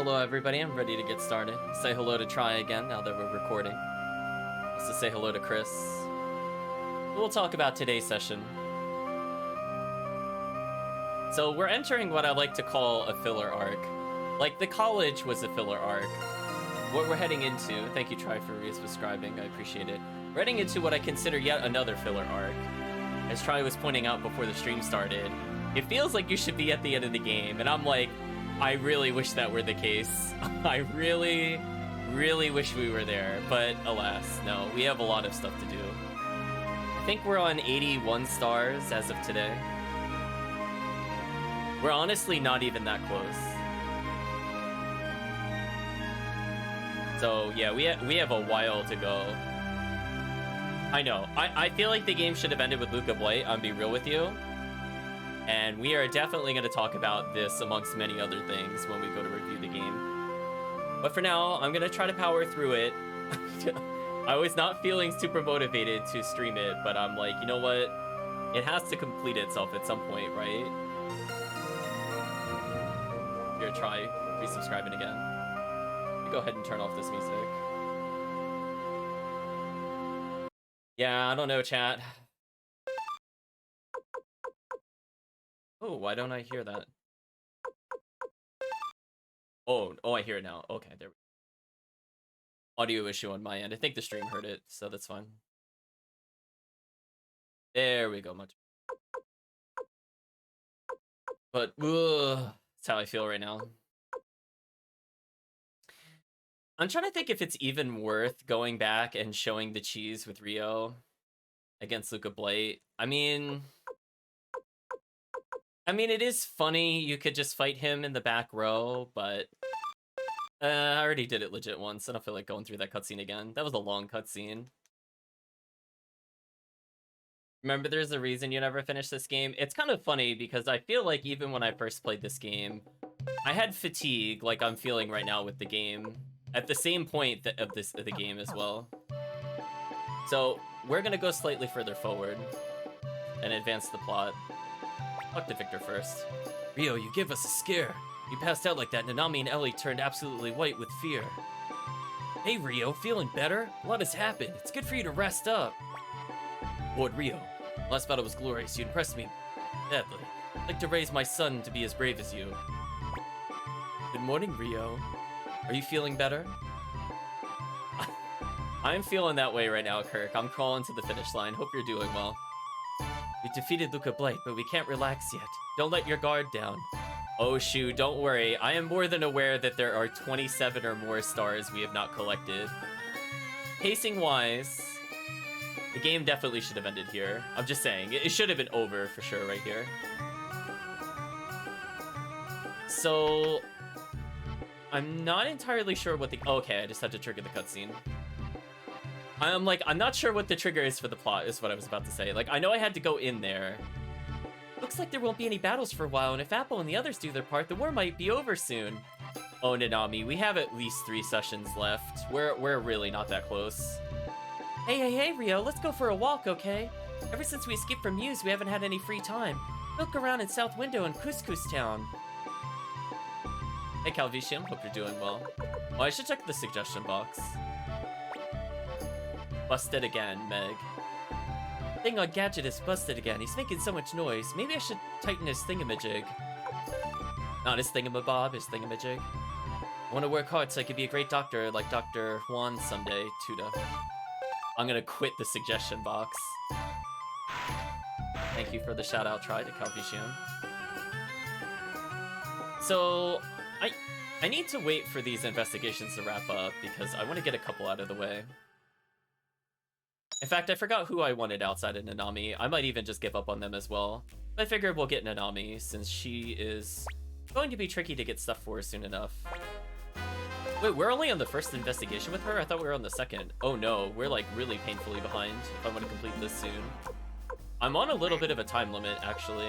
Hello everybody, I'm ready to get started. Say hello to Try again now that we're recording. Also say hello to Chris. We'll talk about today's session. So we're entering what I like to call a filler arc. Like the college was a filler arc. What we're heading into, thank you Try for resubscribing, I appreciate it. We're heading into what I consider yet another filler arc. As Try was pointing out before the stream started, it feels like you should be at the end of the game, and I'm like, I really wish that were the case. I really wish we were there, but alas, no, we have a lot of stuff to do. I think we're on 81 stars as of today. We're honestly not even that close. So yeah, we have a while to go. I know, I feel like the game should have ended with Luca Blight, I'll be real with you. And we are definitely going to talk about this amongst many other things when we go to review the game. But for now, I'm going to try to power through it. I was not feeling super motivated to stream it, but I'm like, you know what? It has to complete itself at some point, right? Here, Try resubscribing again. Go ahead and turn off this music. Yeah, I don't know, chat. Oh, why don't I hear that? Oh, I hear it now. Okay, there we go. Audio issue on my end. I think the stream heard it, so that's fine. There we go, much. But, that's how I feel right now. I'm trying to think if it's even worth going back and showing the cheese with Rio against Luca Blight. I mean, it is funny. You could just fight him in the back row, but I already did it legit once. I don't feel like going through that cutscene again. That was a long cutscene. Remember, there's a reason you never finished this game. It's kind of funny because I feel like even when I first played this game, I had fatigue like I'm feeling right now with the game at the same point of the game as well. So we're gonna go slightly further forward and advance the plot. Talk to Victor first. Rio, you give us a scare. You passed out like that, Nanami and Ellie turned absolutely white with fear. Hey Rio, feeling better? A lot has happened. It's good for you to rest up. Lord Rio, last battle was glorious. You impressed me badly. I'd like to raise my son to be as brave as you. Good morning, Rio. Are you feeling better? I'm feeling that way right now, Kirk. I'm crawling to the finish line. Hope you're doing well. We defeated Luca Blight, but we can't relax yet. Don't let your guard down. Oh shoot, don't worry. I am more than aware that there are 27 or more stars we have not collected. Pacing-wise, the game definitely should have ended here. I'm just saying, it should have been over for sure right here. So, I'm not entirely sure what the... Okay, I just had to trigger the cutscene. I'm not sure what the trigger is for the plot, is what I was about to say. Like, I know I had to go in there. Looks like there won't be any battles for a while, and if Apple and the others do their part, the war might be over soon. Oh, Nanami, we have at least 3 sessions left. We're really not that close. Hey, Rio, let's go for a walk, okay? Ever since we escaped from Muse, we haven't had any free time. Look around in South Window and Couscous Town. Hey, Calvicium, hope you're doing well. Oh, I should check the suggestion box. Busted again, Meg. Thing on Gadget is busted again. He's making so much noise. Maybe I should tighten his thingamajig. Not his thingamabob, his thingamajig. I want to work hard so I could be a great doctor like Dr. Juan someday, Tuda. I'm gonna quit the suggestion box. Thank you for the shout out, Try to Calvicium. So, I need to wait for these investigations to wrap up because I want to get a couple out of the way. In fact, I forgot who I wanted outside of Nanami. I might even just give up on them as well. But I figured we'll get Nanami since she is going to be tricky to get stuff for soon enough. Wait, we're only on the first investigation with her? I thought we were on the second. Oh no, we're like really painfully behind if I want to complete this soon. I'm on a little bit of a time limit, actually.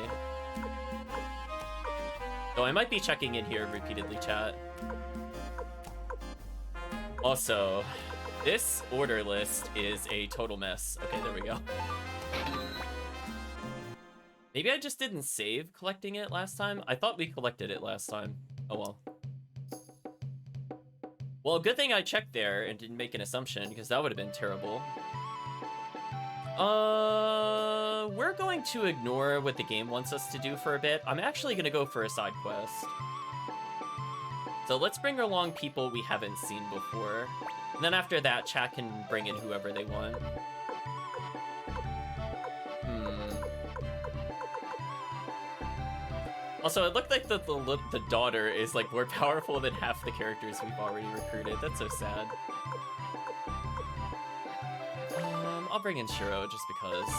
So I might be checking in here repeatedly, chat. Also, this order list is a total mess. Okay, there we go. Maybe I just didn't save collecting it last time. I thought we collected it last time. Oh well. Well, good thing I checked there and didn't make an assumption, because that would have been terrible. We're going to ignore what the game wants us to do for a bit. I'm actually going to go for a side quest. So let's bring along people we haven't seen before. And then after that, chat can bring in whoever they want. Also, it looked like the daughter is like more powerful than half the characters we've already recruited. That's so sad. I'll bring in Shiro just because.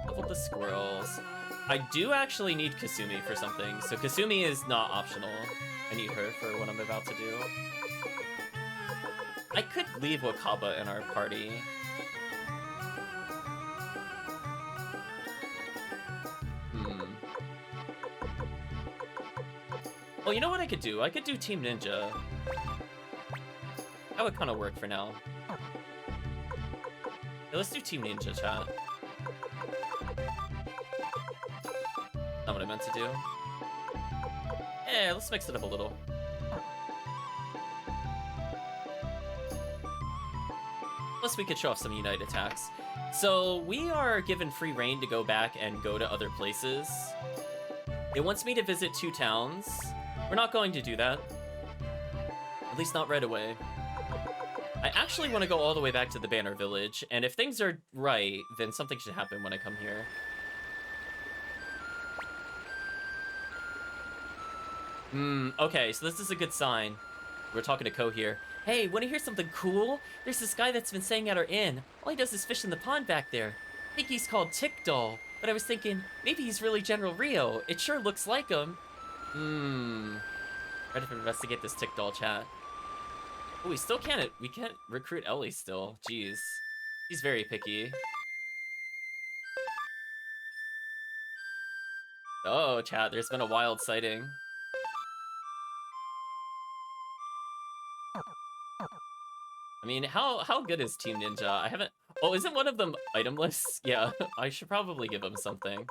Level the squirrels. I do actually need Kasumi for something, so Kasumi is not optional. I need her for what I'm about to do. I could leave Wakaba in our party. Well, you know what I could do? I could do Team Ninja. That would kind of work for now. Okay, let's do Team Ninja, chat. Not what I meant to do. Yeah, let's mix it up a little. Plus, we could show off some Unite attacks. So, we are given free reign to go back and go to other places. It wants me to visit 2 towns. We're not going to do that. At least not right away. I actually want to go all the way back to the Banner Village, and if things are right, then something should happen when I come here. Okay, so this is a good sign. We're talking to Ko here. Hey, wanna hear something cool? There's this guy that's been staying at our inn. All he does is fish in the pond back there. I think he's called Tick Doll, but I was thinking, maybe he's really General Rio. It sure looks like him. Ready to investigate this Tick Doll, chat. Oh, we can't recruit Ellie still. Jeez. She's very picky. Oh, chat, there's been a wild sighting. I mean, how good is Team Ninja? I haven't... Oh, isn't one of them itemless? Yeah, I should probably give him something.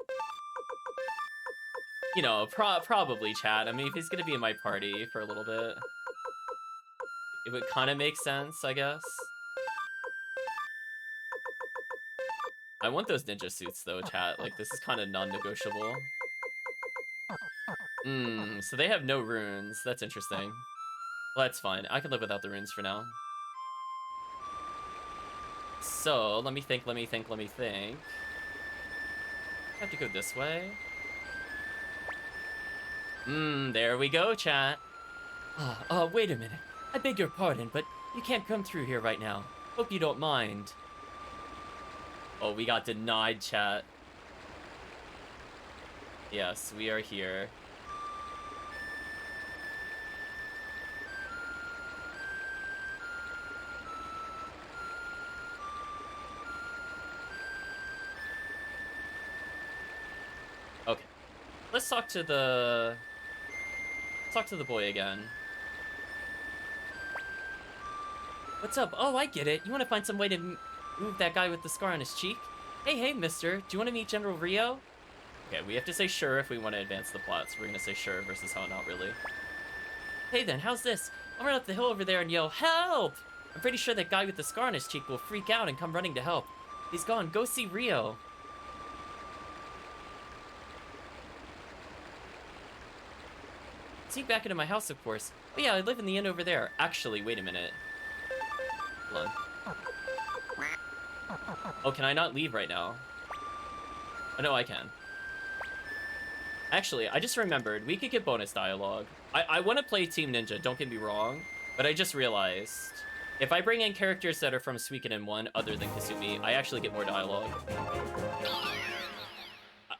You know, probably, chat. I mean, if he's gonna be in my party for a little bit, it would kind of make sense, I guess. I want those ninja suits, though, chat. Like, this is kind of non-negotiable. So they have no runes. That's interesting. Well, that's fine. I can live without the runes for now. So, let me think. I have to go this way. There we go, chat. Wait a minute. I beg your pardon, but you can't come through here right now. Hope you don't mind. Oh, we got denied, chat. Yes, we are here. Okay. Let's talk to the boy again. What's up? Oh, I get it. You want to find some way to move that guy with the scar on his cheek? Hey, mister. Do you want to meet General Rio? Okay, we have to say sure if we want to advance the plot, so we're going to say sure versus how not really. Hey then, how's this? I'll run up the hill over there and yell, help! I'm pretty sure that guy with the scar on his cheek will freak out and come running to help. He's gone. Go see Rio. Sneak back into my house, of course. Oh yeah, I live in the inn over there. Actually, wait a minute. Hold on. Oh, can I not leave right now? Oh, no, I can. Actually, I just remembered, we could get bonus dialogue. I want to play Team Ninja, don't get me wrong, but I just realized, if I bring in characters that are from Suikoden 1 other than Kasumi, I actually get more dialogue.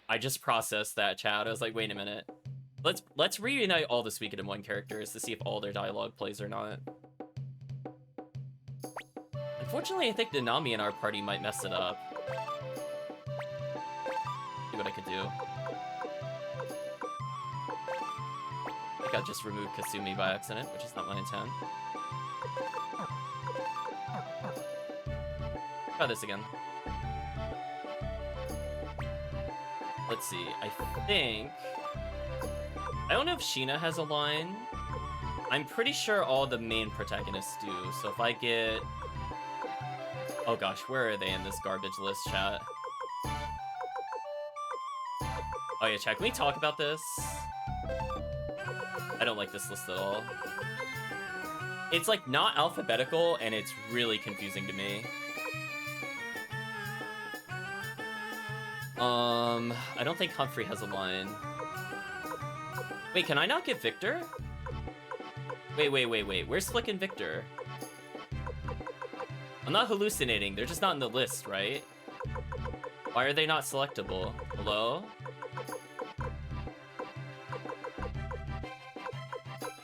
I just processed that, chat. I was like, wait a minute. Let's reunite all the Suikoden 1 characters to see if all their dialogue plays or not. Unfortunately, I think Nanami in our party might mess it up. See what I could do. I think I just removed Kasumi by accident, which is not my intent. Try this again. Let's see, I think... I don't know if Sheena has a line. I'm pretty sure all the main protagonists do. So if I get... Oh gosh, where are they in this garbage list, chat? Oh yeah, chat, can we talk about this? I don't like this list at all. It's like not alphabetical and it's really confusing to me. I don't think Humphrey has a line. Wait, can I not get Victor? Wait. Where's Flick and Victor? I'm not hallucinating. They're just not in the list, right? Why are they not selectable? Hello?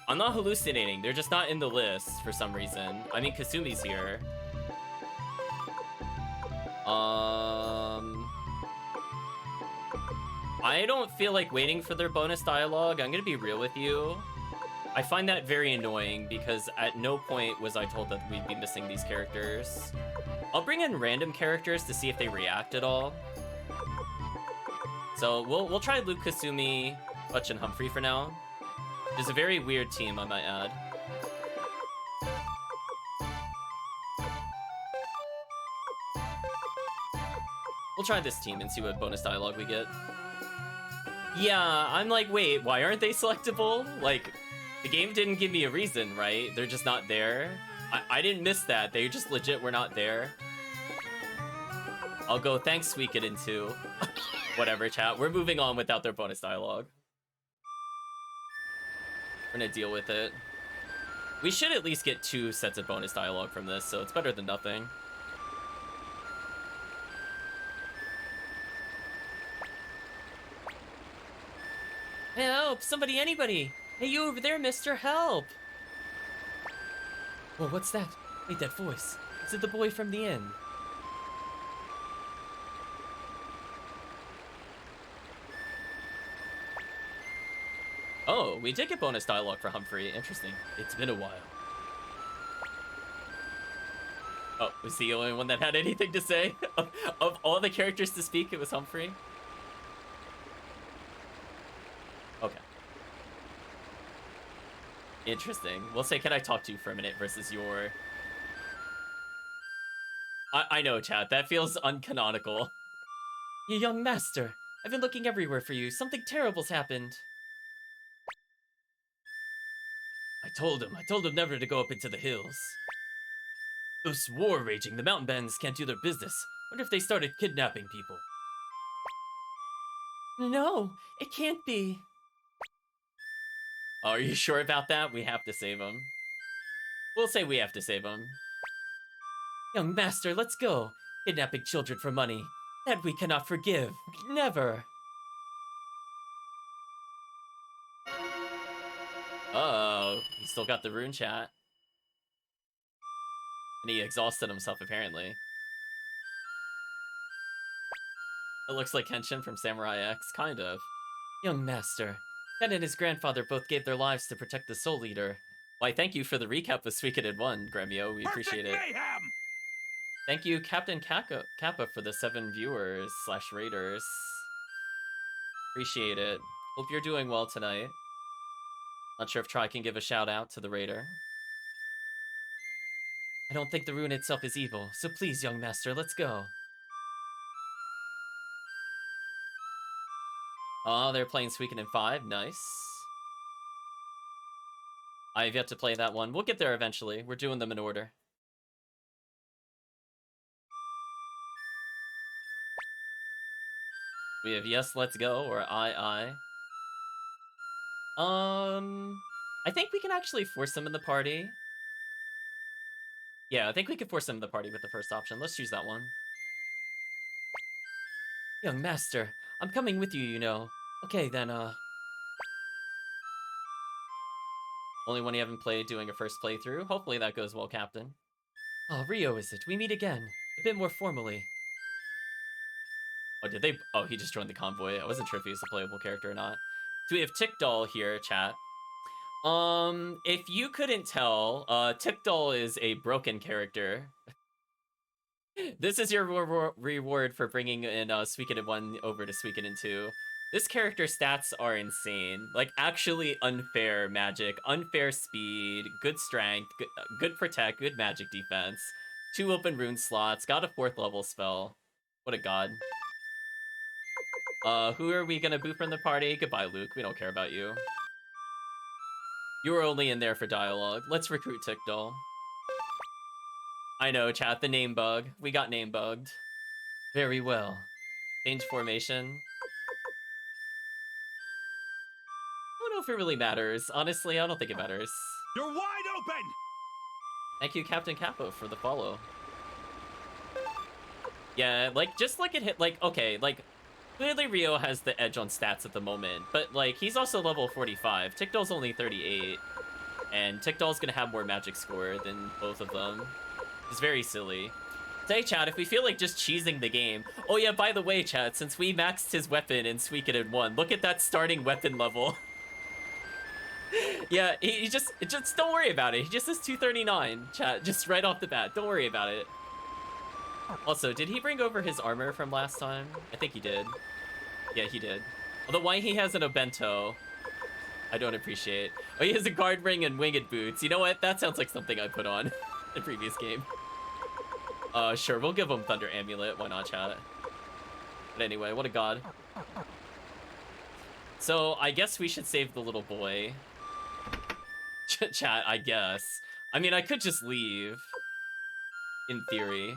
I'm not hallucinating. They're just not in the list for some reason. I mean, Kasumi's here. I don't feel like waiting for their bonus dialogue. I'm gonna be real with you. I find that very annoying because at no point was I told that we'd be missing these characters. I'll bring in random characters to see if they react at all. So we'll try Luke, Kasumi, Hutch, and Humphrey for now. It's a very weird team, I might add. We'll try this team and see what bonus dialogue we get. Yeah, I'm like, wait, why aren't they selectable? Like, the game didn't give me a reason, right? They're just not there. I didn't miss that. They just legit were not there. I'll go, thanks, Suikoden 2. Whatever, chat. We're moving on without their bonus dialogue. We're gonna deal with it. We should at least get 2 sets of bonus dialogue from this, so it's better than nothing. Help! Somebody, anybody! Hey, you over there, mister, help! Whoa, what's that? Wait, that voice. Is it the boy from the inn? Oh, we did get bonus dialogue for Humphrey. Interesting. It's been a while. Oh, was he the only one that had anything to say? Of all the characters to speak, it was Humphrey? Okay. Interesting. We'll say, can I talk to you for a minute versus your... I know, chat. That feels uncanonical. You young master. I've been looking everywhere for you. Something terrible's happened. I told him never to go up into the hills. There's war raging. The mountain bandits can't do their business. Wonder if they started kidnapping people. No, it can't be. Are you sure about that? We have to save him. We'll say we have to save him. Young master, let's go. Kidnapping children for money. That we cannot forgive. Never. Uh-oh. He still got the rune chat. And he exhausted himself, apparently. It looks like Kenshin from Samurai X, kind of. Young master. Ken and his grandfather both gave their lives to protect the Soul Eater. Why, thank you for the recap of Suikoden 1, Gremio. We appreciate it. Mayhem! Thank you, Captain Kappa, for the 7 viewers / raiders. Appreciate it. Hope you're doing well tonight. Not sure if Tri can give a shout out to the raider. I don't think the rune itself is evil, so please, young master, let's go. Oh, they're playing Suikoden 5. Nice. I've yet to play that one. We'll get there eventually. We're doing them in order. We have yes, let's go, or I. I think we can actually force them in the party. Yeah, I think we can force them in the party with the first option. Let's choose that one. Young master, I'm coming with you, you know. Okay, then, only one you haven't played doing a first playthrough. Hopefully that goes well, Captain. Oh, Rio, is it? We meet again. A bit more formally. Oh, did they? Oh, he just joined the convoy. I wasn't sure if he was a playable character or not. So we have Tickdoll here, chat. If you couldn't tell, Tickdoll is a broken character. This is your reward for bringing in Suikoden 1 over to Suikoden 2. This character's stats are insane. Like, actually unfair magic, unfair speed, good strength, good protect, good magic defense, 2 open rune slots, got a 4th level spell. What a god. Who are we gonna boot from the party? Goodbye, Luke. We don't care about you. You were only in there for dialogue. Let's recruit Tickdoll. I know, chat, the name bug. We got name bugged. Very well. Change formation. I don't know if it really matters. Honestly, I don't think it matters. You're wide open! Thank you, Captain Capo, for the follow. Yeah, like, just like it hit, like, okay, like, clearly Rio has the edge on stats at the moment, but, like, he's also level 45. Tickdoll's only 38, and Tickdoll's gonna have more magic score than both of them. It's very silly. Say, chat, if we feel like just cheesing the game... Oh, yeah, by the way, chat, since we maxed his weapon in Suikoden 1, look at that starting weapon level. Yeah, he just don't worry about it. He just has 239, chat, just right off the bat. Don't worry about it. Also, did he bring over his armor from last time? I think he did. Yeah, he did. Although why he has an Obento, I don't appreciate. Oh, he has a guard ring and winged boots. You know what? That sounds like something I put on in previous game. Sure, we'll give him Thunder Amulet. Why not, chat? But anyway, what a god. So, I guess we should save the little boy. Chat, I guess. I mean, I could just leave. In theory.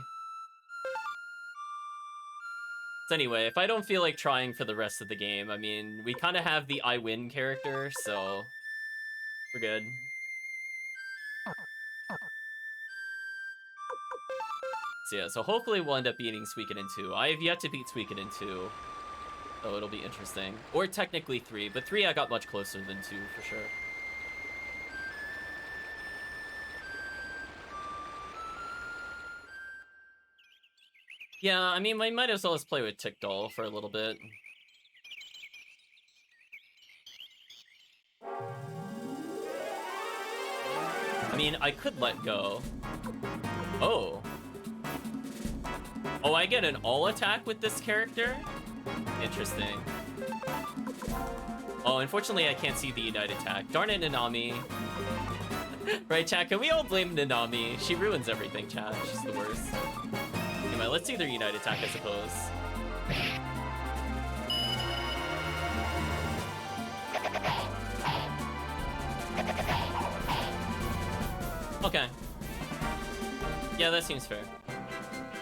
So anyway, if I don't feel like trying for the rest of the game, I mean, we kind of have the I win character, so we're good. So yeah, so hopefully we'll end up beating Suikoden 2. I have yet to beat Suikoden 2, so it'll be interesting. Or technically 3, but 3 I got much closer than 2 for sure. Yeah, I mean, we might as well just play with Tickdoll for a little bit. I mean, I could let go. Oh. Oh, I get an all attack with this character? Interesting. Oh, unfortunately, I can't see the Unite attack. Darn it, Nanami. Right, chat? Can we all blame Nanami? She ruins everything, chat. She's the worst. Anyway, let's see their Unite attack, I suppose. Okay. Yeah, that seems fair.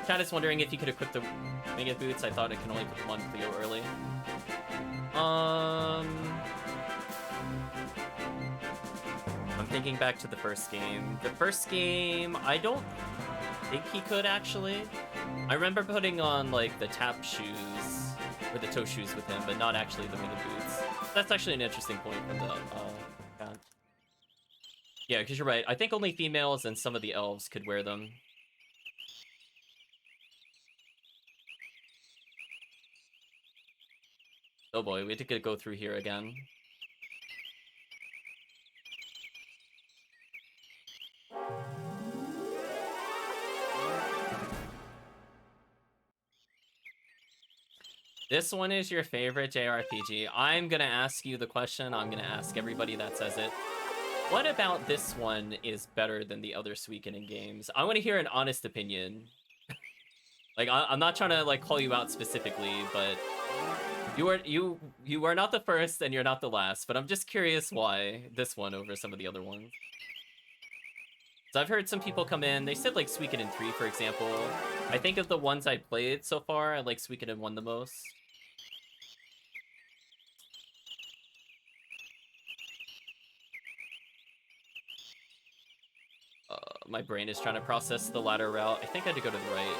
Chat is wondering if you could equip the Mega Boots. I thought it can only put them on Cleo early. I'm thinking back to the first game. The first game, I don't think he could, actually. I remember putting on, like, the tap shoes, or the toe shoes with him, but not actually the Mega Boots. That's actually an interesting point from the, cat. Yeah, because you're right. I think only females and some of the elves could wear them. Oh boy, we had to go through here again. This one is your favorite JRPG. I'm gonna ask you the question. I'm gonna ask everybody that says it. What about this one is better than the other Suikoden games? I want to hear an honest opinion. Like, I'm not trying to, like, call you out specifically, but you are not the first and you're not the last, but I'm just curious why this one over some of the other ones. So I've heard some people come in, they said, like, Suikoden 3, for example. I think of the ones I played so far, I like Suikoden 1 the most. My brain is trying to process the ladder route. I think I had to go to the right.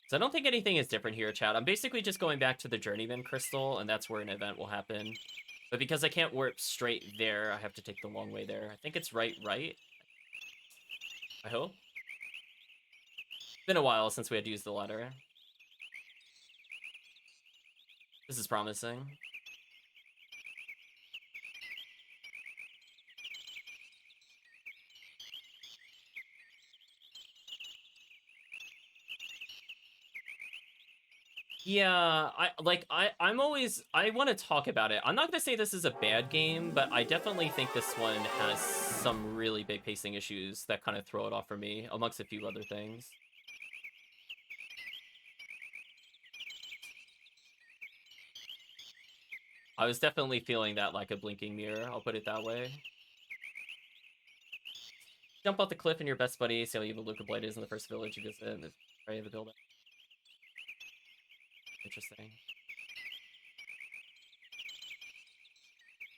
So I don't think anything is different here, chat. I'm basically just going back to the Journeyman Crystal, and that's where an event will happen. But because I can't warp straight there, I have to take the long way there. I think it's right? I hope. It's been a while since we had to use the ladder. This is promising. Yeah, I want to talk about it. I'm not gonna say this is a bad game, but I definitely think this one has some really big pacing issues that kind of throw it off for me, amongst a few other things. I was definitely feeling that like a blinking mirror, I'll put it that way. Jump off the cliff in your best buddy, see how evil Luca Blight is in the first village you visit in the area of the building. Interesting.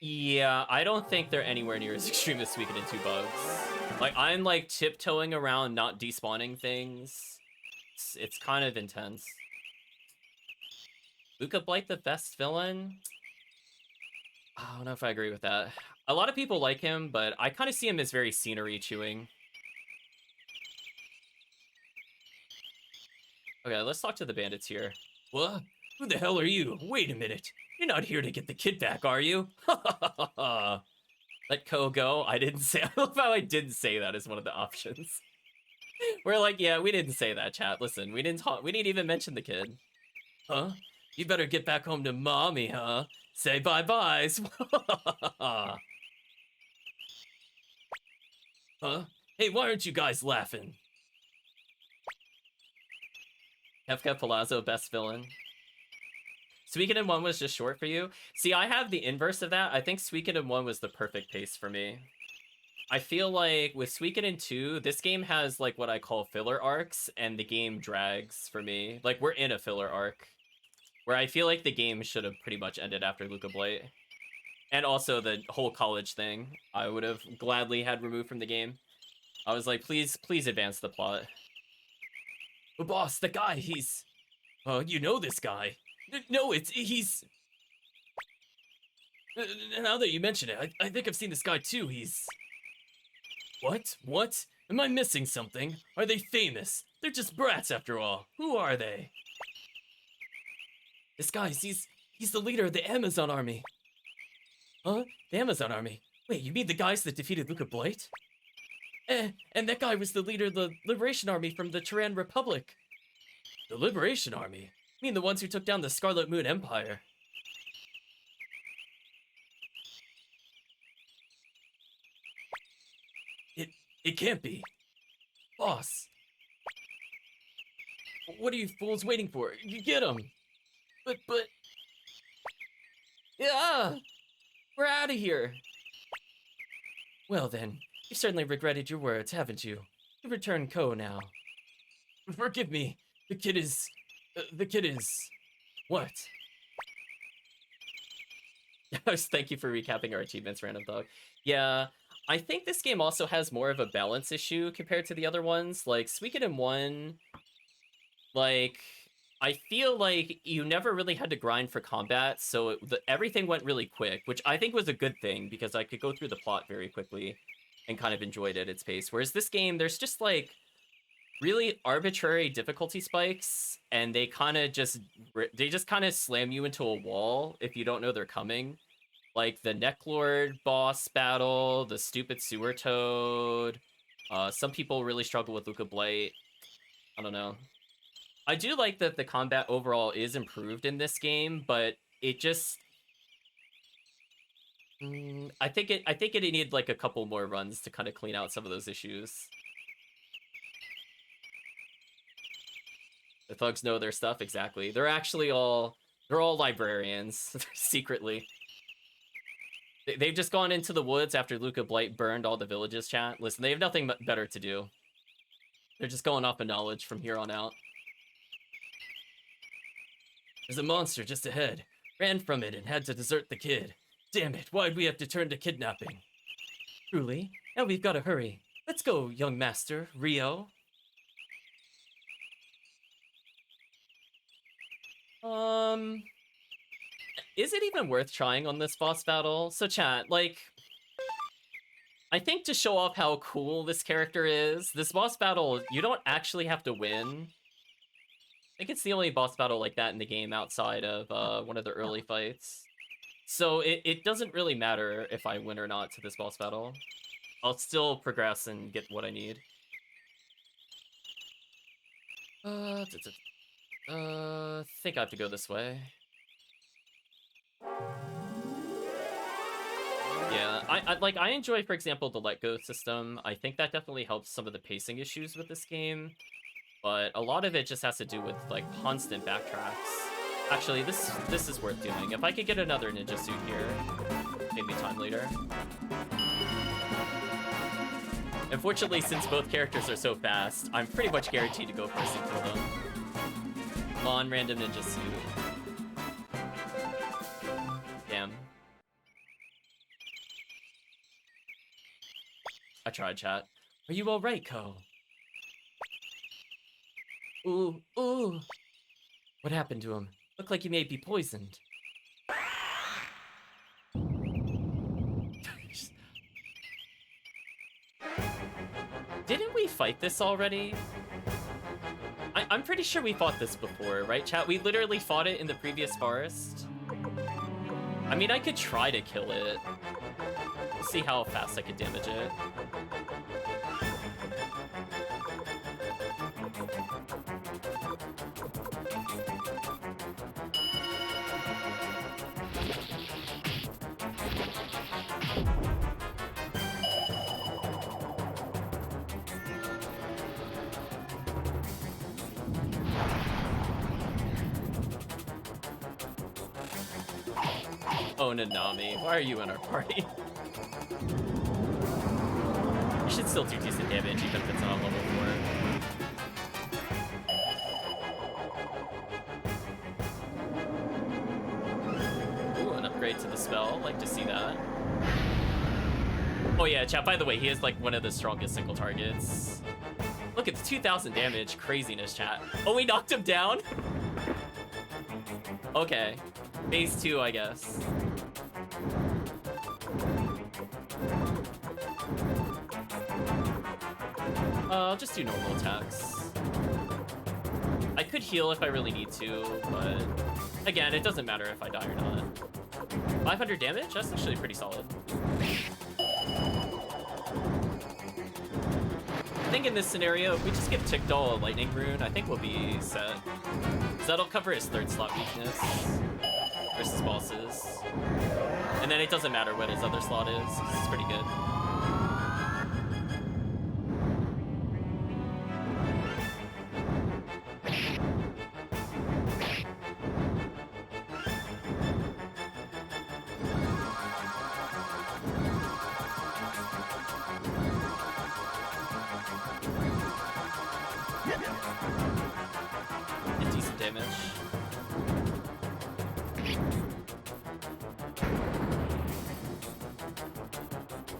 Yeah, I don't think they're anywhere near as extreme as Suikoden 2 bugs. Like, I'm like tiptoeing around not despawning things. It's kind of intense. Luca Blight the best villain? I don't know if I agree with that. A lot of people like him, but I kind of see him as very scenery chewing. Okay, let's talk to the bandits here. What? Who the hell are you? Wait a minute. You're not here to get the kid back, are you? Let Ko go. I didn't say. I love how I didn't say that as one of the options. We're like, yeah, we didn't say that, chat. Listen, we didn't talk. We didn't even mention the kid. Huh? You better get back home to mommy, huh? Say bye-byes. Huh? Hey, why aren't you guys laughing? Kefka Palazzo, best villain. Suikoden 1 was just short for you? See, I have the inverse of that. I think Suikoden 1 was the perfect pace for me. I feel like with Suikoden 2, this game has like what I call filler arcs, and the game drags for me. Like, we're in a filler arc, where I feel like the game should have pretty much ended after Luca Blight. And also the whole college thing, I would have gladly had removed from the game. I was like, please advance the plot. But boss, the guy, he's... Oh, you know this guy. No, he's... Now that you mention it, I think I've seen this guy too. He's... What? What? Am I missing something? Are they famous? They're just brats after all. Who are they? This guy, he's the leader of the Amazon army. Huh? The Amazon army? Wait, you mean the guys that defeated Luca Blight? And that guy was the leader of the Liberation Army from the Terran Republic. The Liberation Army? I mean the ones who took down the Scarlet Moon Empire. It can't be. Boss. What are you fools waiting for? You get him. But... Yeah! We're out of here. Well then, you've certainly regretted your words, haven't you? You return Ko now. Forgive me. The kid is... What? Thank you for recapping our achievements, Random Dog. Yeah, I think this game also has more of a balance issue compared to the other ones. Like, Suikoden 1, like, I feel like you never really had to grind for combat, so everything went really quick, which I think was a good thing, because I could go through the plot very quickly and kind of enjoyed it at its pace. Whereas this game, there's just, like, really arbitrary difficulty spikes, and they just kind of slam you into a wall if you don't know they're coming. Like the Necklord boss battle, the stupid sewer toad. Some people really struggle with Luca Blight. I don't know. I do like that the combat overall is improved in this game, but it just... I think it needed like a couple more runs to kind of clean out some of those issues. The thugs know their stuff, exactly. They're actually all librarians, secretly. They've just gone into the woods after Luca Blight burned all the villages, chat. Listen, they have nothing better to do. They're just going off of knowledge from here on out. There's a monster just ahead. Ran from it and had to desert the kid. Damn it, why'd we have to turn to kidnapping? Truly, now we've got to hurry. Let's go, young master, Rio. Is it even worth trying on this boss battle? So chat, like, I think to show off how cool this character is, this boss battle, you don't actually have to win. I think it's the only boss battle like that in the game outside of one of the early fights. So it doesn't really matter if I win or not to this boss battle. I'll still progress and get what I need. Think I have to go this way. Yeah, I enjoy, for example, the let go system. I think that definitely helps some of the pacing issues with this game, but a lot of it just has to do with like constant backtracks. Actually, this is worth doing. If I could get another ninja suit here, maybe time later. Unfortunately, since both characters are so fast, I'm pretty much guaranteed to go first and kill them. Come on, random ninja suit. Damn. I tried, chat. Are you alright, Ko? Ooh, ooh. What happened to him? Looked like he may be poisoned. Didn't we fight this already? I'm pretty sure we fought this before, right, chat? We literally fought it in the previous forest. I mean, I could try to kill it. See how fast I could damage it. Oh, Nanami, why are you in our party? You should still do decent damage even if it's not level 4. Ooh, an upgrade to the spell. Like to see that. Oh yeah, chat, by the way, he is like one of the strongest single targets. Look, it's 2,000 damage. Craziness, chat. Oh, we knocked him down? Okay. Phase 2, I guess. I'll just do normal attacks. I could heal if I really need to, but again, it doesn't matter if I die or not. 500 damage? That's actually pretty solid. I think in this scenario, if we just give Tickdoll a lightning rune, I think we'll be set. So that'll cover his 3rd slot weakness versus bosses. And then it doesn't matter what his other slot is. It's pretty good. Decent damage.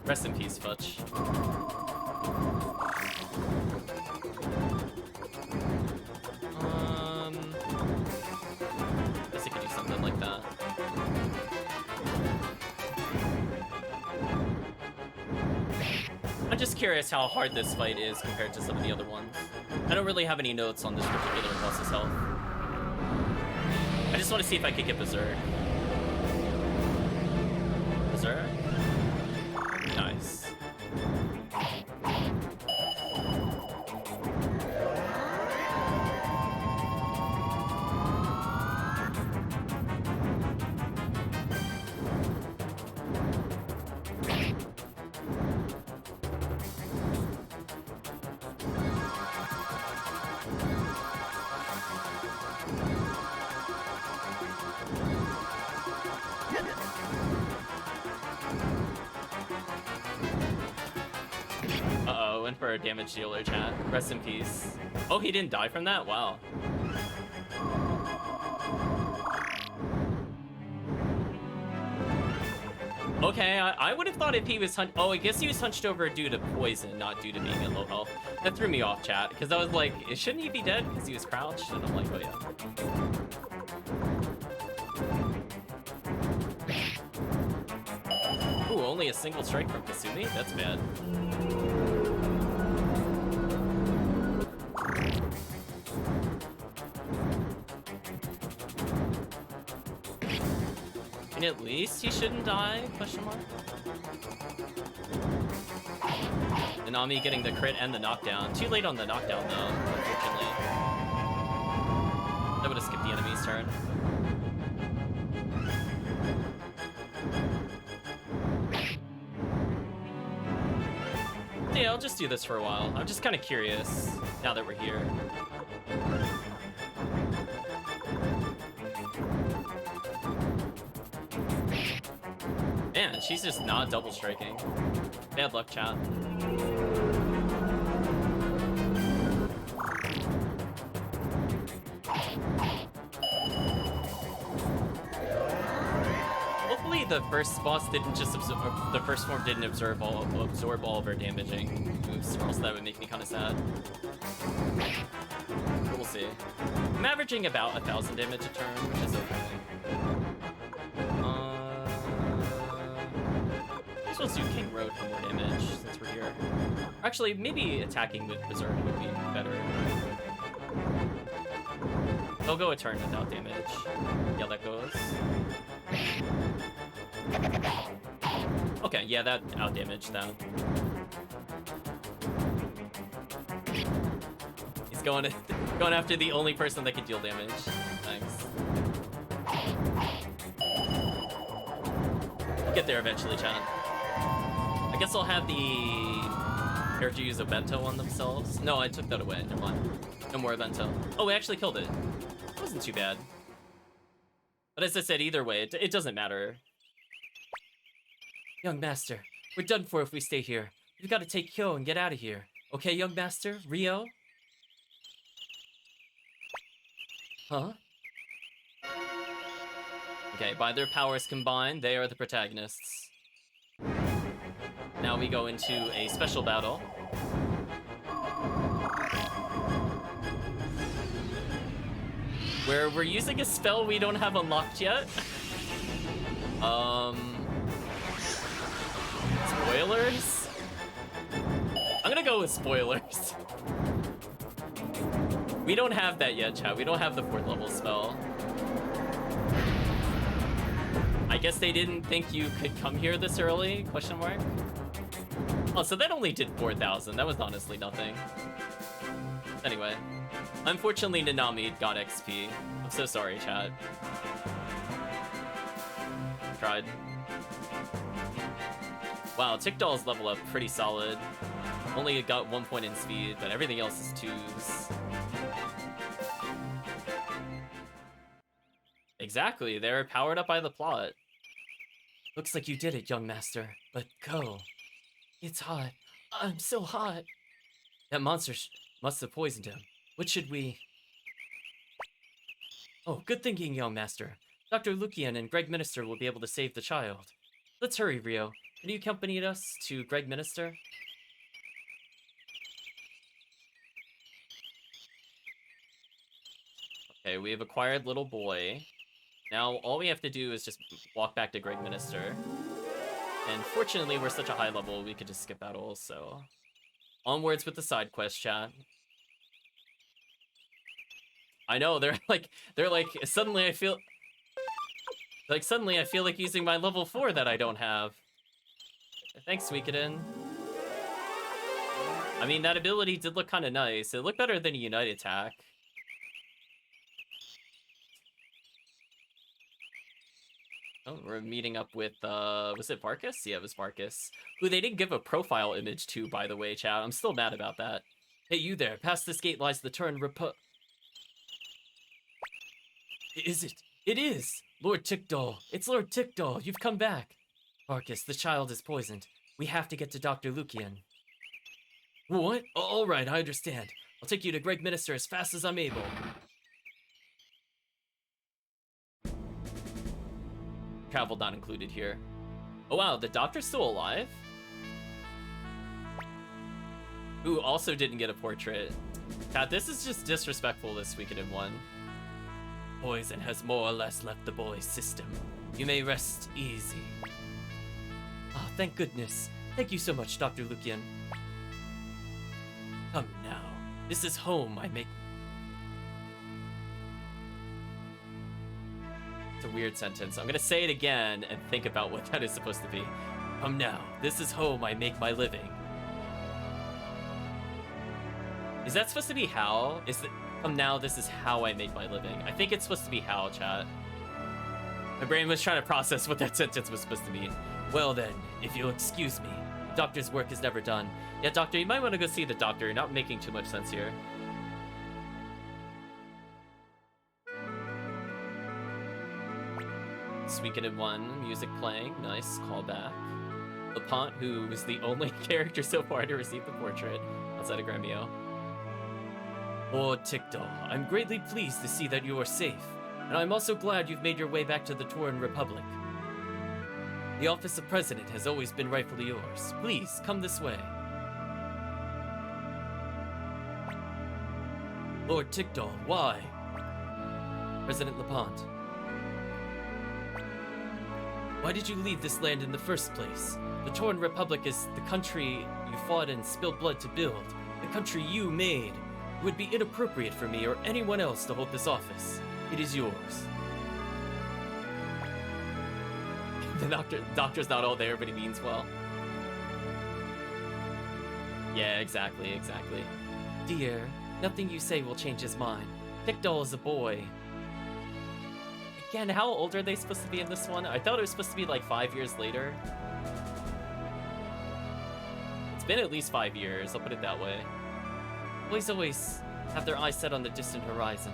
Rest in peace, Futch. Guess I could do something like that. I'm just curious how hard this fight is compared to some of the other ones. I don't really have any notes on this particular boss's health. I just want to see if I could get Berserk. Berserk? Nice. Went for a damage dealer, chat. Rest in peace. Oh, he didn't die from that? Wow. Okay, I would have thought if he was oh, I guess he was hunched over due to poison, not due to being in low health. That threw me off, chat, because I was like, shouldn't he be dead because he was crouched? And I'm like, oh yeah. Ooh, only a single strike from Kasumi? That's bad. And at least he shouldn't die, question mark? Nanami getting the crit and the knockdown. Too late on the knockdown though, unfortunately. next turn. Yeah, I'll just do this for a while. I'm just kind of curious now that we're here. Man, she's just not double striking. Bad luck, chat. Hopefully the first boss didn't just absorb, the first form didn't absorb all of her damaging moves, or else that would make me kind of sad. But we'll see. I'm averaging about 1,000 damage a turn, which is okay. Let's do King Road for more damage since we're here. Actually, maybe attacking with Berserk would be better. They'll go a turn without damage. Yeah, that goes. Okay, yeah, that out-damaged that. He's going after the only person that can deal damage. Thanks. We'll get there eventually, chat. I guess I'll have the character use a Bento on themselves. No, I took that away. Never mind. No more Bento. Oh, we actually killed it. It wasn't too bad. But as I said, either way, it doesn't matter. Young Master, we're done for if we stay here. We've got to take Kyo and get out of here. Okay, Young Master? Ryo? Huh? Okay, by their powers combined, they are the protagonists. Now we go into a special battle. Where we're using a spell we don't have unlocked yet. Spoilers? I'm gonna go with spoilers. We don't have that yet, chat. We don't have the 4th level spell. I guess they didn't think you could come here this early? Question mark? Oh, so that only did 4,000. That was honestly nothing. Anyway. Unfortunately, Nanami got XP. I'm so sorry, chat. Tried. Wow, Tickdoll's level up pretty solid. Only got 1 point in speed, but everything else is 2s. Exactly, they're powered up by the plot. Looks like you did it, young master, but go. It's hot. I'm so hot. That monster must have poisoned him. What should we... Oh, good thinking, young master. Dr. Lukian and Greg Minister will be able to save the child. Let's hurry, Ryo. Can you accompany us to Greg Minister? Okay, we have acquired little boy. Now, all we have to do is just walk back to Greg Minister. And fortunately, we're such a high level, we could just skip battles, so... Onwards with the side quest, chat. I know, they're like, suddenly I feel like using my level 4 that I don't have. Thanks, Suikoden. I mean, that ability did look kind of nice. It looked better than a Unite attack. Oh, we're meeting up with, was it Varkas? Yeah, it was Varkas. Who they didn't give a profile image to, by the way, chat. I'm still mad about that. Hey, you there. Past this gate lies the turn Is it? It is! Lord Tickdoll. It's Lord Tickdoll. You've come back. Varkas, the child is poisoned. We have to get to Dr. Lukian. What? All right, I understand. I'll take you to Greg Minister as fast as I'm able. Travel not included here. Oh wow, the doctor's still alive? Who also didn't get a portrait. God, this is just disrespectful this weekend in one. Poison has more or less left the boy's system. You may rest easy. Oh, thank goodness. Thank you so much, Dr. Lukian. Come now. This is home, I make... It's a weird sentence. I'm gonna say it again and think about what that is supposed to be. Come now. This is home, I make my living. Is that supposed to be how? Come now, this is how I make my living. I think it's supposed to be how, chat. My brain was trying to process what that sentence was supposed to mean. Well then, if you'll excuse me, the doctor's work is never done. Yeah, doctor, you might want to go see the doctor. You're not making too much sense here. Suikoden 1, music playing, nice callback. Lapont, who was the only character so far to receive the portrait outside of Gremio. Lord Tickdall, I'm greatly pleased to see that you are safe, and I'm also glad you've made your way back to the Tauren Republic. The office of president has always been rightfully yours. Please, come this way. Lord Tickdall, why? President Lapont. Why did you leave this land in the first place? The Tauren Republic is the country you fought and spilled blood to build. The country you made. It would be inappropriate for me or anyone else to hold this office. It is yours. The doctor's not all there, but he means well. Yeah, exactly. Dear, nothing you say will change his mind. Tickdall is a boy. Again, how old are they supposed to be in this one? I thought it was supposed to be like 5 years later. It's been at least 5 years, I'll put it that way. Boys always have their eyes set on the distant horizon.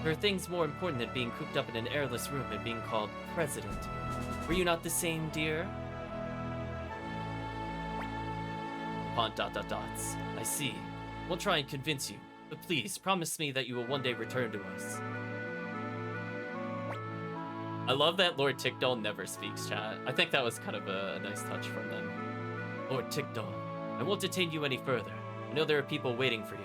There are things more important than being cooped up in an airless room and being called president. Were you not the same, dear? Pont ... I see. We'll try and convince you, but please promise me that you will one day return to us. I love that Lord Tickdall never speaks, chat. I think that was kind of a nice touch from them. Lord Tickdall, I won't detain you any further. I know there are people waiting for you.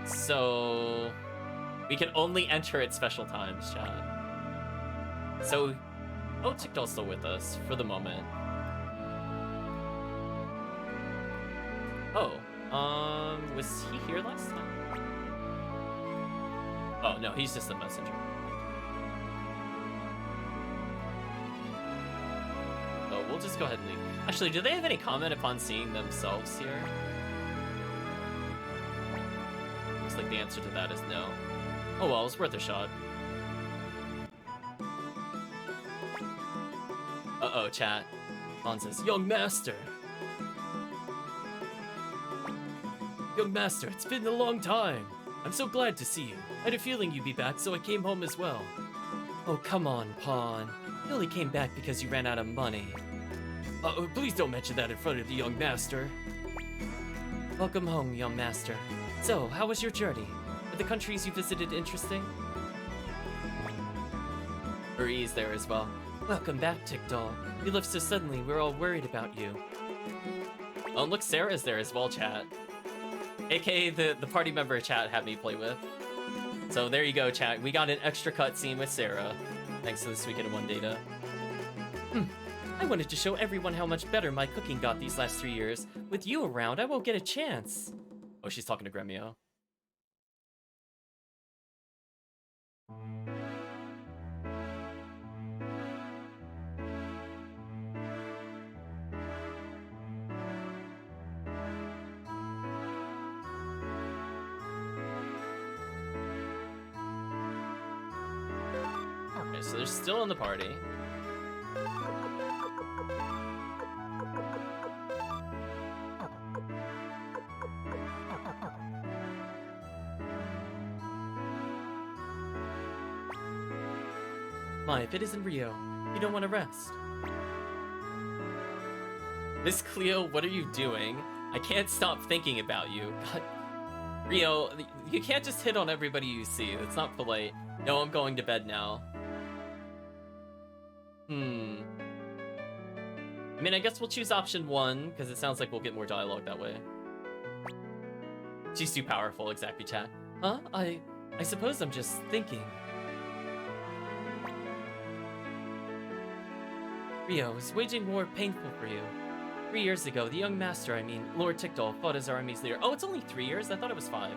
So we can only enter at special times, chat. So, oh, Tickdall's still with us for the moment. Oh, was he here last time? Oh no, he's just a messenger. Oh, we'll just go ahead and leave. Actually, do they have any comment upon seeing themselves here? Looks like the answer to that is no. Oh well, it's worth a shot. Uh-oh, chat. Han says, Young Master! Young Master, it's been a long time. I'm so glad to see you. I had a feeling you'd be back, so I came home as well. Oh, come on, Pawn. You only came back because you ran out of money. Uh-oh, please don't mention that in front of the Young Master. Welcome home, Young Master. So, how was your journey? Were the countries you visited interesting? Marie's there as well. Welcome back, Tickdall. You left so suddenly, we're all worried about you. Oh, look, Sarah's there as well, chat. AKA the party member chat had me play with. So there you go, chat. We got an extra cutscene with Sarah, thanks to the Suikoden 1 data. I wanted to show everyone how much better my cooking got these last 3 years. With you around, I won't get a chance. Oh, she's talking to Gremio. Okay, so they're still in the party. My, if it isn't Rio, you don't want to rest. Miss Cleo, what are you doing? I can't stop thinking about you. God. Rio, you can't just hit on everybody you see. That's not polite. No, I'm going to bed now. I mean, I guess we'll choose option 1, because it sounds like we'll get more dialogue that way. She's too powerful, exactly, chat. Huh? I suppose I'm just thinking. Rio, is waging war painful for you? 3 years ago, the young master, Lord Tickdall, fought as our army's leader. Oh, it's only 3 years? I thought it was 5.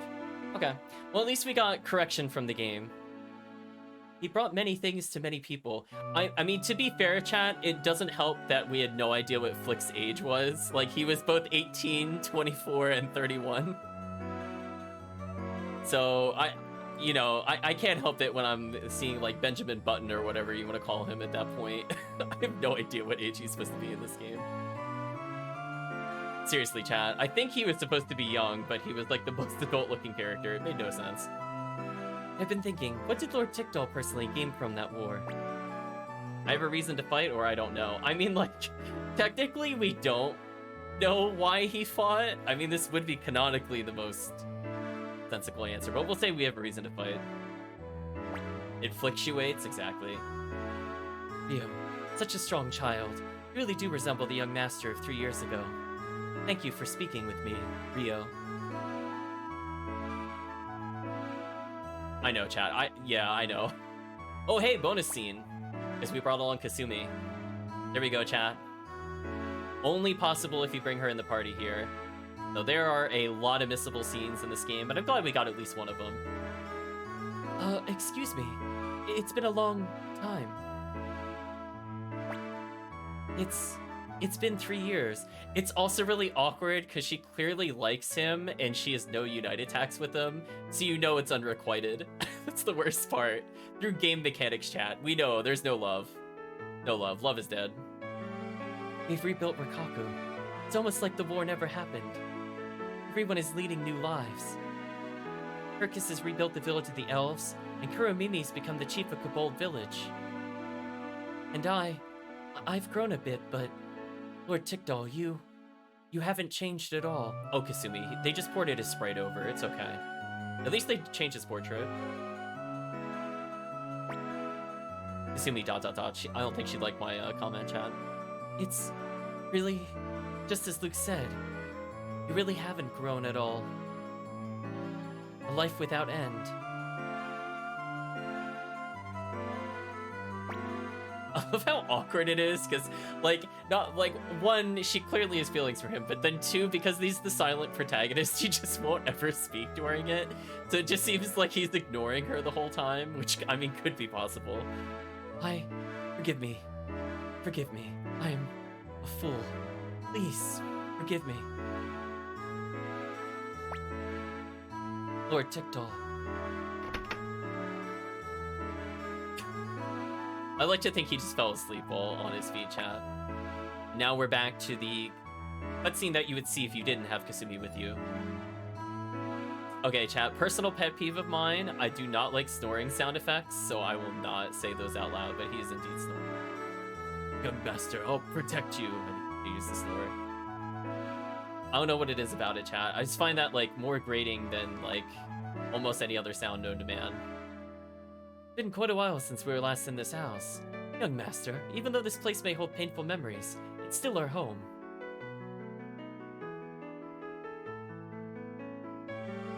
Okay. Well, at least we got correction from the game. He brought many things to many people. I mean, to be fair, chat, it doesn't help that we had no idea what Flick's age was. Like, he was both 18, 24, and 31. So, I can't help it when I'm seeing, like, Benjamin Button or whatever you want to call him at that point. I have no idea what age he's supposed to be in this game. Seriously, chat, I think he was supposed to be young, but he was, like, the most adult-looking character. It made no sense. I've been thinking, what did Lord Tickdoll personally gain from that war? I have a reason to fight, or I don't know. I mean, like, technically we don't know why he fought. I mean, this would be canonically the most sensible answer, but we'll say we have a reason to fight. It fluctuates, exactly. Rio, such a strong child. You really do resemble the young master of 3 years ago. Thank you for speaking with me, Rio. I know, chat. Yeah, I know. Oh, hey, bonus scene. As we brought along Kasumi. There we go, chat. Only possible if you bring her in the party here. So there are a lot of missable scenes in this game, but I'm glad we got at least one of them. Excuse me. It's been a long time. It's been 3 years. It's also really awkward because she clearly likes him and she has no unite attacks with him, so you know it's unrequited. That's the worst part. Through game mechanics, chat, we know there's no love. No love. Love is dead. They've rebuilt Rikaku. It's almost like the war never happened. Everyone is leading new lives. Hercus has rebuilt the village of the elves, and Kuromimi's become the chief of Kobold Village. And I've grown a bit, but Lord Tickdoll, you haven't changed at all. Oh, Kasumi, they just ported his sprite over. It's okay. At least they changed his portrait. Kasumi ... I don't think she'd like my comment, chat. It's really just as Luke said. You really haven't grown at all. A life without end. I love how awkward it is, because, like, not, like, one, she clearly has feelings for him, but then two, because he's the silent protagonist, he just won't ever speak during it. So it just seems like he's ignoring her the whole time, which, I mean, could be possible. Forgive me. Forgive me. I am a fool. Please, forgive me. Lord Tickdoll. I like to think he just fell asleep while on his feet, chat. Now we're back to the cutscene that you would see if you didn't have Kasumi with you. Okay, chat, personal pet peeve of mine, I do not like snoring sound effects, so I will not say those out loud, but he is indeed snoring. Young master, I'll protect you. And he used to snore. I don't know what it is about it, chat. I just find that, like, more grating than, like, almost any other sound known to man. Been quite a while since we were last in this house. Young master, even though this place may hold painful memories, it's still our home.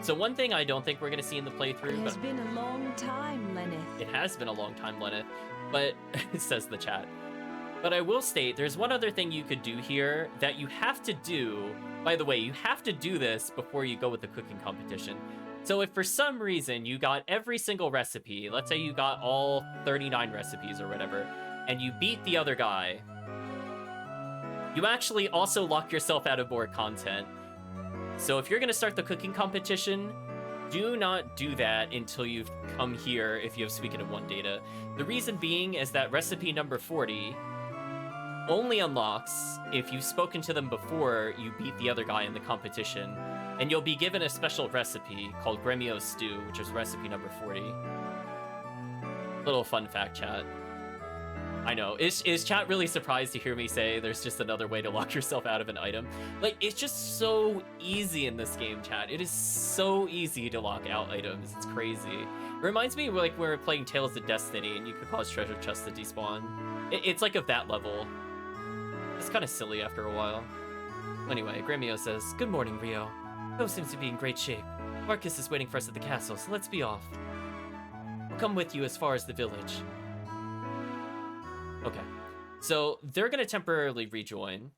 So one thing I don't think we're gonna see in the playthrough, It has been a long time, Lenneth. It has been a long time, Lenneth, but it says the chat. But I will state, there's one other thing you could do here that you have to do. By the way, you have to do this before you go with the cooking competition. So if for some reason you got every single recipe, let's say you got all 39 recipes or whatever, and you beat the other guy, you actually also lock yourself out of more content. So if you're gonna start the cooking competition, do not do that until you've come here if you have Suikoden 1 data. The reason being is that recipe number 40 only unlocks if you've spoken to them before you beat the other guy in the competition, and you'll be given a special recipe called Cameos stew, which is recipe number 40. Little fun fact, chat. I know. Is chat really surprised to hear me say there's just another way to lock yourself out of an item? Like, it's just so easy in this game, chat. It is so easy to lock out items. It's crazy. It reminds me of, like, when we were playing Tales of Destiny and you could cause treasure chests to despawn. It's like of that level. It's kind of silly after a while. Anyway, Gremio says, "Good morning, Rio. Ko seems to be in great shape. Marcus is waiting for us at the castle, so let's be off. I'll come with you as far as the village." Okay, so they're gonna temporarily rejoin.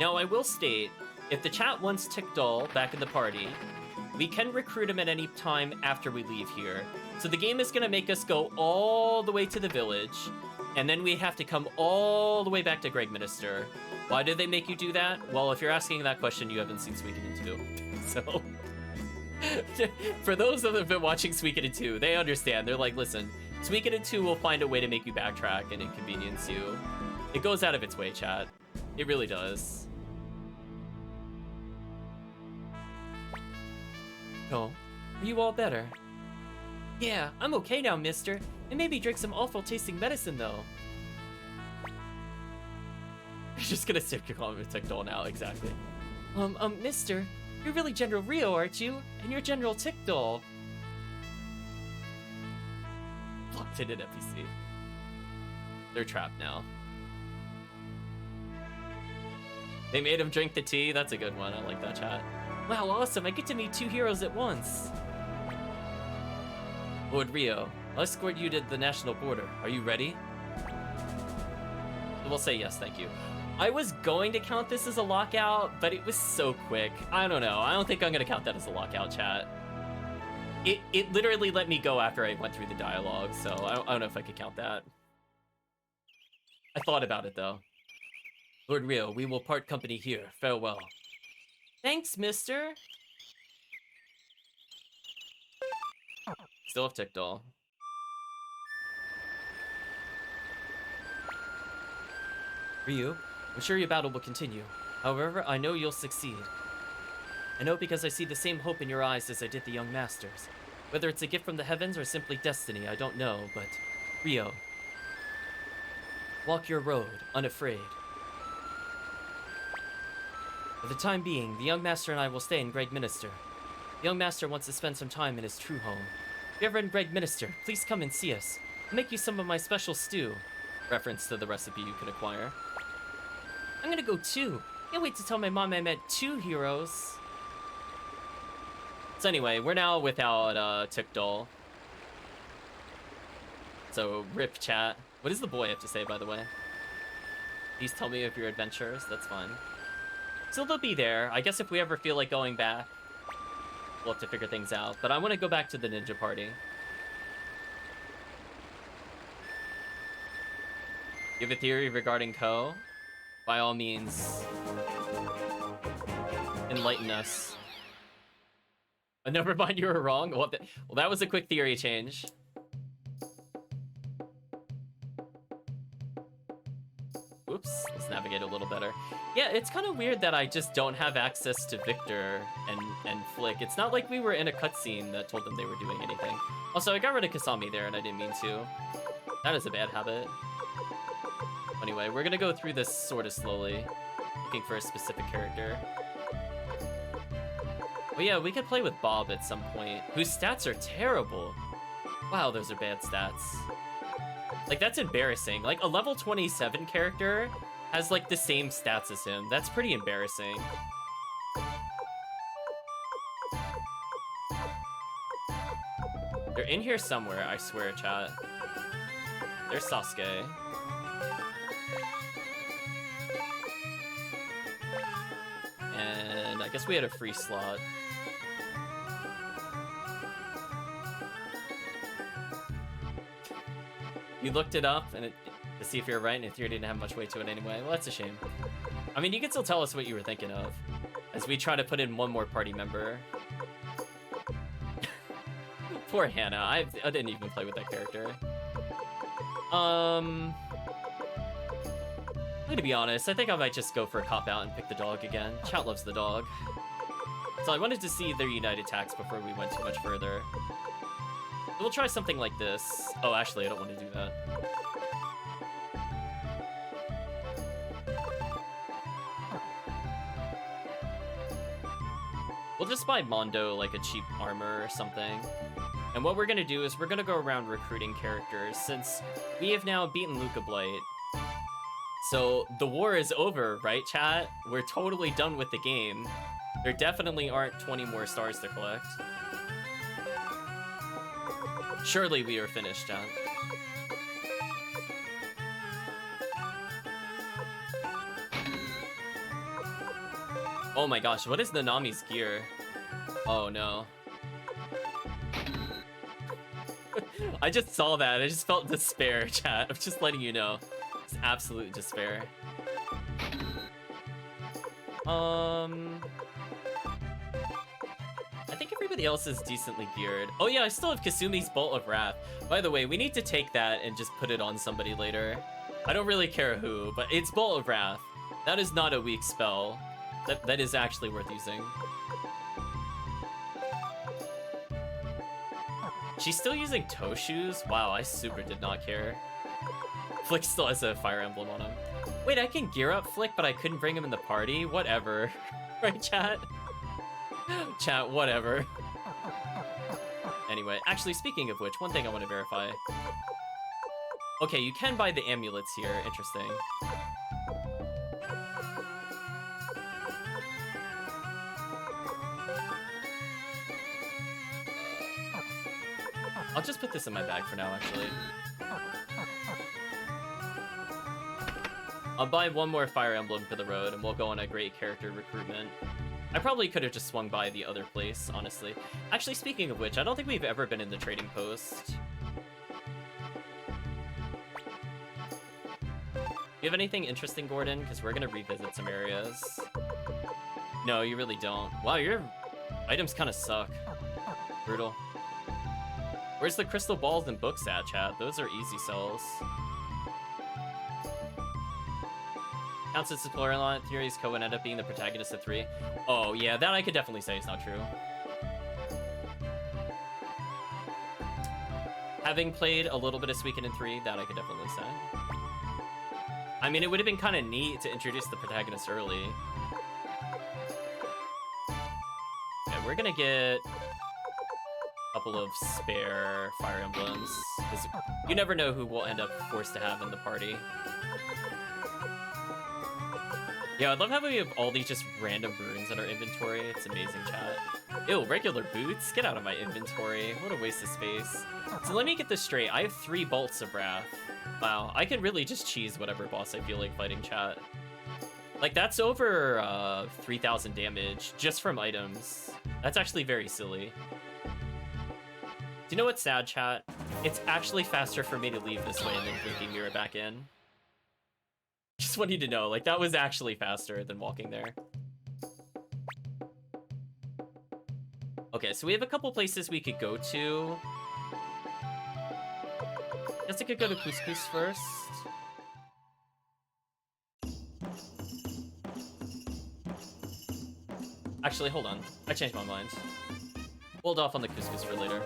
Now, I will state, if the chat wants Tickdoll back in the party, we can recruit him at any time after we leave here. So the game is gonna make us go all the way to the village, and then we have to come all the way back to Gregminister. Why did they make you do that? Well, if you're asking that question, you haven't seen Suikoden 2. So, for those that have been watching Suikoden 2, they understand. They're like, listen, Suikoden 2 will find a way to make you backtrack and inconvenience you. It goes out of its way, chat. It really does. Oh, are you all better? Yeah, I'm okay now, mister. And maybe drink some awful tasting medicine, though. You're just gonna stick your comment with Tickdoll now, exactly. Mister, you're really General Rio, aren't you? And you're General Tickdoll. Locked in an NPC. They're trapped now. They made him drink the tea? That's a good one. I like that, chat. Wow, awesome. I get to meet two heroes at once. Lord Rio, I'll escort you to the national border. Are you ready? We'll say yes, thank you. I was going to count this as a lockout, but it was so quick. I don't know. I don't think I'm going to count that as a lockout, chat. It literally let me go after I went through the dialogue, so I don't know if I could count that. I thought about it, though. Lord Rio, we will part company here. Farewell. Thanks, mister. Still have Tickdoll. Ryu, I'm sure your battle will continue. However, I know you'll succeed. I know because I see the same hope in your eyes as I did the young masters. Whether it's a gift from the heavens or simply destiny, I don't know, but... Ryo, walk your road, unafraid. For the time being, the young master and I will stay in Gregminister. The young master wants to spend some time in his true home. If you're ever in Gregminister, please come and see us. I'll make you some of my special stew. Reference to the recipe you can acquire. I'm gonna go too. Can't wait to tell my mom I met two heroes. So anyway, we're now without Tickdoll. So rip chat. What does the boy have to say, by the way? Please tell me of your adventures. That's fine. So they'll be there. I guess if we ever feel like going back, we'll have to figure things out. But I want to go back to the ninja party. You have a theory regarding Ko? By all means, enlighten us. But never mind, you were wrong. Well, that was a quick theory change. Oops, let's navigate a little better. Yeah, it's kind of weird that I just don't have access to Victor and Flick. It's not like we were in a cutscene that told them they were doing anything. Also, I got rid of Kasami there and I didn't mean to. That is a bad habit. Anyway, we're gonna go through this sort of slowly, looking for a specific character. But yeah, we could play with Bob at some point, whose stats are terrible. Wow, those are bad stats. Like, that's embarrassing. Like, a level 27 character has, like, the same stats as him. That's pretty embarrassing. They're in here somewhere, I swear, chat. There's Sasuke. And I guess we had a free slot. You looked it up and to see if you're right, and if you didn't have much weight to it anyway. Well, that's a shame. I mean, you can still tell us what you were thinking of, as we try to put in one more party member. Poor Hannah. I didn't even play with that character. I'm gonna be honest, I think I might just go for a cop-out and pick the dog again. Chat loves the dog. So I wanted to see their united attacks before we went too much further. We'll try something like this. Oh, actually, I don't want to do that. We'll just buy Mondo, like, a cheap armor or something. And what we're gonna do is we're gonna go around recruiting characters, since we have now beaten Luca Blight. So the war is over, right, chat? We're totally done with the game. There definitely aren't 20 more stars to collect. Surely we are finished, chat. Oh my gosh, what is Nanami's gear? Oh no. I just saw that. I just felt despair, chat. I'm just letting you know. It's absolute despair. I think everybody else is decently geared. Oh yeah, I still have Kasumi's Bolt of Wrath. By the way, we need to take that and just put it on somebody later. I don't really care who, but it's Bolt of Wrath. That is not a weak spell. That is actually worth using. She's still using toe shoes? Wow, I super did not care. Flick still has a fire emblem on him. Wait, I can gear up Flick, but I couldn't bring him in the party? Whatever. Right, chat? Chat, whatever. Anyway, actually, speaking of which, one thing I want to verify. Okay, you can buy the amulets here. Interesting. I'll just put this in my bag for now, actually. I'll buy one more Fire Emblem for the road, and we'll go on a great character recruitment. I probably could have just swung by the other place, honestly. Actually, speaking of which, I don't think we've ever been in the trading post. You have anything interesting, Gordon? Because we're going to revisit some areas. No, you really don't. Wow, your items kind of suck. Brutal. Where's the crystal balls and books at, chat? Those are easy sells. Counts as storyline theories, Ko would end up being the protagonist of 3. Oh, yeah, that I could definitely say is not true. Having played a little bit of Suikoden in 3, that I could definitely say. I mean, it would have been kind of neat to introduce the protagonist early. Yeah, we're gonna get a couple of spare Fire Emblems, because you never know who we'll end up forced to have in the party. Yeah, I love how we have all these just random runes in our inventory. It's amazing, chat. Ew, regular boots? Get out of my inventory. What a waste of space. So let me get this straight. I have 3 Bolts of Wrath. Wow, I can really just cheese whatever boss I feel like fighting, chat. Like, that's over 3,000 damage just from items. That's actually very silly. Do you know what's sad, chat? It's actually faster for me to leave this way and then blinking mirror back in. Just want you to know, like, that was actually faster than walking there. Okay, so we have a couple places we could go to. Guess I could go to Couscous first. Actually, hold on. I changed my mind. Hold off on the Couscous for later.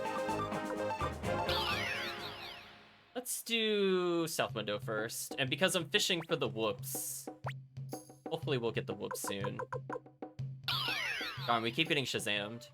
Let's do South Window first. And because I'm fishing for the whoops, hopefully we'll get the whoops soon. Darn, we keep getting Shazammed.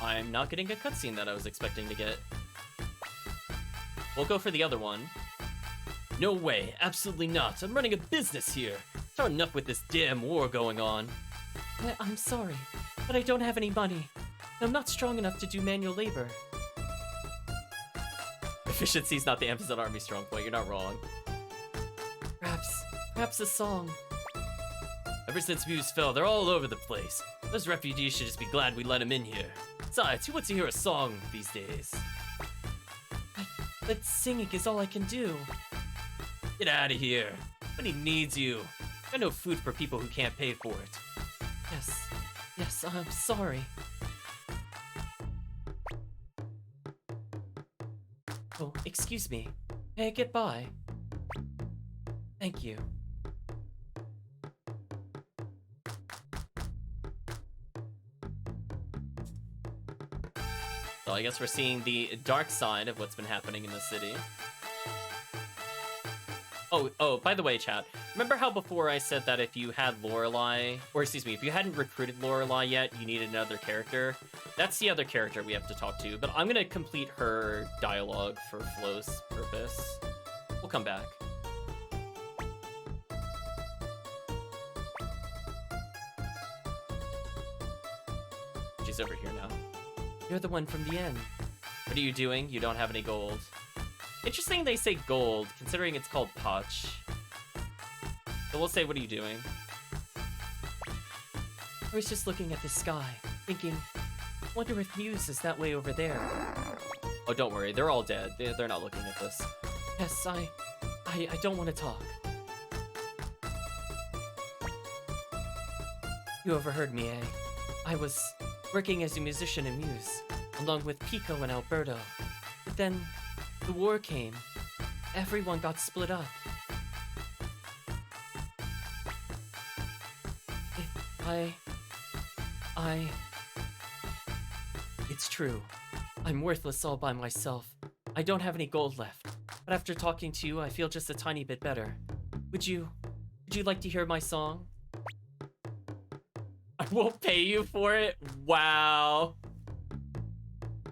I'm not getting a cutscene that I was expecting to get. We'll go for the other one. No way, absolutely not. I'm running a business here. It's hard enough with this damn war going on. I'm sorry, but I don't have any money. I'm not strong enough to do manual labor. Efficiency's not the Amazon Army strong point, you're not wrong. Perhaps a song. Ever since Muse fell, they're all over the place. Those refugees should just be glad we let them in here. Besides, who wants to hear a song these days? But singing is all I can do. Get out of here. Nobody needs you. Got no food for people who can't pay for it. Yes, I'm sorry. Oh, excuse me. May I get by? Thank you. So I guess we're seeing the dark side of what's been happening in the city. Oh, by the way, chat, remember how before I said that if you had Lorelei, or excuse me, if you hadn't recruited Lorelei yet, you needed another character? That's the other character we have to talk to, but I'm gonna complete her dialogue for Flo's purpose. We'll come back. Who's over here now? You're the one from the end. What are you doing? You don't have any gold. Interesting they say gold, considering it's called Potch. So we'll say, what are you doing? I was just looking at the sky, thinking, wonder if Muse is that way over there. Oh, don't worry, they're all dead. They're not looking at this. Yes, I don't want to talk. You overheard me, eh? I was working as a musician in Muse, along with Pico and Alberto. But then, the war came. Everyone got split up. It's true. I'm worthless all by myself. I don't have any gold left. But after talking to you, I feel just a tiny bit better. Would you like to hear my song? I won't pay you for it? Wow.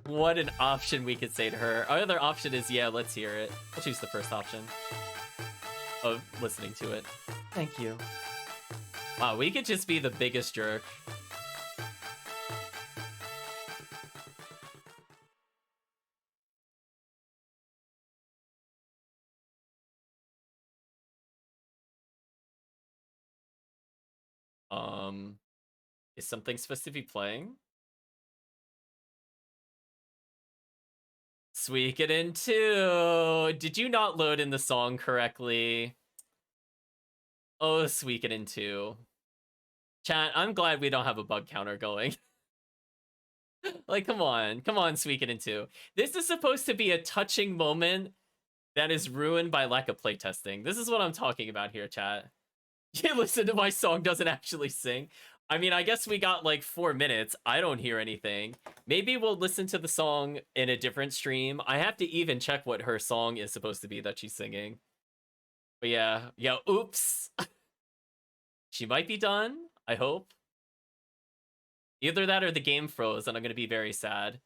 What an option we could say to her. Our other option is, yeah, let's hear it. I'll choose the first option of listening to it. Thank you. Wow, we could just be the biggest jerk. Is something supposed to be playing? Suikoden 2! Did you not load in the song correctly? Oh, Suikoden 2. Chat, I'm glad we don't have a bug counter going. Like, come on, Suikoden 2. This is supposed to be a touching moment that is ruined by lack of playtesting. This is what I'm talking about here, chat. You listen to my song, doesn't actually sing. I mean, I guess we got like 4 minutes. I don't hear anything. Maybe we'll listen to the song in a different stream. I have to even check what her song is supposed to be that she's singing. But yeah, oops. She might be done, I hope. Either that or the game froze, and I'm gonna be very sad.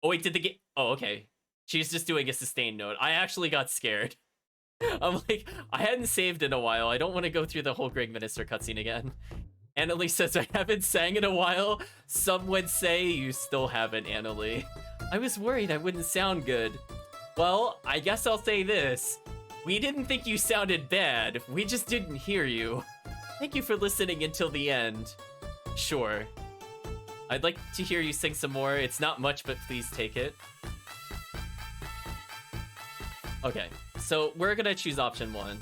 Oh wait, did the game... Oh, okay. She's just doing a sustained note. I actually got scared. I'm like, I hadn't saved in a while. I don't want to go through the whole Greg Minister cutscene again. Annalise says, I haven't sang in a while. Some would say you still haven't, Annalie. I was worried I wouldn't sound good. Well, I guess I'll say this. We didn't think you sounded bad. We just didn't hear you. Thank you for listening until the end. Sure. I'd like to hear you sing some more. It's not much, but please take it. Okay, so we're gonna choose option 1.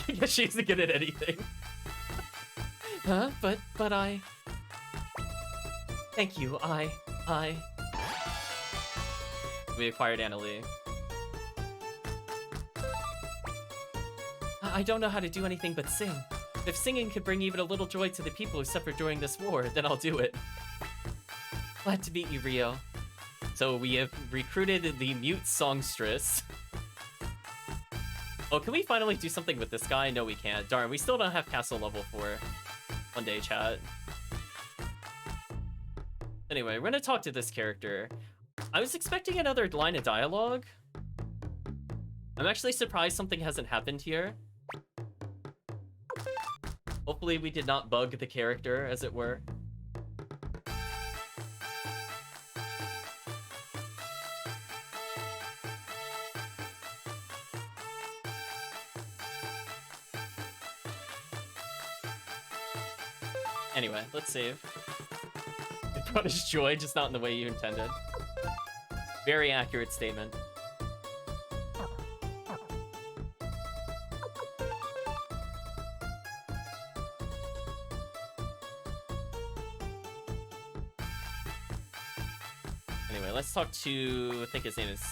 I guess she isn't good at anything. Huh? But I... Thank you, We acquired Annalie. I don't know how to do anything but sing. If singing could bring even a little joy to the people who suffered during this war, then I'll do it. Glad to meet you, Rio. So we have recruited the mute songstress. Oh, can we finally do something with this guy? No, we can't. Darn, we still don't have castle level 4. One day, chat. Anyway, we're gonna talk to this character. I was expecting another line of dialogue. I'm actually surprised something hasn't happened here. Hopefully we did not bug the character, as it were. Anyway, let's save. It brought us joy, just not in the way you intended. Very accurate statement. Anyway, let's talk to... I think his name is...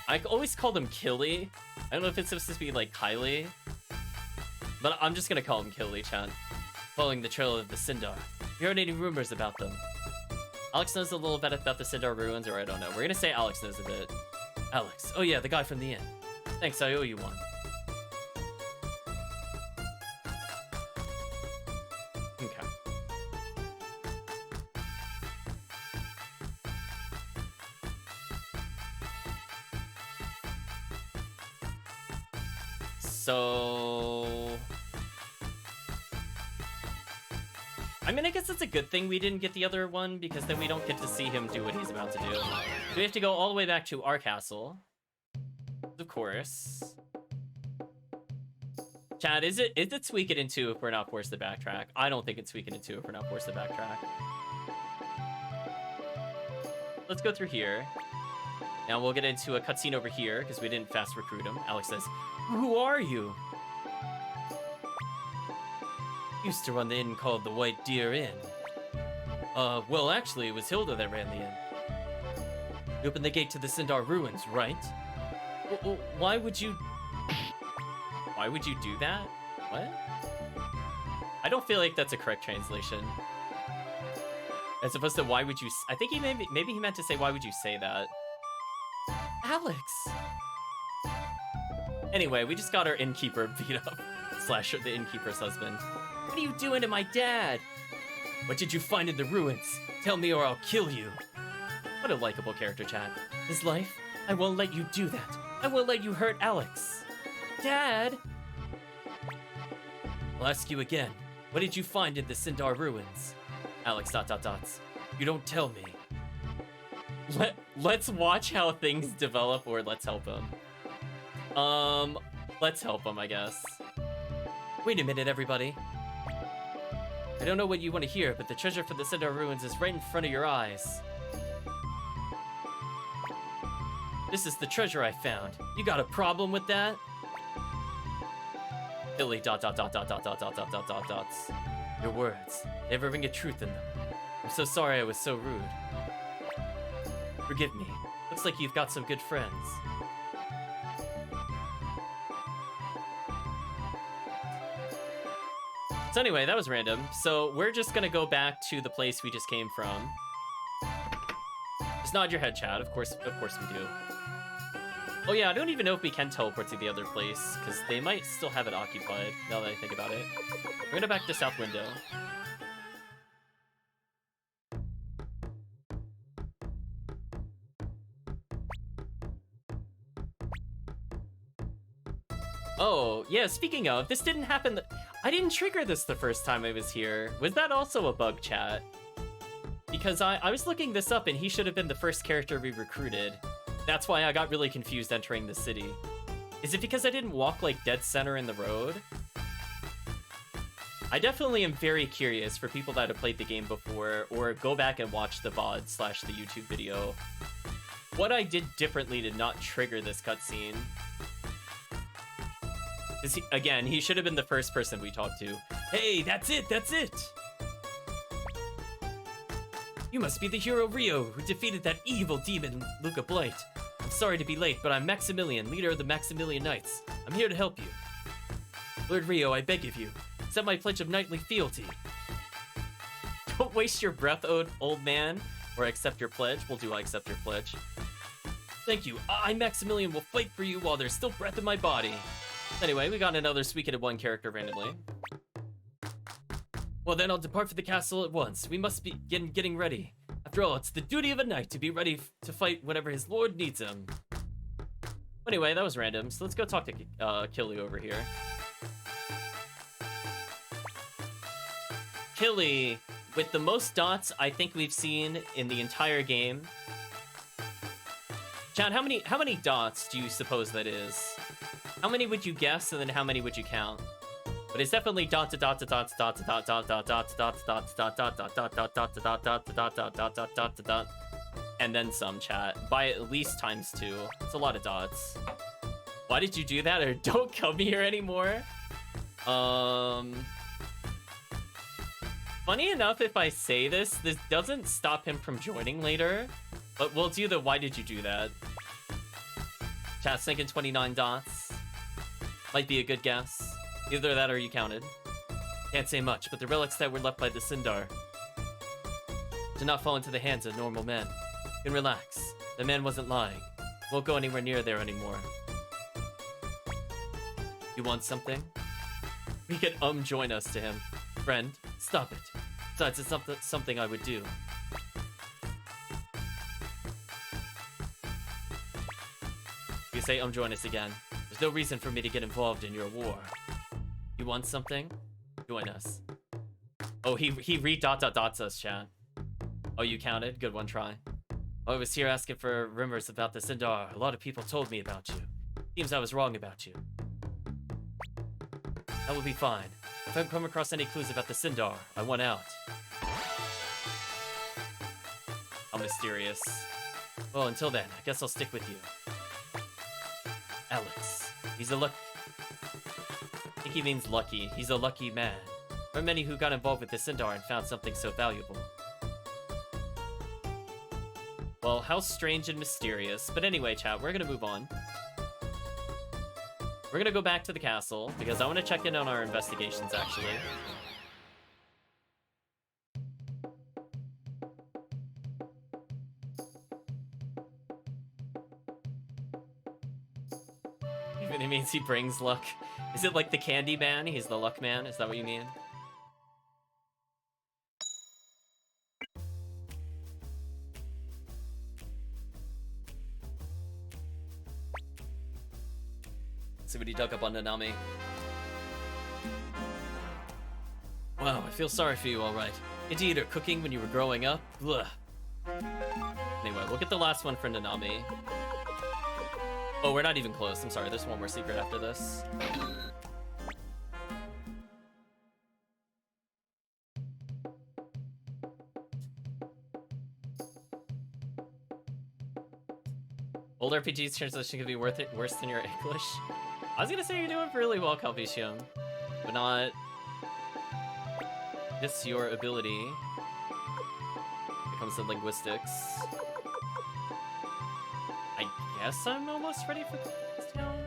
I always called him Killy. I don't know if it's supposed to be like Kylie. But I'm just gonna call him Killy-chan. Following the trail of the Sindar. You heard any rumors about them? Alex knows a little bit about the Sindar ruins, or I don't know. We're gonna say Alex knows a bit. Alex. Oh yeah, the guy from the inn. Thanks, I owe you one. Okay. So... I mean, I guess it's a good thing we didn't get the other one, because then we don't get to see him do what he's about to do. So we have to go all the way back to our castle. Of course. Chad, is it Suikoden 2 if we're not forced to backtrack? I don't think it's Suikoden 2 if we're not forced to backtrack. Let's go through here. Now we'll get into a cutscene over here, because we didn't fast recruit him. Alex says, "Who are you?" "Used to run the inn called the White Deer Inn." Well, actually, it was Hilda that ran the inn. "You opened the gate to the Sindar ruins, right?" Why would you do that? What? I don't feel like that's a correct translation. As opposed to why would you... I think maybe he meant to say, why would you say that? Alex! Anyway, we just got our innkeeper beat up. / the innkeeper's husband. "What are you doing to my dad?" "What did you find in the ruins? Tell me or I'll kill you." What a likable character, Chad. "His life? I won't let you do that. I won't let you hurt Alex." "Dad!" "I'll ask you again. What did you find in the Sindar ruins?" Alex ... "You don't tell me." Let's watch how things develop, or let's help him. Let's help him, I guess. "Wait a minute, everybody. I don't know what you want to hear, but the treasure for the Sindar ruins is right in front of your eyes. This is the treasure I found. You got a problem with that?" Billy ... "Your words, they have a ring of truth in them. I'm so sorry I was so rude. Forgive me. Looks like you've got some good friends." So anyway, that was random. So we're just gonna go back to the place we just came from. Just nod your head, Chad. Of course we do. Oh yeah, I don't even know if we can teleport to the other place, because they might still have it occupied, now that I think about it. We're gonna back to South Window. Oh, yeah, speaking of, this didn't happen... I didn't trigger this the first time I was here. Was that also a bug, chat? Because I was looking this up, and he should have been the first character we recruited. That's why I got really confused entering the city. Is it because I didn't walk, like, dead center in the road? I definitely am very curious for people that have played the game before, or go back and watch the VOD / the YouTube video, what I did differently to not trigger this cutscene. Again, he should have been the first person we talked to. "Hey, that's it, that's it! You must be the hero Rio, who defeated that evil demon, Luca Blight. I'm sorry to be late, but I'm Maximilian, leader of the Maximilian Knights. I'm here to help you. Lord Rio, I beg of you, accept my pledge of knightly fealty." Don't waste your breath, old man, or accept your pledge. We'll do I accept your pledge. "Thank you, I, Maximilian, will fight for you while there's still breath in my body." Anyway, we got another Suikoden 1 character randomly. "Well then, I'll depart for the castle at once. We must be getting ready. After all, it's the duty of a knight to be ready to fight whenever his lord needs him." Anyway, that was random, so let's go talk to Killy over here. Killy, with the most dots I think we've seen in the entire game. Chad, how many dots do you suppose that is? How many would you guess, and then how many would you count? But it's definitely dot to dot to dot to dot to dot dot dot dot to dot to dot to dot dot dot dot dot dot to dot dot to dot dot dot dot dot to dot, and then some, chat. By at least ×2. It's a lot of dots. Why did you do that? Or don't come here anymore? Funny enough, if I say this doesn't stop him from joining later. But we'll do the why did you do that? Chat's thinking 29 dots. Might be a good guess. Either that or you counted. Can't say much, but the relics that were left by the Sindar did not fall into the hands of normal men. You can relax. The man wasn't lying. Won't go anywhere near there anymore. You want something? We can join us to him. Friend, stop it. Besides, it's something I would do. You say join us again. There's no reason for me to get involved in your war. You want something? Join us. Oh, he re-dots us, chat. Oh, you counted? Good one, try. Oh, I was here asking for rumors about the Sindar. A lot of people told me about you. Seems I was wrong about you. That will be fine. If I come across any clues about the Sindar, I want out. How mysterious. Well, until then, I guess I'll stick with you. Alex. He's a lucky... I think he means lucky. He's a lucky man. There are many who got involved with the Sindar and found something so valuable. Well, how strange and mysterious. But anyway, chat, we're gonna move on. We're gonna go back to the castle, because I want to check in on our investigations, actually. Even he means he brings luck. Is it like the candy man? He's the luck man? Is that what you mean? See what he dug up on Nanami. Wow, I feel sorry for you, alright. Into eater cooking when you were growing up? Ugh. Anyway, we'll get the last one for Nanami. Oh, we're not even close. I'm sorry, there's one more secret after this. Old RPG's translation could be worse than your English. I was gonna say you're doing really well, Calvisium, but not just your ability. When it comes to linguistics. I guess I'm almost ready for this town.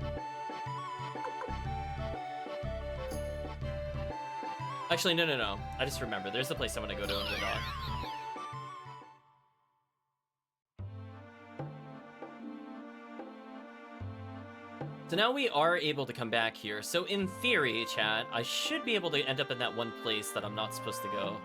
Actually, no. I just remember. There's the place I want to go to in Verdot. So now we are able to come back here. So in theory, chat, I should be able to end up in that one place that I'm not supposed to go.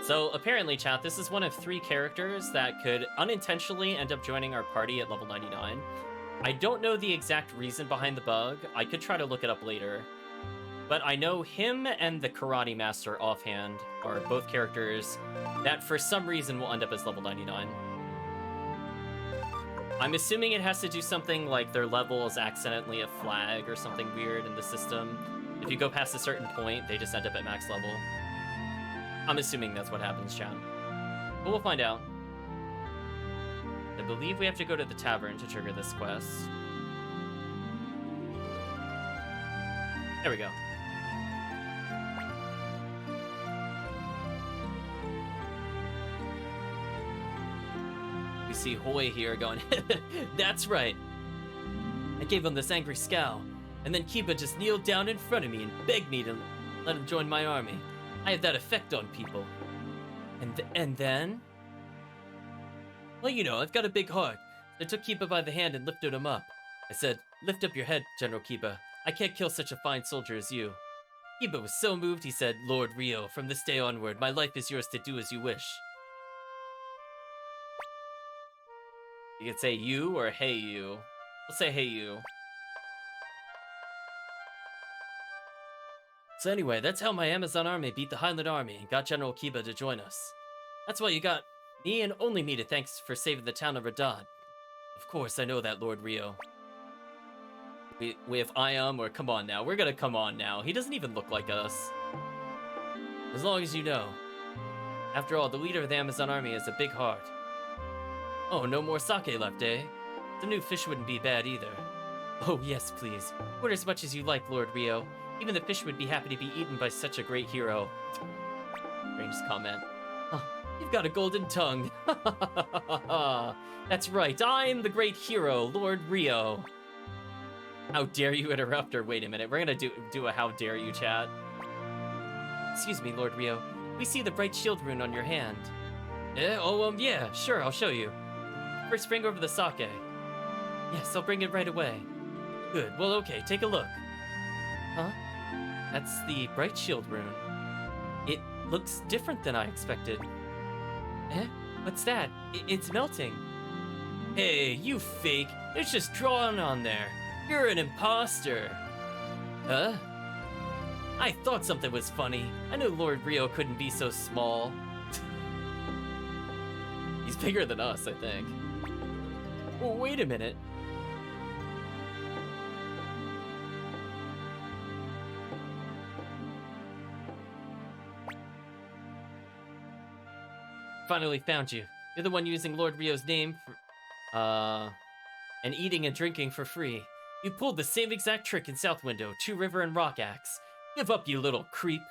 So apparently, chat, this is one of 3 characters that could unintentionally end up joining our party at level 99. I don't know the exact reason behind the bug. I could try to look it up later. But I know him and the Karate Master offhand are both characters that for some reason will end up as level 99. I'm assuming it has to do something like their level is accidentally a flag or something weird in the system. If you go past a certain point, they just end up at max level. I'm assuming that's what happens, chat. But we'll find out. I believe we have to go to the tavern to trigger this quest. There we go. We see Hoy here going, that's right. I gave him this angry scowl, and then Kiba just kneeled down in front of me and begged me to let him join my army. I have that effect on people. And then? Well, you know, I've got a big heart. I took Kiba by the hand and lifted him up. I said, lift up your head, General Kiba. I can't kill such a fine soldier as you. Kiba was so moved, he said, Lord Rio, from this day onward, my life is yours to do as you wish. You could say you or hey you. We'll say hey you. So anyway, that's how my Amazon army beat the Highland army and got General Kiba to join us. That's why you got me and only me to thanks for saving the town of Radad. Of course, I know that, Lord Rio. We have Iam, or come on now. We're gonna come on now. He doesn't even look like us. As long as you know. After all, the leader of the Amazon army has a big heart. Oh, no more sake left, eh? Some new fish wouldn't be bad either. Oh, yes, please. Order as much as you like, Lord Rio. Even the fish would be happy to be eaten by such a great hero. Strange comment. Oh, you've got a golden tongue. That's right, I'm the great hero, Lord Rio. How dare you interrupt her? Wait a minute, we're gonna do a how dare you chat. Excuse me, Lord Rio. We see the bright shield rune on your hand. Yeah, sure, I'll show you. First bring over the sake. Yes, I'll bring it right away. Good, well okay, take a look. Huh? That's the bright shield rune. It looks different than I expected. Eh? What's that? It's melting. Hey, you fake. It's just drawn on there. You're an imposter. Huh? I thought something was funny. I knew Lord Rio couldn't be so small. He's bigger than us, I think. Well, wait a minute. Finally found you. You're the one using Lord Rio's name for, and eating and drinking for free. You pulled the same exact trick in South Window, Two River, and Rock Axe. Give up, you little creep.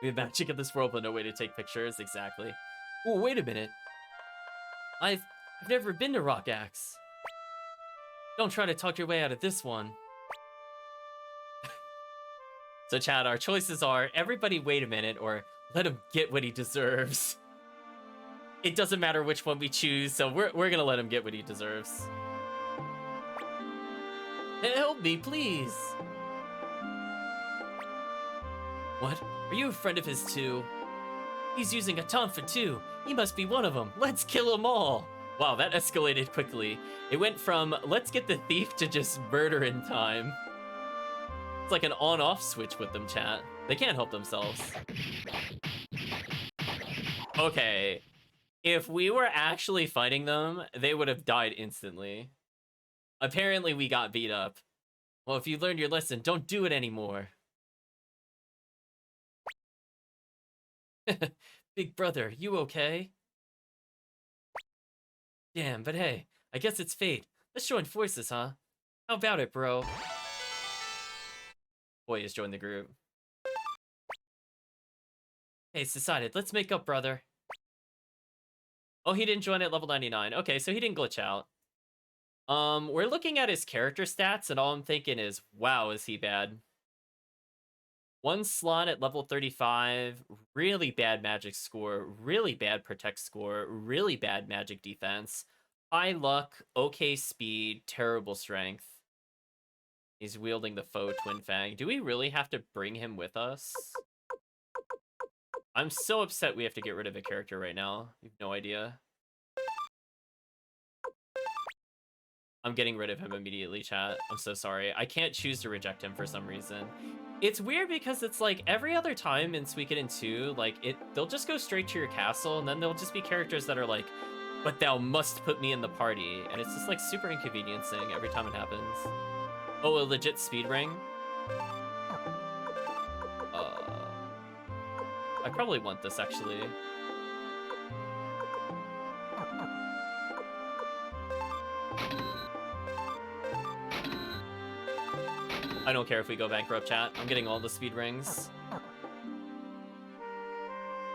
We have magic in this world, but no way to take pictures. Exactly. Oh, wait a minute. I've never been to Rock Axe. Don't try to talk your way out of this one. So, chat, our choices are everybody wait a minute or let him get what he deserves. It doesn't matter which one we choose, so we're gonna let him get what he deserves. Help me, please. What? Are you a friend of his too? He's using a taunt for two. He must be one of them. Let's kill them all. Wow, that escalated quickly. It went from let's get the thief to just murder in time. It's like an on-off switch with them, chat. They can't help themselves. Okay. If we were actually fighting them, they would have died instantly. Apparently, we got beat up. Well, if you learned your lesson, don't do it anymore. Big brother, you okay? Damn, but hey, I guess it's fate. Let's join forces, huh? How about it, bro? Boy has joined the group. Hey, it's decided. Let's make up, brother. Oh, he didn't join at level 99. Okay, so he didn't glitch out. We're looking at his character stats, and all I'm thinking is, wow, is he bad? One slot at level 35, really bad magic score, really bad protect score, really bad magic defense, high luck, okay speed, terrible strength. He's wielding the faux Twin Fang. Do we really have to bring him with us? I'm so upset we have to get rid of a character right now. You have no idea. I'm getting rid of him immediately, chat. I'm so sorry. I can't choose to reject him for some reason. It's weird because it's like every other time in Suikoden 2, like they'll just go straight to your castle, and then there'll just be characters that are like, but thou must put me in the party. And it's just like super inconveniencing every time it happens. Oh, a legit speed ring? I probably want this, actually. I don't care if we go bankrupt, chat. I'm getting all the speed rings.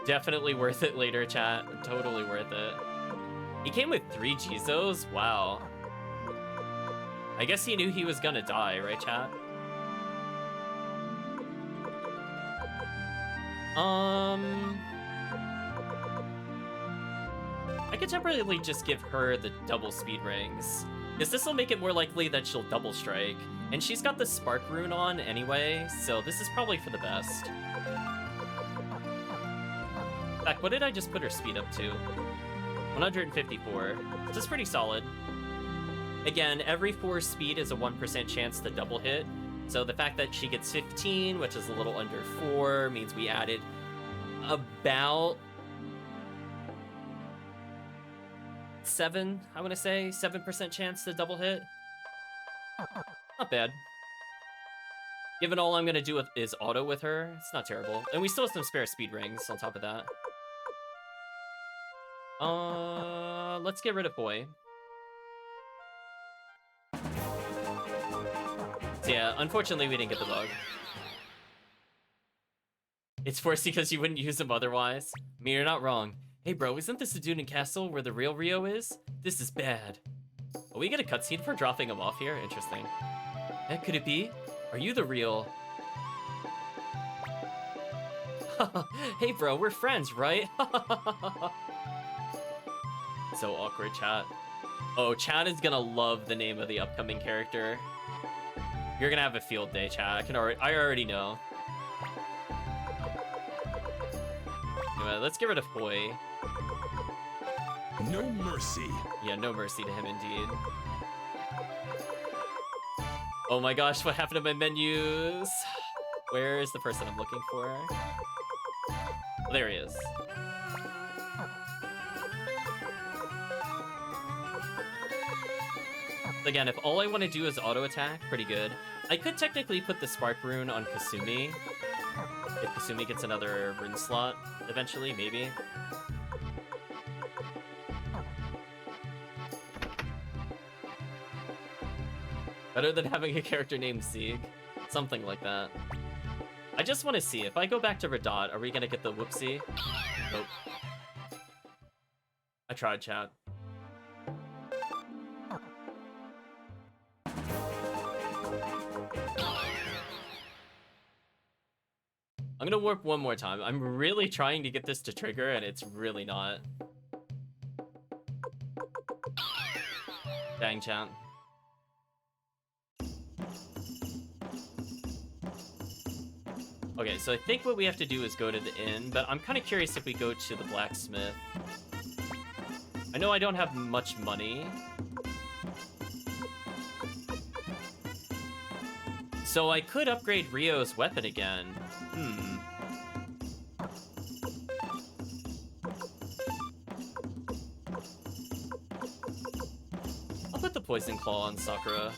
Definitely worth it later, chat. Totally worth it. He came with 3 Jizos? Wow. I guess he knew he was gonna die, right, chat? I could temporarily just give her the double speed rings, because this will make it more likely that she'll double strike. And she's got the spark rune on anyway, so this is probably for the best. In fact, what did I just put her speed up to? 154. This is pretty solid. Again, every 4 speed is a 1% chance to double hit. So the fact that she gets 15, which is a little under 4, means we added about 7, I want to say. 7% chance to double hit. Not bad. Given all I'm going to do is auto with her, it's not terrible. And we still have some spare speed rings on top of that. Let's get rid of Boy. So yeah, unfortunately we didn't get the bug. It's forced because you wouldn't use them otherwise. I mean, you're not wrong. Hey bro, isn't this the dude in Castle where the real Rio is? This is bad. Oh, we get a cutscene for dropping him off here? Interesting. That could it be? Are you the real? Hey bro, we're friends, right? So awkward, chat. Oh, chat is gonna love the name of the upcoming character. You're gonna have a field day, chat. I already know. Anyway, let's get rid of Boy. No mercy. Yeah, no mercy to him indeed. Oh my gosh, what happened to my menus? Where is the person I'm looking for? Oh, there he is. Again, if all I want to do is auto attack, pretty good. I could technically put the Spark Rune on Kasumi. If Kasumi gets another rune slot eventually, maybe. Better than having a character named Sieg. Something like that. I just want to see, if I go back to Radot, are we going to get the whoopsie? Nope. I tried, chat. I'm gonna warp one more time. I'm really trying to get this to trigger, and it's really not. Dang, chat. Okay, so I think what we have to do is go to the inn, but I'm kind of curious if we go to the blacksmith. I know I don't have much money. So I could upgrade Rio's weapon again. I'll put the Poison Claw on Sakura.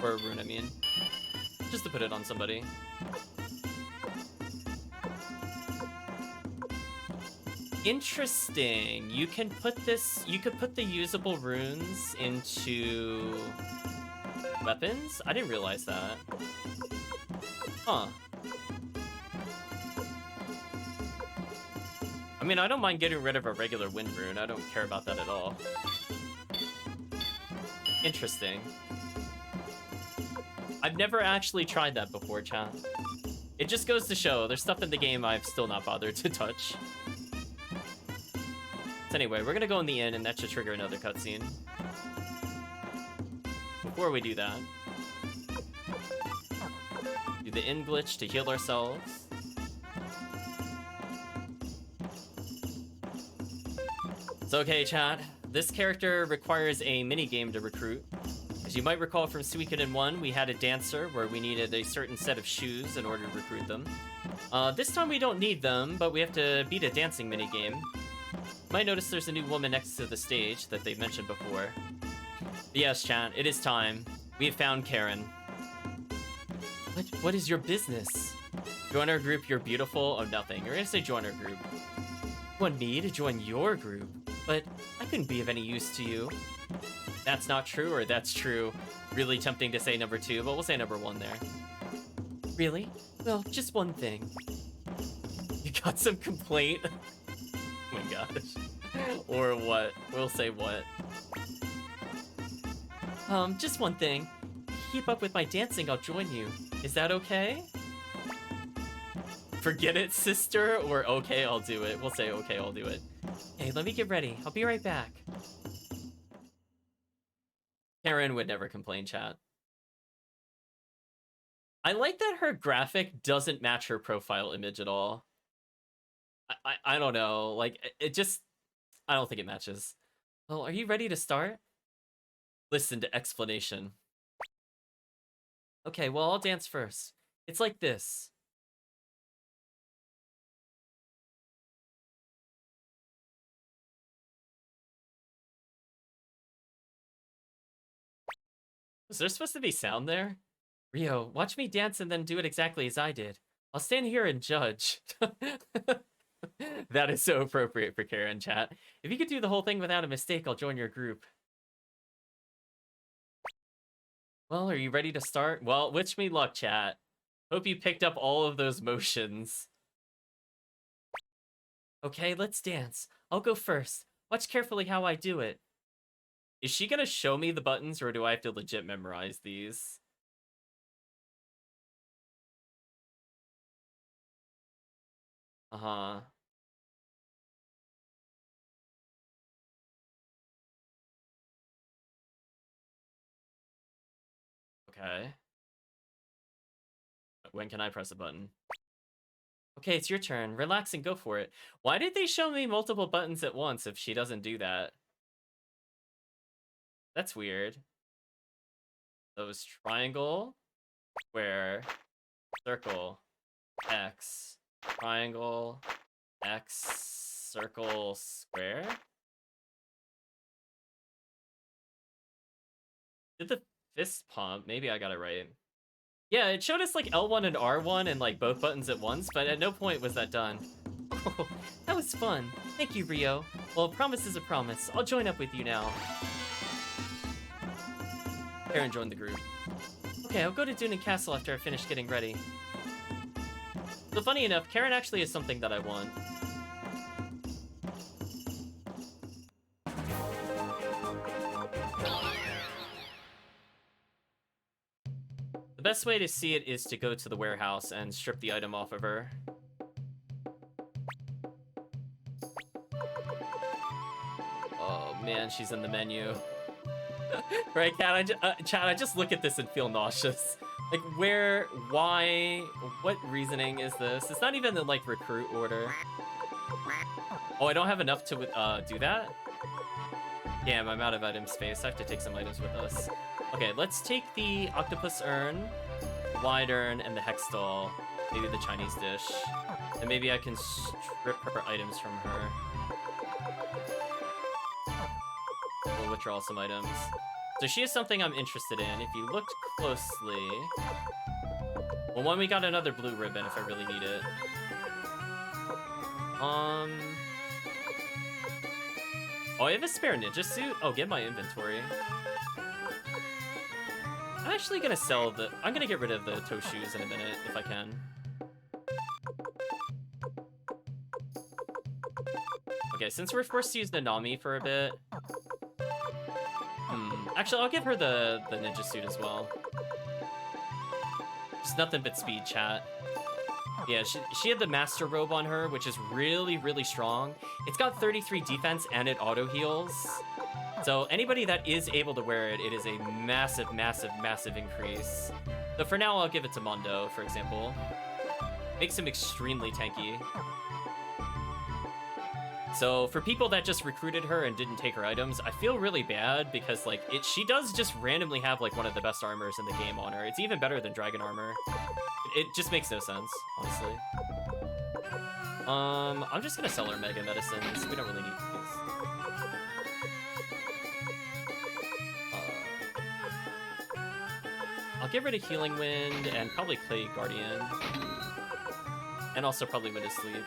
Or Rune, I mean. Just to put it on somebody. Interesting. You can put this... You could put the usable runes into... weapons? I didn't realize that. Huh. I mean, I don't mind getting rid of a regular wind rune. I don't care about that at all. Interesting. I've never actually tried that before, chat. It just goes to show there's stuff in the game I've still not bothered to touch. So anyway, we're gonna go in the inn, and that should trigger another cutscene. Before we do that, do the inn glitch to heal ourselves. It's okay, chat. This character requires a minigame to recruit. As you might recall from Suikoden 1, we had a dancer where we needed a certain set of shoes in order to recruit them. This time we don't need them, but we have to beat a dancing minigame. You might notice there's a new woman next to the stage that they've mentioned before. But yes, chat, it is time. We have found Karen. What is your business? Join our group, you're beautiful. Oh, nothing. You're gonna say join our group. You want me to join your group? But I couldn't be of any use to you. That's not true, or that's true. Really tempting to say number 2, but we'll say number 1 there. Really? Well, just one thing. You got some complaint? Oh my gosh. Or what? We'll say what? Just one thing. Keep up with my dancing, I'll join you. Is that okay? Forget it, sister, or okay, I'll do it. We'll say okay, I'll do it. Hey, let me get ready. I'll be right back. Karen would never complain, chat. I like that her graphic doesn't match her profile image at all. I don't know. Like, it just... I don't think it matches. Well, are you ready to start? Listen to explanation. Okay, well, I'll dance first. It's like this. Was there supposed to be sound there? Rio, watch me dance and then do it exactly as I did. I'll stand here and judge. That is so appropriate for Karen, chat. If you could do the whole thing without a mistake, I'll join your group. Well, are you ready to start? Well, wish me luck, chat. Hope you picked up all of those motions. Okay, let's dance. I'll go first. Watch carefully how I do it. Is she gonna show me the buttons, or do I have to legit memorize these? Uh-huh. Okay. When can I press a button? Okay, it's your turn. Relax and go for it. Why did they show me multiple buttons at once if she doesn't do that? That's weird. Those triangle, square, circle, X, triangle, X, circle, square? Did the fist pump? Maybe I got it right. Yeah, it showed us like L1 and R1 and like both buttons at once, but at no point was that done. Oh, that was fun. Thank you, Rio. Well, a promise is a promise. I'll join up with you now. Karen joined the group. Okay, I'll go to Dunan Castle after I finish getting ready. So funny enough, Karen actually is something that I want. The best way to see it is to go to the warehouse and strip the item off of her. Oh man, she's in the menu. Right, Cat? Chad, I just look at this and feel nauseous. Like, where, why, what reasoning is this? It's not even the, like, recruit order. Oh, I don't have enough to do that? Damn, I'm out of item space. I have to take some items with us. Okay, let's take the octopus urn, wide urn, and the hex doll. Maybe the Chinese dish. And maybe I can strip her items from her. We'll withdraw some items. So she is something I'm interested in. If you looked closely... Well, one, we got another blue ribbon if I really need it. Oh, I have a spare ninja suit? Oh, get my inventory. I'm actually gonna sell the... I'm gonna get rid of the toe shoes in a minute, if I can. Okay, since we're forced to use Nanami for a bit... Actually, I'll give her the ninja suit as well. Just nothing but speed, chat. Yeah, she had the master robe on her, which is really, really strong. It's got 33 defense and it auto heals. So anybody that is able to wear it, it is a massive, massive, massive increase. So for now, I'll give it to Mondo, for example. Makes him extremely tanky. So for people that just recruited her and didn't take her items, I feel really bad because like she does just randomly have like one of the best armors in the game on her. It's even better than dragon armor. It just makes no sense, honestly. I'm just gonna sell her mega medicines. We don't really need these. I'll get rid of Healing Wind and probably Clay Guardian. And also probably Wind of Sleep.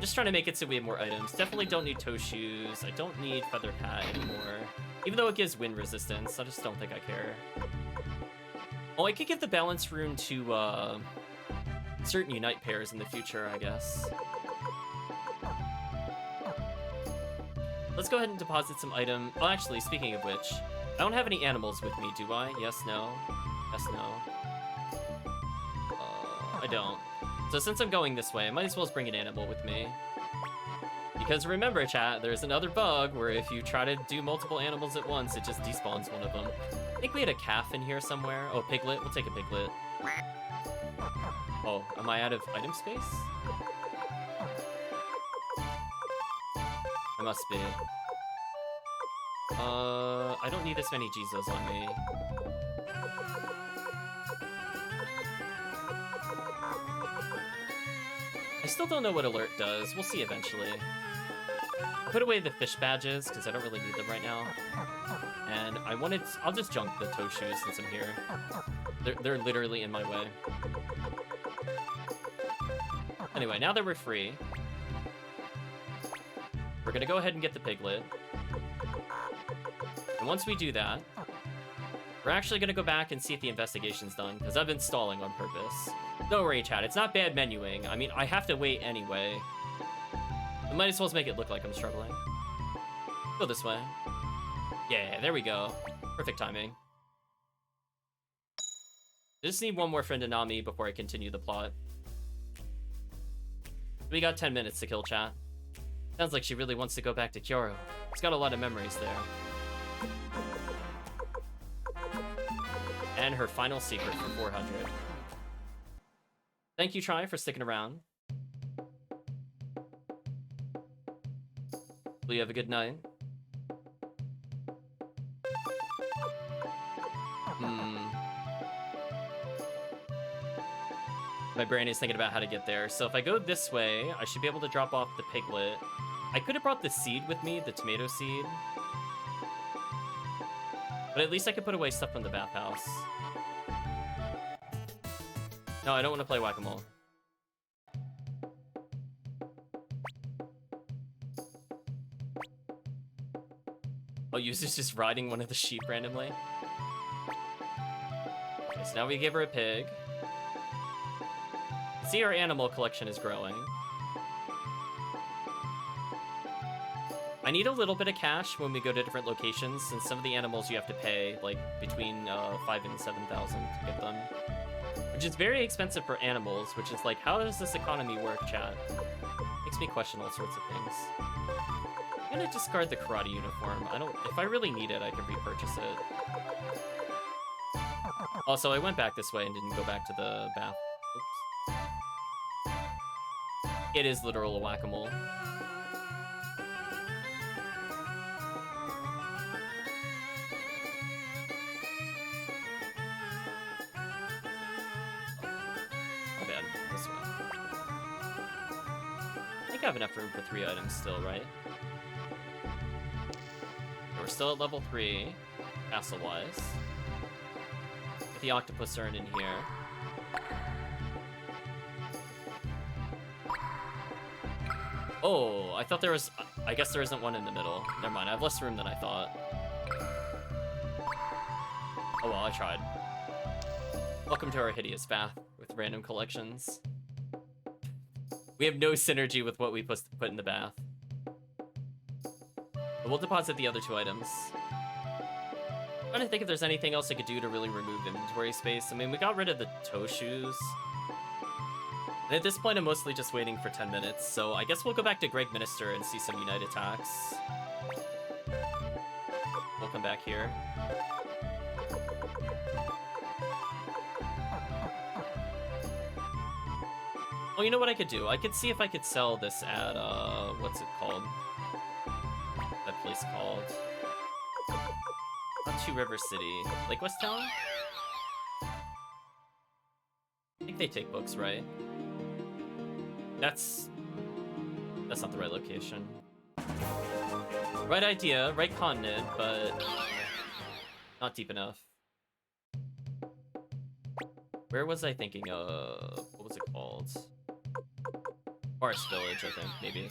Just trying to make it so we have more items. Definitely don't need toe shoes. I don't need feather hat anymore. Even though it gives wind resistance, I just don't think I care. Oh, I could give the balance rune to certain Unite pairs in the future, I guess. Let's go ahead and deposit some item. Oh, actually, speaking of which, I don't have any animals with me, do I? Yes, no. Yes, no. I don't. So since I'm going this way, I might as well just bring an animal with me. Because remember, chat, there's another bug where if you try to do multiple animals at once, it just despawns one of them. I think we had a calf in here somewhere. Oh, piglet. We'll take a piglet. Oh, am I out of item space? I must be. I don't need this many Jizos on me. I still don't know what alert does. We'll see eventually. Put away the fish badges, because I don't really need them right now. And I'll just junk the toe shoes since I'm here. They're literally in my way. Anyway, now that we're free, we're gonna go ahead and get the piglet. And once we do that, we're actually gonna go back and see if the investigation's done, because I've been stalling on purpose. Don't worry, chat, it's not bad menuing. I mean, I have to wait anyway. I might as well make it look like I'm struggling. Go this way. Yeah, there we go. Perfect timing. I just need one more friend to Nami before I continue the plot. We got 10 minutes to kill, chat. Sounds like she really wants to go back to Kyoto. It's got a lot of memories there. And her final secret for 400. Thank you, Try, for sticking around. Will you have a good night? My brain is thinking about how to get there. So if I go this way, I should be able to drop off the piglet. I could have brought the seed with me, the tomato seed. But at least I could put away stuff from the bathhouse. No, I don't want to play whack-a-mole. Oh, Yuzu's just riding one of the sheep randomly. Okay, so now we give her a pig. See, our animal collection is growing. I need a little bit of cash when we go to different locations, since some of the animals you have to pay, like, between 5 and 7,000 to get them. Which is very expensive for animals, which is like, how does this economy work, chat? Makes me question all sorts of things. I'm gonna discard the karate uniform. If I really need it, I can repurchase it. Also, I went back this way and didn't go back to the bath. Oops. It is literal whack-a-mole. I have enough room for 3 items still, right? We're still at level 3, castle-wise. Get the octopus urn in here. Oh, I thought there was... I guess there isn't one in the middle. Never mind, I have less room than I thought. Oh well, I tried. Welcome to our hideous bath with random collections. We have no synergy with what we put in the bath. But we'll deposit the other 2 items. I'm trying to think if there's anything else I could do to really remove inventory space. I mean, we got rid of the toe shoes. And at this point, I'm mostly just waiting for 10 minutes. So I guess we'll go back to Greg Minister and see some Unite attacks. We'll come back here. Oh, you know what I could do? I could see if I could sell this at, what's it called? That place called? Not Two River City. Lake West Town? I think they take books, right? That's not the right location. Right idea, right continent, but not deep enough. Where was I thinking of? What was it called? Forest Village, I think, maybe.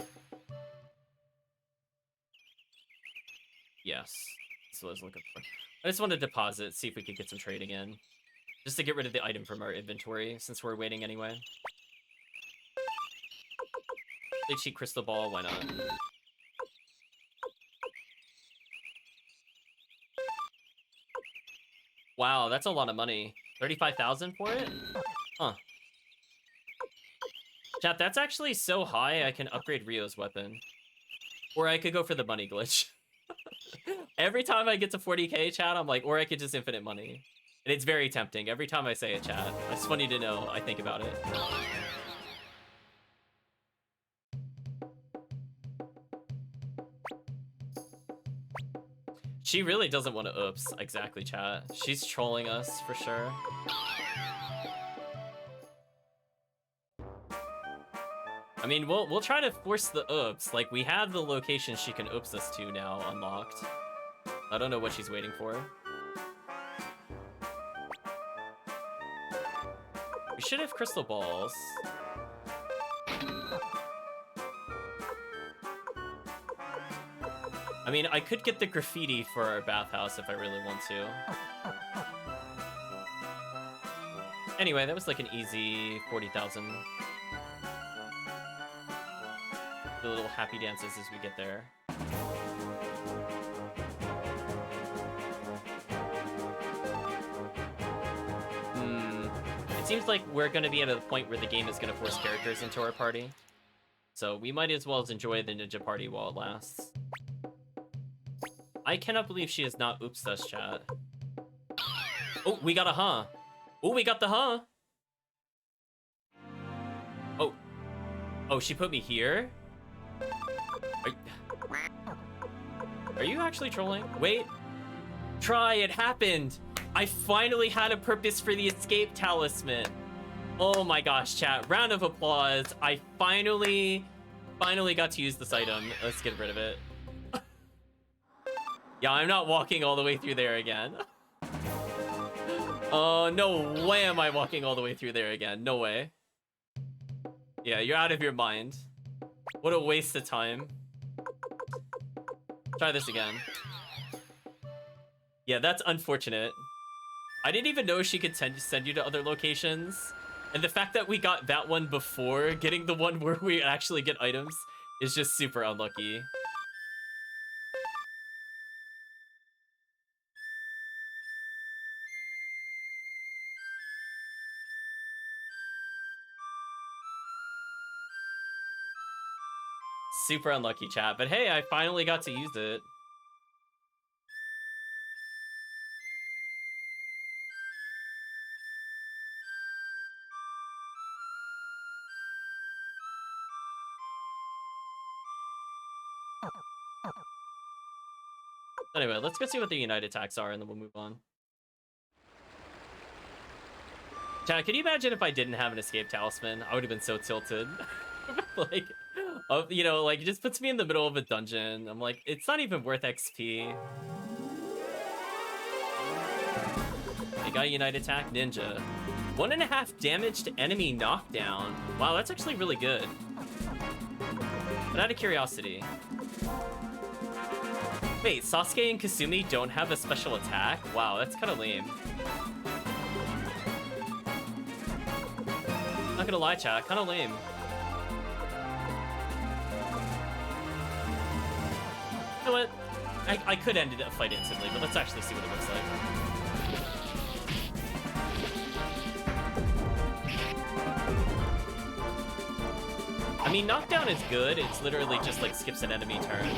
Yes, that's what I was looking for. I just wanted to deposit, see if we could get some trading in. Just to get rid of the item from our inventory, since we're waiting anyway. They cheat crystal ball, why not? Wow, that's a lot of money. 35,000 for it? Huh. Chat, that's actually so high I can upgrade Rio's weapon. Or I could go for the money glitch. Every time I get to 40k, chat, I'm like, or I could just infinite money. And it's very tempting. Every time I say it, chat. It's funny to know I think about it. She really doesn't want to oops. Exactly, chat. She's trolling us for sure. I mean, we'll try to force the oops. Like, we have the location she can oops us to now unlocked. I don't know what she's waiting for. We should have crystal balls. I mean, I could get the graffiti for our bathhouse if I really want to. Anyway, that was like an easy 40,000. The little happy dances as we get there. It seems like we're going to be at a point where the game is going to force characters into our party. So we might as well enjoy the ninja party while it lasts. I cannot believe she has not oopsed us, chat. Oh, we got a huh. Oh, we got the huh. Oh, she put me here? Are you actually trolling? Wait. Try, it happened. I finally had a purpose for the escape talisman. Oh my gosh, chat. Round of applause. I finally got to use this item. Let's get rid of it. Yeah, I'm not walking all the way through there again. Oh, no way am I walking all the way through there again. No way. Yeah, you're out of your mind. What a waste of time. Try this again. Yeah, that's unfortunate. I didn't even know she could send you to other locations. And the fact that we got that one before getting the one where we actually get items is just super unlucky. Super unlucky, chat. But hey, I finally got to use it. Anyway, let's go see what the Unite attacks are, and then we'll move on. Chat, can you imagine if I didn't have an escape talisman? I would have been so tilted. Like, you know, like, it just puts me in the middle of a dungeon. I'm like, it's not even worth XP. They got a Unite attack, Ninja. 1.5 damage to enemy knockdown. Wow, that's actually really good. But out of curiosity. Wait, Sasuke and Kasumi don't have a special attack? Wow, that's kind of lame. Not gonna lie, chat, kind of lame. You know what? I could end the fight instantly, but let's actually see what it looks like. I mean, knockdown is good. It's literally just like skips an enemy turn.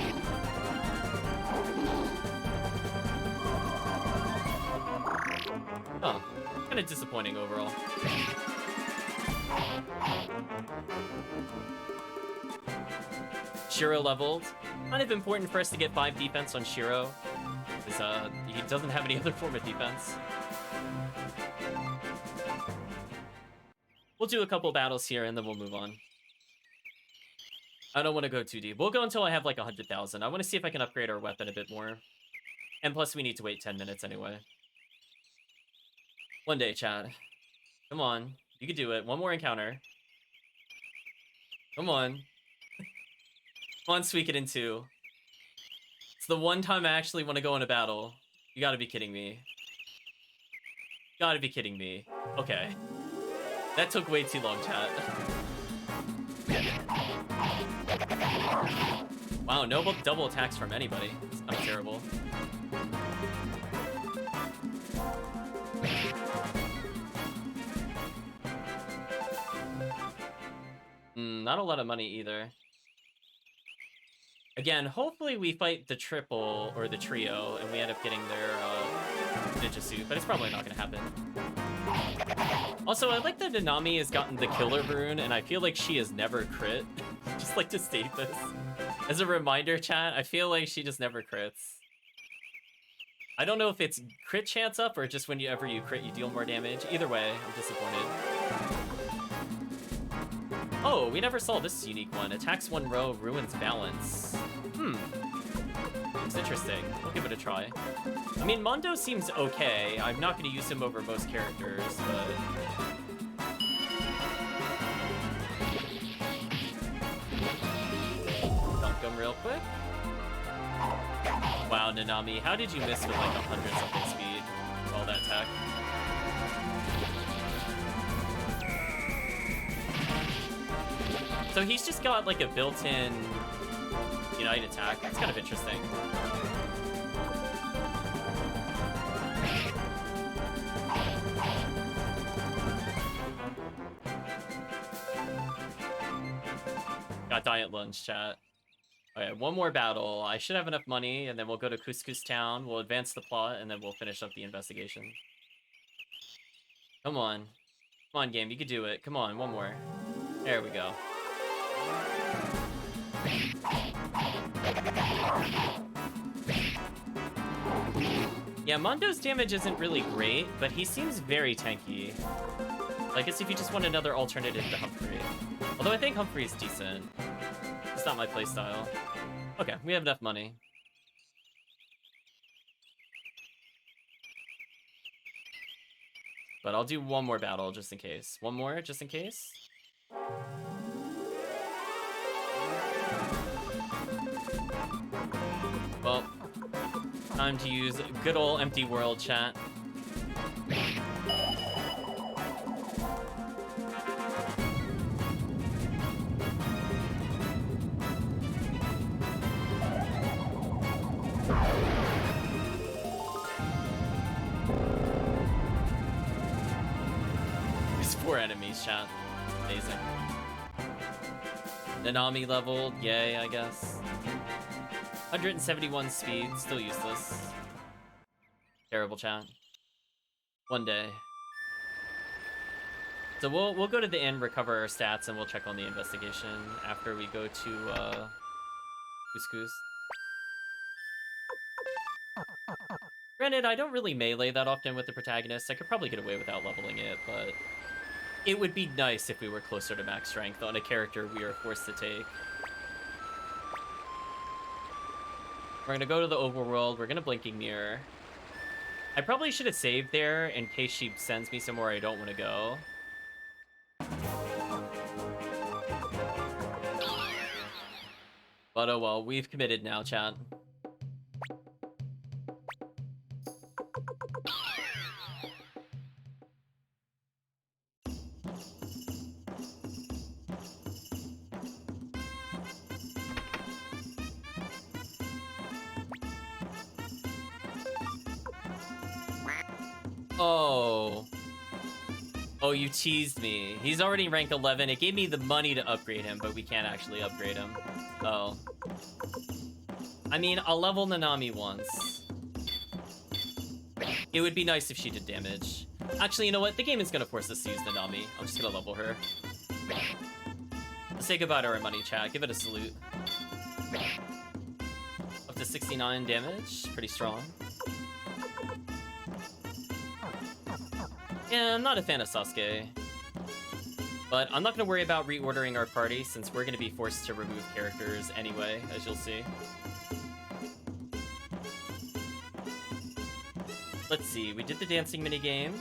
Oh, kind of disappointing overall. Shiro leveled. Kind of important for us to get 5 defense on Shiro, because he doesn't have any other form of defense. We'll do a couple battles here and then we'll move on. I don't want to go too deep. We'll go until I have like 100,000. I want to see if I can upgrade our weapon a bit more. And plus we need to wait 10 minutes anyway. One day, chat. Come on. You can do it. One more encounter. Come on. Come on, Suikoden 2. It's the one time I actually want to go in a battle. You gotta be kidding me. Gotta be kidding me. Okay. That took way too long, chat. Wow, no double attacks from anybody. It's kind of terrible. Not a lot of money either. Again, hopefully we fight the triple or the trio and we end up getting their ninja suit, but it's probably not gonna happen. Also, I like that Nanami has gotten the killer rune and I feel like she has never crit. Just like to state this. As a reminder, chat, I feel like she just never crits. I don't know if it's crit chance up or just whenever you crit you deal more damage. Either way, I'm disappointed. Oh, we never saw this unique one. Attacks one row, ruins balance. It's interesting. We'll give it a try. I mean, Mondo seems okay. I'm not going to use him over most characters, but... Dunk him real quick. Wow, Nanami, how did you miss with like 100-something speed? All that tech. So he's just got like a built-in Unite attack. That's kind of interesting. Got diet lunch, chat. Okay, one more battle. I should have enough money, and then we'll go to Couscous Town. We'll advance the plot, and then we'll finish up the investigation. Come on. Come on, game. You can do it. Come on, one more. There we go. Yeah, Mondo's damage isn't really great, but he seems very tanky. I guess if you just want another alternative to Humphrey. Although I think Humphrey is decent. It's not my playstyle. Okay, we have enough money. But I'll do one more battle just in case. One more just in case. Well, time to use good old empty world chat. There's 4 enemies, chat. Amazing. Nanami leveled, yay, I guess. 171 speed, still useless. Terrible chat. One day. So we'll go to the inn, recover our stats, and we'll check on the investigation after we go to Couscous. Granted, I don't really melee that often with the protagonist. I could probably get away without leveling it, but it would be nice if we were closer to max strength on a character we are forced to take. We're gonna go to the overworld. We're gonna Blinking Mirror. I probably should have saved there in case she sends me somewhere I don't want to go. But oh well, we've committed now, chat. Oh, you teased me. He's already rank 11. It gave me the money to upgrade him, but we can't actually upgrade him. Oh. I mean, I'll level Nanami once. It would be nice if she did damage. Actually, you know what? The game is gonna force us to use Nanami. I'm just gonna level her. Let's say goodbye to our money, chat. Give it a salute. Up to 69 damage. Pretty strong. Yeah, I'm not a fan of Sasuke. But I'm not going to worry about reordering our party since we're going to be forced to remove characters anyway, as you'll see. Let's see, we did the dancing minigame.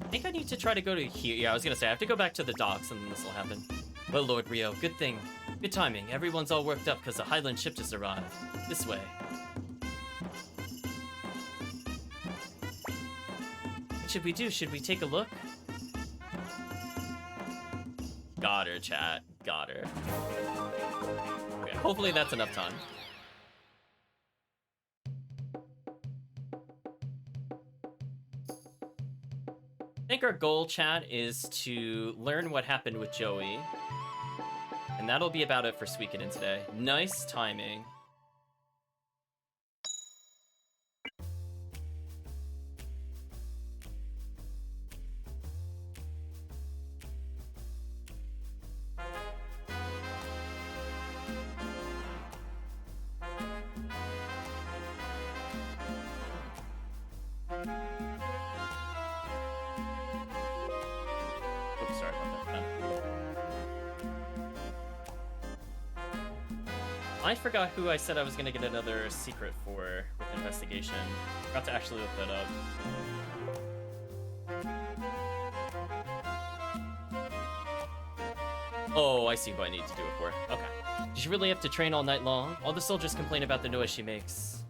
I think I need to try to go to here. Yeah, I was going to say, I have to go back to the docks and then this will happen. Well, Lord Rio, good thing. Good timing. Everyone's all worked up because the Highland ship just arrived. This way. What should we do? Should we take a look? Got her, chat. Got her. Okay, hopefully that's enough time. I think our goal, chat, is to learn what happened with Joey. And that'll be about it for Suikoden today. Nice timing. Oops, sorry about that. I forgot who I said I was going to get another secret for with investigation. Forgot to actually look that up. Oh, I see who I need to do it for. Okay. Does she really have to train all night long? All the soldiers complain about the noise she makes.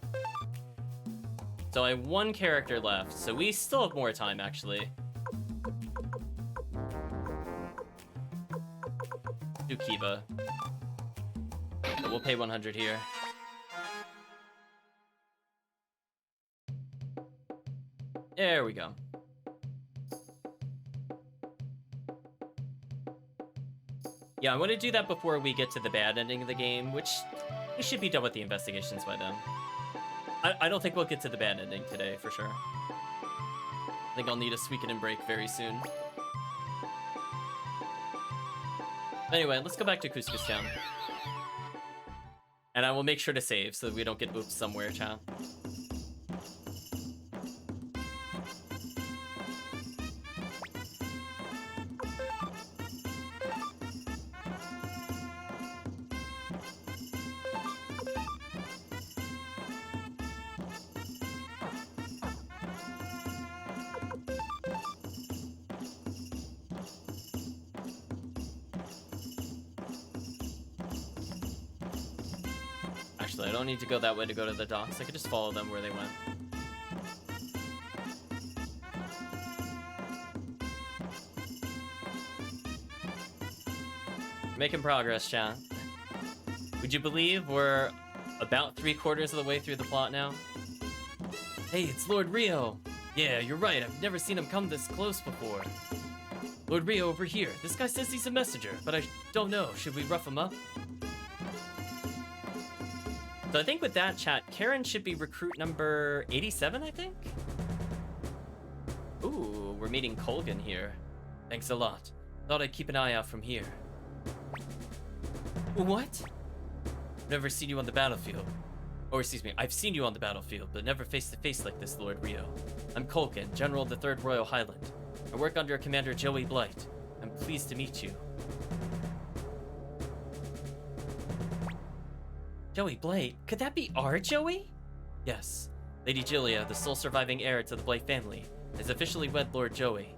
So I have one character left, so we still have more time, actually. Do Kiba. But we'll pay 100 here. There we go. Yeah, I want to do that before we get to the bad ending of the game, which we should be done with the investigations by then. I don't think we'll get to the bad ending today, for sure. think I'll need a Suikoden break very soon. Anyway, let's go back to Couscous Town. And I will make sure to save so that we don't get oops somewhere, chat. Actually, I don't need to go that way to go to the docks. I could just follow them where they went. Making progress, chat. Would you believe we're about 3/4 of the way through the plot now? Hey, it's Lord Rio! Yeah, you're right. I've never seen him come this close before. Lord Rio over here. This guy says he's a messenger, but I don't know. Should we rough him up? So I think with that, chat, Karen should be recruit number 87, I think? Ooh, we're meeting Colgan here. Thanks a lot. Thought I'd keep an eye out from here. What? I've never seen you on the battlefield. Or excuse me, I've seen you on the battlefield, but never face to face like this, Lord Rio. I'm Colgan, General of the 3rd Royal Highland. I work under Commander Joey Blight. I'm pleased to meet you. Joey Blight? Could that be our Joey? Yes. Lady Julia, the sole surviving heir to the Blight family, has officially wed Lord Joey.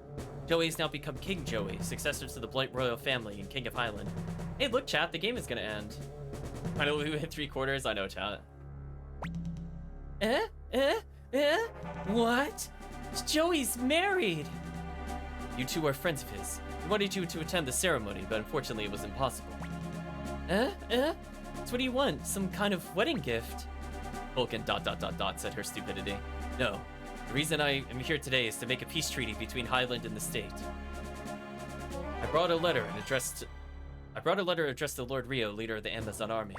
Joey has now become King Joey, successor to the Blight royal family and King of Highland. Hey, look, chat, the game is gonna end. Finally, we hit 3/4. I know, chat. What? Joey's married! You two are friends of his. He wanted you to attend the ceremony, but unfortunately it was impossible. So what do you want? Some kind of wedding gift? Vulcan ... said her stupidity. No. The reason I am here today is to make a peace treaty between Highland and the state. I brought a letter addressed to Lord Rio, leader of the Amazon army.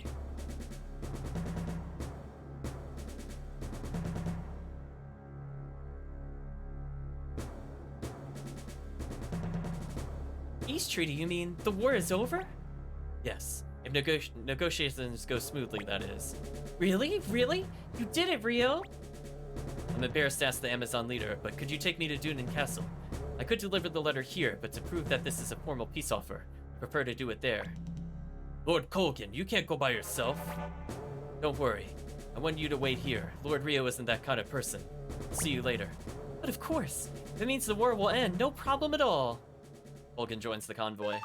Peace treaty, you mean the war is over? Yes. If negotiations go smoothly, that is. Really? Really? You did it, Rio? I'm embarrassed to ask the Amazon leader, but could you take me to Dunan Castle? I could deliver the letter here, but to prove that this is a formal peace offer, I prefer to do it there. Lord Colgan, you can't go by yourself. Don't worry. I want you to wait here. Lord Rio isn't that kind of person. I'll see you later. But of course. If it means the war will end, no problem at all. Colgan joins the convoy.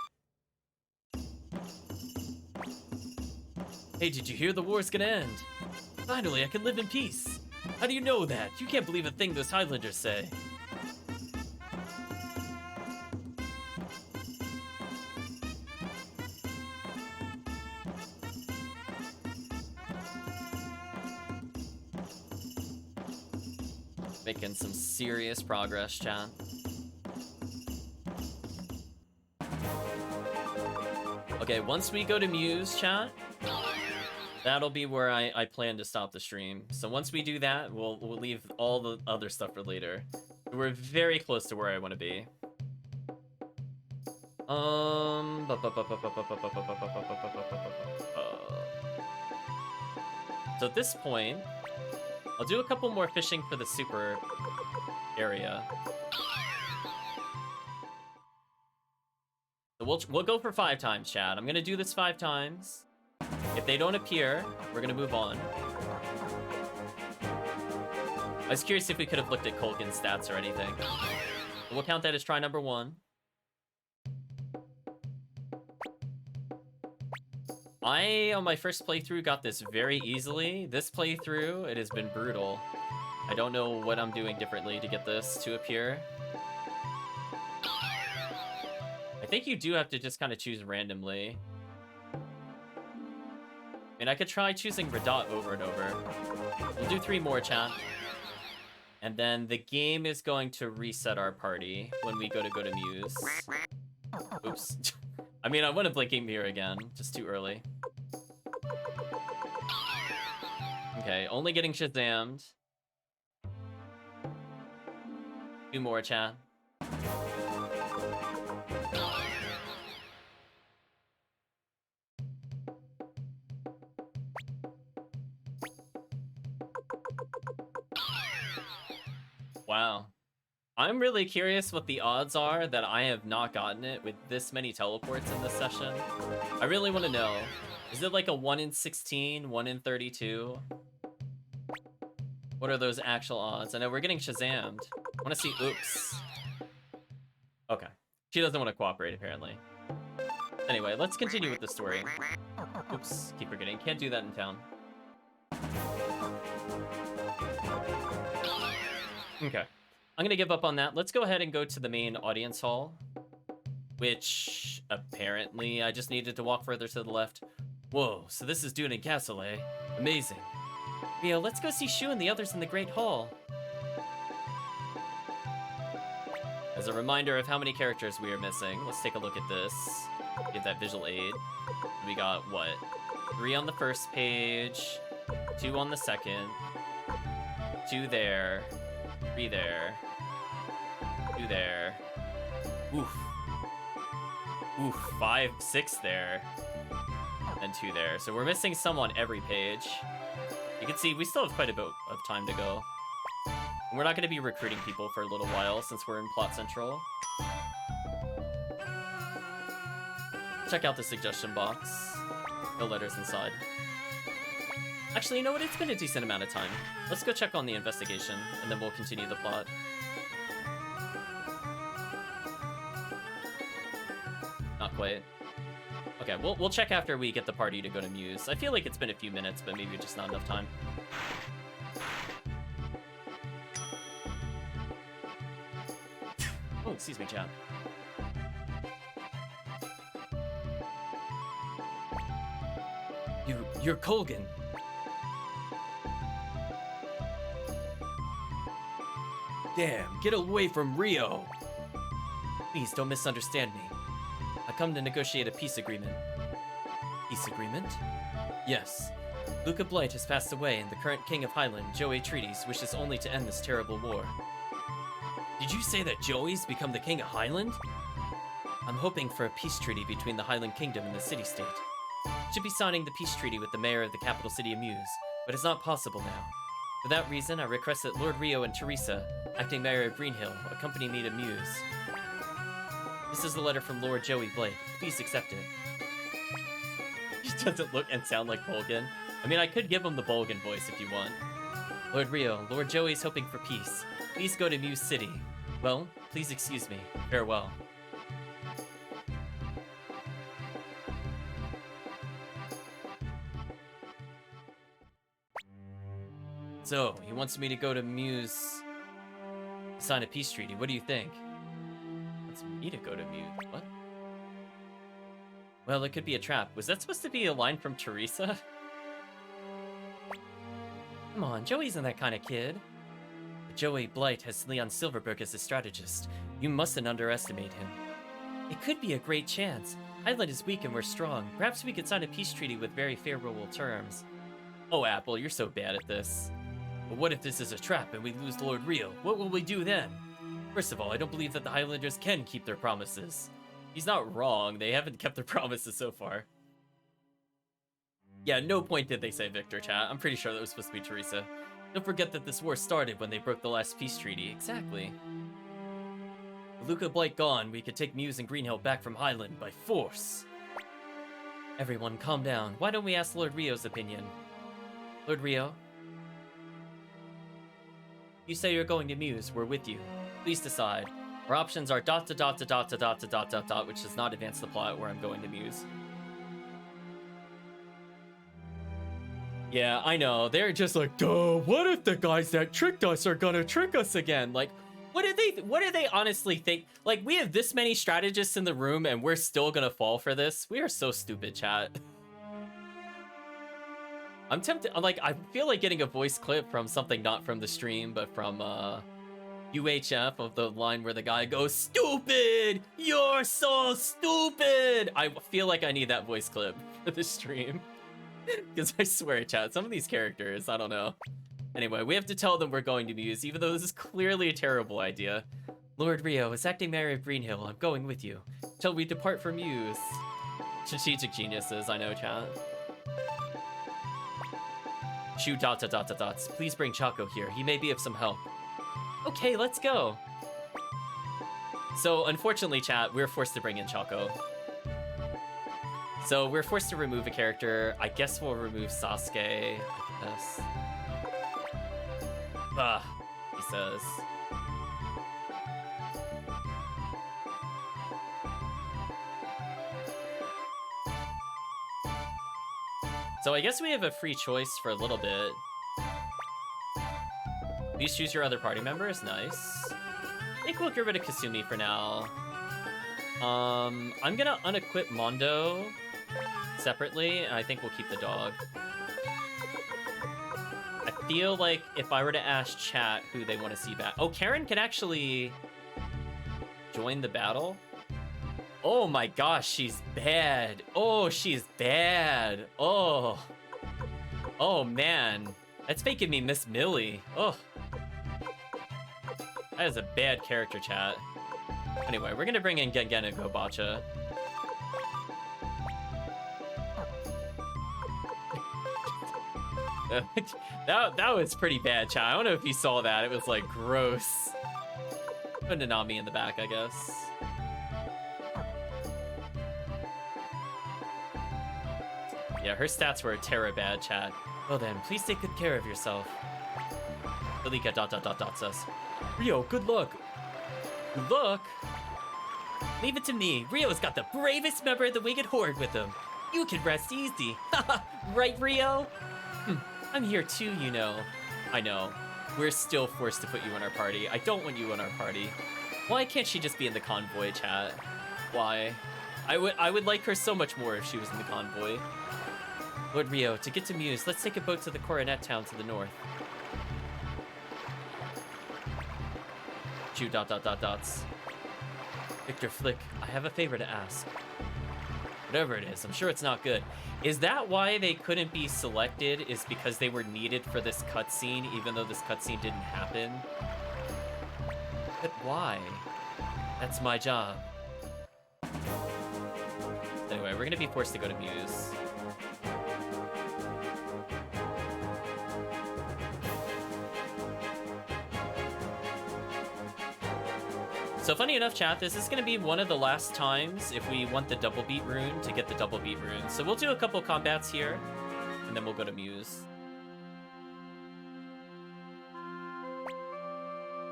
Hey, did you hear the war's gonna end? Finally, I can live in peace. How do you know that? You can't believe a thing those Highlanders say. Making some serious progress, chat. Okay, once we go to Muse, chat, that'll be where I plan to stop the stream. So once we do that, we'll leave all the other stuff for later. We're very close to where I want to be. So at this point, I'll do a couple more fishing for the super area. So we'll go for 5 times, chat. I'm gonna do this 5 times. If they don't appear, we're gonna move on. I was curious if we could have looked at Colgan's stats or anything. We'll count that as try number 1. I, on my first playthrough, got this very easily. This playthrough, it has been brutal. I don't know what I'm doing differently to get this to appear. I think you do have to just kind of choose randomly. I mean, I could try choosing Radot over and over. We'll do 3 more, chat. And then the game is going to reset our party when we go to Muse. Oops. I mean, I want to Blinking Mirror again, just too early. Okay, only getting Shazammed. 2 more, chat. Wow. I'm really curious what the odds are that I have not gotten it with this many teleports in this session. I really want to know. Is it like a 1 in 16, 1 in 32? What are those actual odds? I know we're getting Shazammed. I want to see, oops. Okay. She doesn't want to cooperate, apparently. Anyway, let's continue with the story. Oops, keep forgetting. Can't do that in town. Okay. I'm gonna give up on that. Let's go ahead and go to the main audience hall, which apparently I just needed to walk further to the left. Whoa, so this is Dune Castle, eh? Amazing. Rio, let's go see Shu and the others in the Great Hall. As a reminder of how many characters we are missing, let's take a look at this. Get that visual aid. We got, what? 3 on the first page, 2 on the second, 2 there, 3 there, 2 there. Oof. Oof, 5, 6 there, and 2 there. So we're missing some on every page. You can see we still have quite a bit of time to go. And we're not going to be recruiting people for a little while since we're in Plot Central. Check out the suggestion box. No letters inside. Actually, you know what? It's been a decent amount of time. Let's go check on the investigation, and then we'll continue the plot. Not quite. Okay, we'll check after we get the party to go to Muse. I feel like it's been a few minutes, but maybe just not enough time. Oh, excuse me, chat. You're Colgan. Damn, get away from Rio. Please don't misunderstand me. I come to negotiate a peace agreement. Peace agreement? Yes. Luca Blight has passed away, and the current king of Highland, Joey Treaties, wishes only to end this terrible war. Did you say that Joey's become the king of Highland? I'm hoping for a peace treaty between the Highland Kingdom and the city-state. Should be signing the peace treaty with the mayor of the capital city of Muse, but it's not possible now. For that reason, I request that Lord Rio and Teresa, acting mayor of Greenhill, accompany me to Muse. This is a letter from Lord Joey Blight. Please accept it. He doesn't look and sound like Bolgan. I mean, I could give him the Bolgan voice if you want. Lord Rio, Lord Joey's hoping for peace. Please go to Muse City. Well, please excuse me. Farewell. So, he wants me to go to Muse, sign a peace treaty. What do you think? Wants me to go to Muse. What? Well, it could be a trap. Was that supposed to be a line from Teresa? Come on, Joey isn't that kind of kid. But Joey Blight has Leon Silverberg as his strategist. You mustn't underestimate him. It could be a great chance. Highland is weak and we're strong. Perhaps we could sign a peace treaty with very favorable terms. Oh, Apple, you're so bad at this. But what if this is a trap and we lose Lord Rio? What will we do then? First of all, I don't believe that the Highlanders can keep their promises. He's not wrong, they haven't kept their promises so far. Yeah, no point did they say Victor, chat. I'm pretty sure that was supposed to be Teresa. Don't forget that this war started when they broke the last peace treaty. Exactly. With Luca Blight gone, we could take Muse and Greenhill back from Highland by force. Everyone, calm down. Why don't we ask Lord Rio's opinion? Lord Rio? You say you're going to Muse, we're with you. Please decide. Our options are ... which does not advance the plot where I'm going to Muse. Yeah, I know. They're just like, duh, what if the guys that tricked us are gonna trick us again? Like, what do they honestly think? Like, we have this many strategists in the room and we're still gonna fall for this? We are so stupid, chat. I'm tempted, like, I feel like getting a voice clip from something not from the stream, but from, UHF of the line where the guy goes, "Stupid! You're so stupid!" I feel like I need that voice clip for the stream. Because I swear, chat, some of these characters, I don't know. Anyway, we have to tell them we're going to Muse, even though this is clearly a terrible idea. Lord Rio is acting mayor of Greenhill. I'm going with you. Till we depart from Muse. Strategic geniuses, I know, chat. Shoot dots. Please bring Chaco here. He may be of some help. Okay, let's go. So, unfortunately, chat, we're forced to bring in Chaco. So, we're forced to remove a character. I guess we'll remove Sasuke. I guess. He says. So I guess we have a free choice for a little bit. Please choose your other party members. Nice. I think we'll get rid of Kasumi for now. I'm gonna unequip Mondo separately, and I think we'll keep the dog. I feel like if I were to ask chat who they want to see back... Oh, Karen can actually join the battle? Oh my gosh, she's bad. Oh, she's bad. Oh. Oh man. That's making me miss Millie. Oh. That is a bad character, chat. Anyway, we're gonna bring in Gengen and Gobacha. that was pretty bad, chat. I don't know if you saw that. It was like gross. Put Nanami in the back, I guess. Yeah, her stats were terror bad, chat. Well then, please take good care of yourself. Alika ... says. Rio, good luck. Good luck? Leave it to me. Rio's got the bravest member of the Winged Horde with him. You can rest easy. Right, Rio? I'm here too, you know. I know. We're still forced to put you in our party. I don't want you in our party. Why can't she just be in the convoy, chat? Why? I would like her so much more if she was in the convoy. Lord Rio, to get to Muse, let's take a boat to the Coronet town to the north. Chew ... Victor Flick, I have a favor to ask. Whatever it is, I'm sure it's not good. Is that why they couldn't be selected? Is because they were needed for this cutscene, even though this cutscene didn't happen? But why? That's my job. Anyway, we're gonna be forced to go to Muse. So funny enough, chat, this is going to be one of the last times if we want the double beat rune to get the double beat rune. So we'll do a couple combats here, and then we'll go to Muse.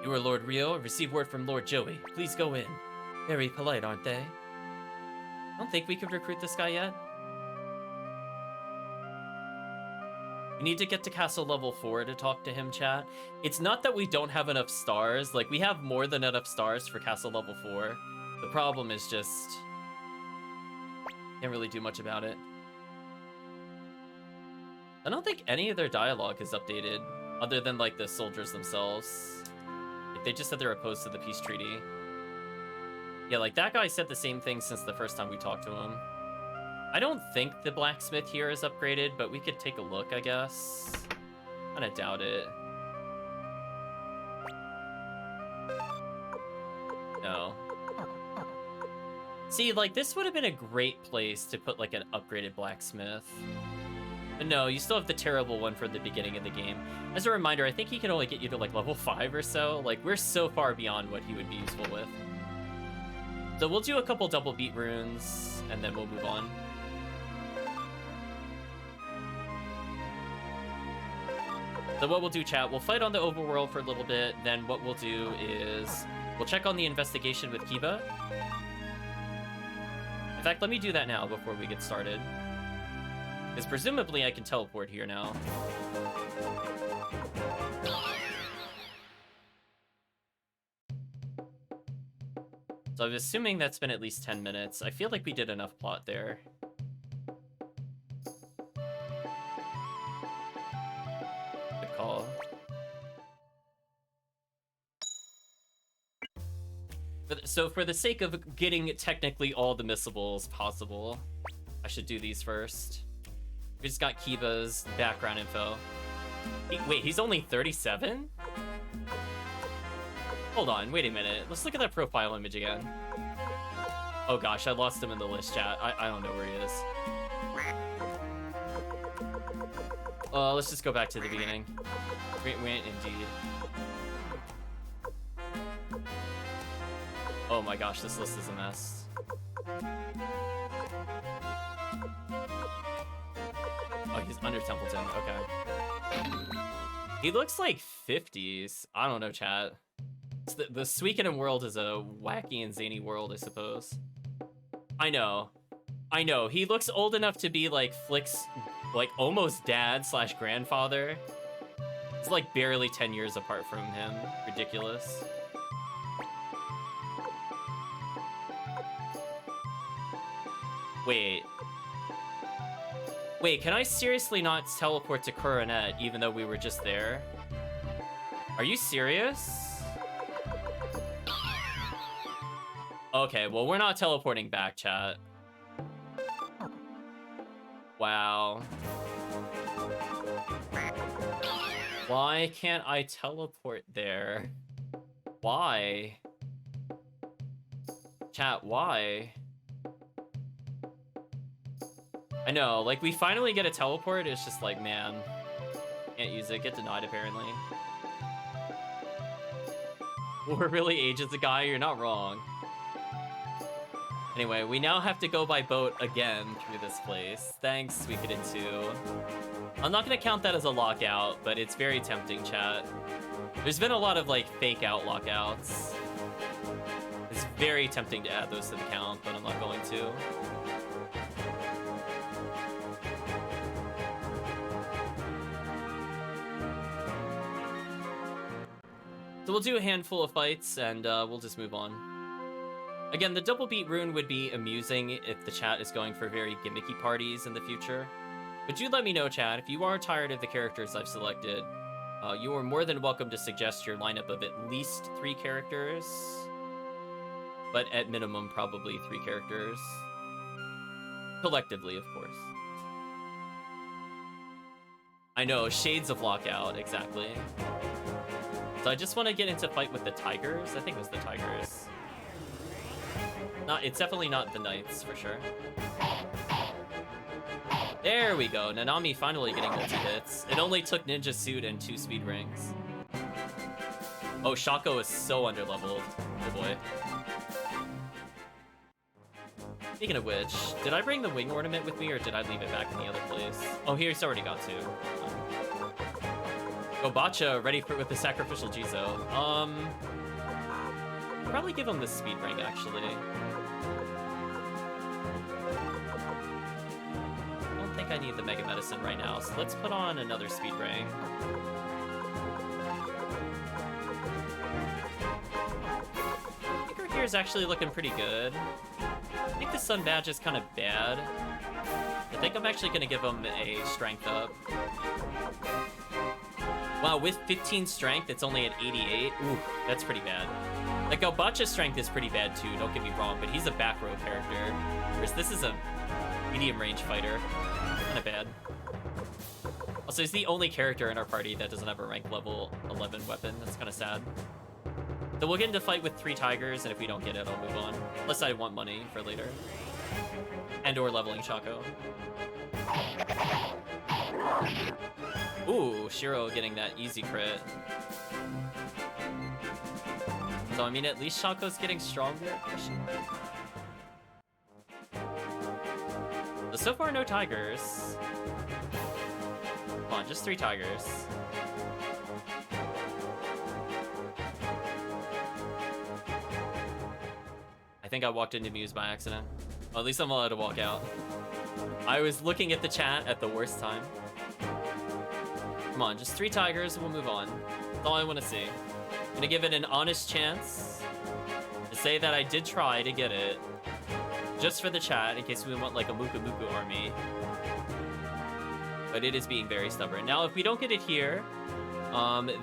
You are Lord Rio. Receive word from Lord Joey. Please go in. Very polite, aren't they? I don't think we could recruit this guy yet. We need to get to castle level 4 to talk to him, chat. It's not that we don't have enough stars. Like, we have more than enough stars for castle level 4. The problem is just... can't really do much about it. I don't think any of their dialogue is updated, other than, like, the soldiers themselves. Like, they just said they're opposed to the peace treaty. Yeah, like, that guy said the same thing since the first time we talked to him. I don't think the blacksmith here is upgraded, but we could take a look, I guess. Kinda doubt it. No. See, like, this would have been a great place to put, like, an upgraded blacksmith. But no, you still have the terrible one for the beginning of the game. As a reminder, I think he can only get you to, like, level 5 or so. Like, we're so far beyond what he would be useful with. So we'll do a couple double beat runes, and then we'll move on. So what we'll do, chat, we'll fight on the overworld for a little bit, then what we'll do is we'll check on the investigation with Kiba. In fact, let me do that now before we get started. Because presumably I can teleport here now. So I'm assuming that's been at least 10 minutes. I feel like we did enough plot there. Good call. So for the sake of getting technically all the missables possible, I should do these first. We just got Kiba's background info. Wait, he's only 37? Hold on, wait a minute. Let's look at that profile image again. Oh gosh, I lost him in the list, chat. I don't know where he is. Let's just go back to the beginning. Wait, indeed. Oh my gosh, this list is a mess. Oh, he's under Templeton. Okay. He looks like 50s. I don't know, chat. The Suikoden world is a wacky and zany world, I suppose. I know. He looks old enough to be like Flick's, like almost dad / grandfather. It's like barely 10 years apart from him. Ridiculous. Wait, can I seriously not teleport to Coronet even though we were just there? Are you serious? Okay, well, we're not teleporting back, chat. Wow. Why can't I teleport there? Why? Chat, why? I know, like, we finally get a teleport, it's just like, man, can't use it, get denied, apparently. War really ages a guy, you're not wrong. Anyway, we now have to go by boat again through this place. Thanks, Suikoden 2. I'm not gonna count that as a lockout, but it's very tempting, chat. There's been a lot of, like, fake out lockouts. It's very tempting to add those to the count, but I'm not going to. So we'll do a handful of fights, and we'll just move on. Again, the double beat rune would be amusing if the chat is going for very gimmicky parties in the future. But do let me know, chat, if you are tired of the characters I've selected, you are more than welcome to suggest your lineup of at least 3 characters. But at minimum, probably 3 characters. Collectively, of course. I know, shades of lockout, exactly. So I just want to get into fight with the Tigers. I think it was the Tigers. It's definitely not the Knights, for sure. There we go. Nanami finally getting multi-hits. It only took Ninja Suit and 2 speed rings. Oh, Shaco is so underleveled. Oh boy. Speaking of which, did I bring the wing ornament with me, or did I leave it back in the other place? Oh, here's already got 2. Gobacha ready for with the sacrificial Jizo. Probably give him the speed ring, actually. I don't think I need the Mega Medicine right now, so let's put on another speed ring. I think our gear is actually looking pretty good. I think the Sun Badge is kind of bad. I think I'm actually going to give him a strength up. Wow, with 15 strength, it's only at 88. Ooh, that's pretty bad. Like, Gobacha's strength is pretty bad too, don't get me wrong, but he's a back row character. Whereas this is a medium range fighter. Kinda bad. Also, he's the only character in our party that doesn't have a rank level 11 weapon. That's kinda sad. So we'll get into fight with 3 Tigers, and if we don't get it, I'll move on. Unless I want money for later. And or leveling Shaco. Ooh, Shiro getting that easy crit. So, I mean, at least Shaco's getting stronger. So far, no Tigers. Come on, just 3 Tigers. I think I walked into Muse by accident. Well, at least I'm allowed to walk out. I was looking at the chat at the worst time. Come on, just 3 Tigers, we'll move on. That's all I want to see. I'm gonna give it an honest chance to say that I did try to get it. Just for the chat, in case we want like a Muku Muku army. But it is being very stubborn. Now, if we don't get it here,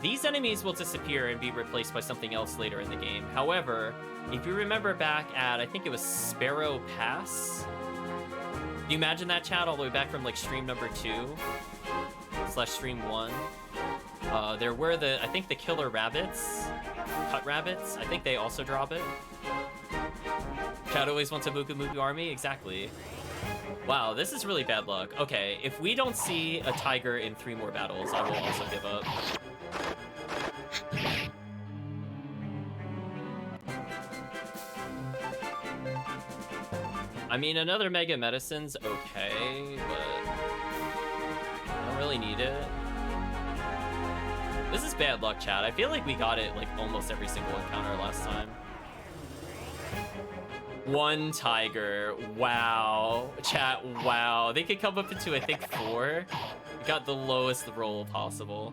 these enemies will disappear and be replaced by something else later in the game. However, if you remember back at, I think it was Sparrow Pass. Can you imagine that, chat, all the way back from like stream number 2 / stream 1? There were I think the killer rabbits, cut rabbits. I think they also drop it. Chad always wants a Muku Muku army, exactly. Wow, this is really bad luck. Okay, if we don't see a tiger in 3 more battles, I will also give up. I mean, another Mega Medicine's okay, but I don't really need it. This is bad luck, chat. I feel like we got it like almost every single encounter last time. 1 tiger. Wow. Chat, wow. They could come up into, I think, 4. We got the lowest roll possible.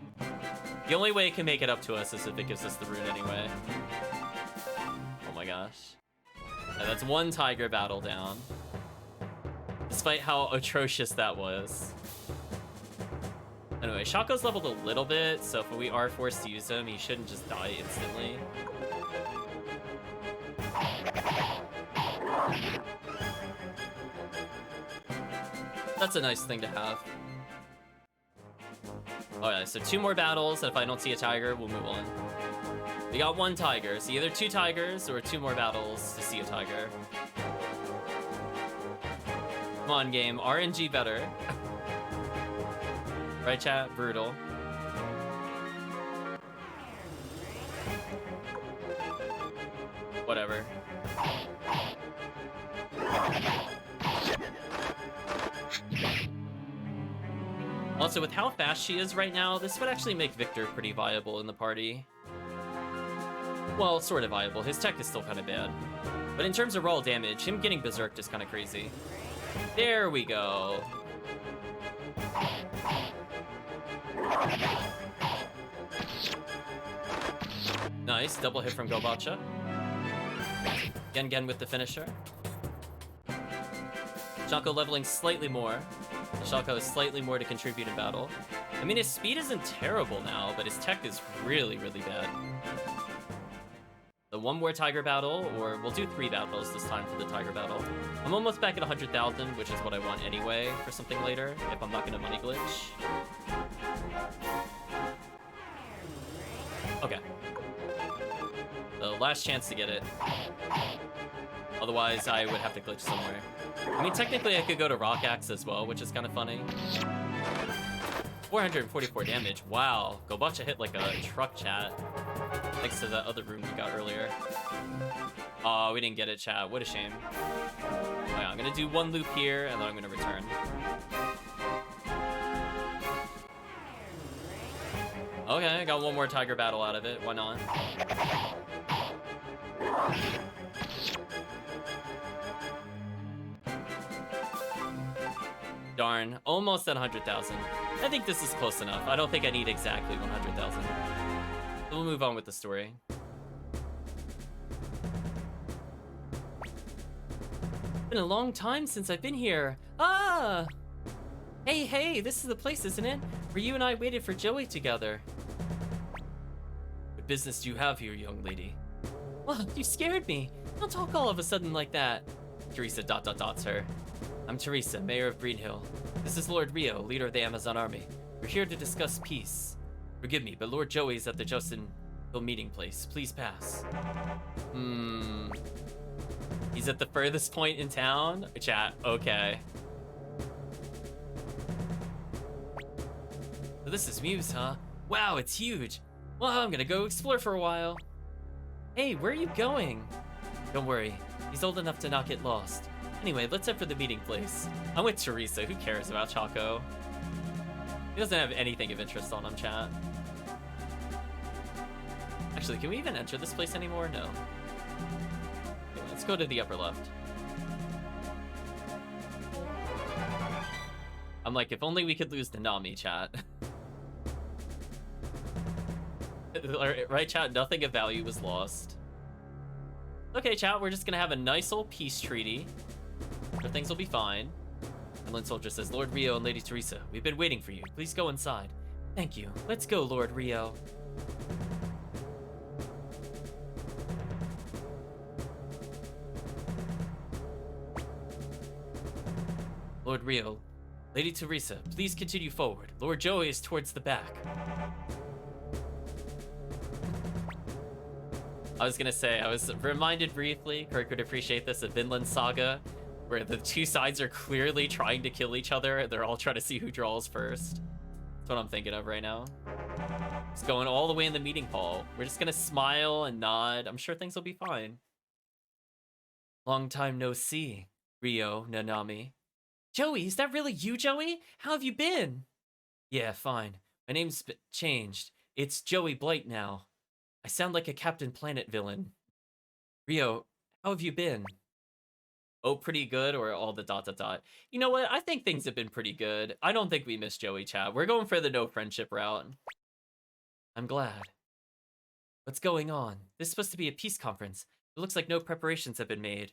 The only way it can make it up to us is if it gives us the rune anyway. Oh my gosh. Yeah, that's 1 tiger battle down. Despite how atrocious that was. Anyway, Shaco's leveled a little bit, so if we are forced to use him, he shouldn't just die instantly. That's a nice thing to have. Oh yeah, so 2 more battles, and if I don't see a tiger, we'll move on. We got 1 tiger, so either 2 tigers or 2 more battles to see a tiger. Come on, game. RNG better. Right, chat? Brutal. Whatever. Also, with how fast she is right now, this would actually make Victor pretty viable in the party. Well, sort of viable. His tech is still kind of bad. But in terms of raw damage, him getting berserked is kind of crazy. There we go. Nice, double hit from Gobacha. Gen with the finisher. Shaco leveling slightly more. Shaco has slightly more to contribute in battle. I mean, his speed isn't terrible now, but his tech is really, really bad. So 1 more tiger battle, or we'll do 3 battles this time for the tiger battle. I'm almost back at 100,000, which is what I want anyway for something later, if I'm not gonna money glitch. Okay. So last chance to get it. Otherwise, I would have to glitch somewhere. I mean, technically, I could go to Rock Axe as well, which is kind of funny. 444 damage. Wow. Gobacha hit like a truck, chat. Thanks to that other room we got earlier. Oh, we didn't get it, chat. What a shame. Oh, yeah, I'm going to do 1 loop here, and then I'm going to return. Okay, I got 1 more tiger battle out of it. Why not? Darn, almost at 100,000. I think this is close enough. I don't think I need exactly 100,000. We'll move on with the story. Been a long time since I've been here. Ah! Hey, this is the place, isn't it? Where you and I waited for Joey together. What business do you have here, young lady? Well, you scared me. Don't talk all of a sudden like that. Teresa dots her. I'm Teresa, Mayor of Greenhill. This is Lord Rio, leader of the Amazon Army. We're here to discuss peace. Forgive me, but Lord Joey's at the Justin Hill meeting place. Please pass. He's at the furthest point in town? Chat, okay. So this is Muse, huh? Wow, it's huge. Well, I'm gonna go explore for a while. Hey, where are you going? Don't worry, he's old enough to not get lost. Anyway, let's head for the meeting place. I'm with Teresa. Who cares about Chaco? He doesn't have anything of interest on him, chat. Actually, can we even enter this place anymore? No. Okay, let's go to the upper left. I'm like, if only we could lose to Nami, chat. Right, chat? Nothing of value was lost. Okay, chat, we're just gonna have a nice old peace treaty. But things will be fine. Inland Soldier says, Lord Rio and Lady Teresa, we've been waiting for you. Please go inside. Thank you. Let's go, Lord Rio. Lord Rio, Lady Teresa, please continue forward. Lord Joey is towards the back. I was gonna say, I was reminded briefly, Kirk would appreciate this, of Vinland Saga, where the two sides are clearly trying to kill each other. They're all trying to see who draws first. That's what I'm thinking of right now. It's going all the way in the meeting hall. We're just gonna smile and nod. I'm sure things will be fine. Long time no see, Rio Nanami. Joey, is that really you, Joey? How have you been? Yeah, fine. My name's changed. It's Joey Blight now. I sound like a Captain Planet villain. Rio, how have you been? Oh, pretty good, or all the ... You know what? I think things have been pretty good. I don't think we miss Joey, chat. We're going for the no friendship route. I'm glad. What's going on? This is supposed to be a peace conference. It looks like no preparations have been made.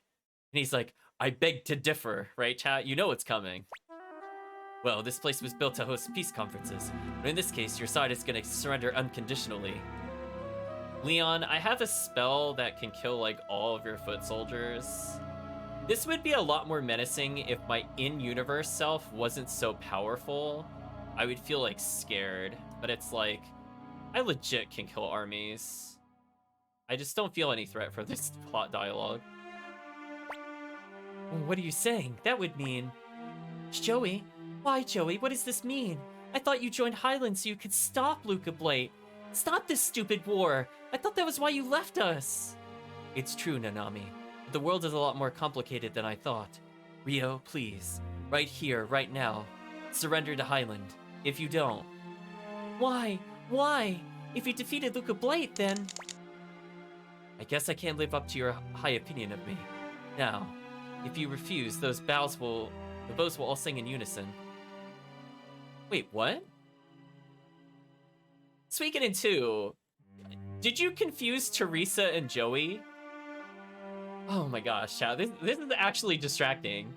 And he's like, I beg to differ, right, chat? You know it's coming. Well, this place was built to host peace conferences. But in this case, your side is going to surrender unconditionally. Leon, I have a spell that can kill, like, all of your foot soldiers. This would be a lot more menacing if my in-universe self wasn't so powerful. I would feel, like, scared. But it's like, I legit can kill armies. I just don't feel any threat for this plot dialogue. What are you saying? That would mean... Joey? Why, Joey? What does this mean? I thought you joined Highland so you could stop Luca Blight. Stop this stupid war! I thought that was why you left us! It's true, Nanami. But the world is a lot more complicated than I thought. Rio, please. Right here, right now. Surrender to Highland. If you don't... Why? Why? If you defeated Luca Blight, then... I guess I can't live up to your high opinion of me. Now, if you refuse, the bows will all sing in unison. Wait, what? Suikoden 2. Did you confuse Teresa and Joey? Oh my gosh, chat. This is actually distracting.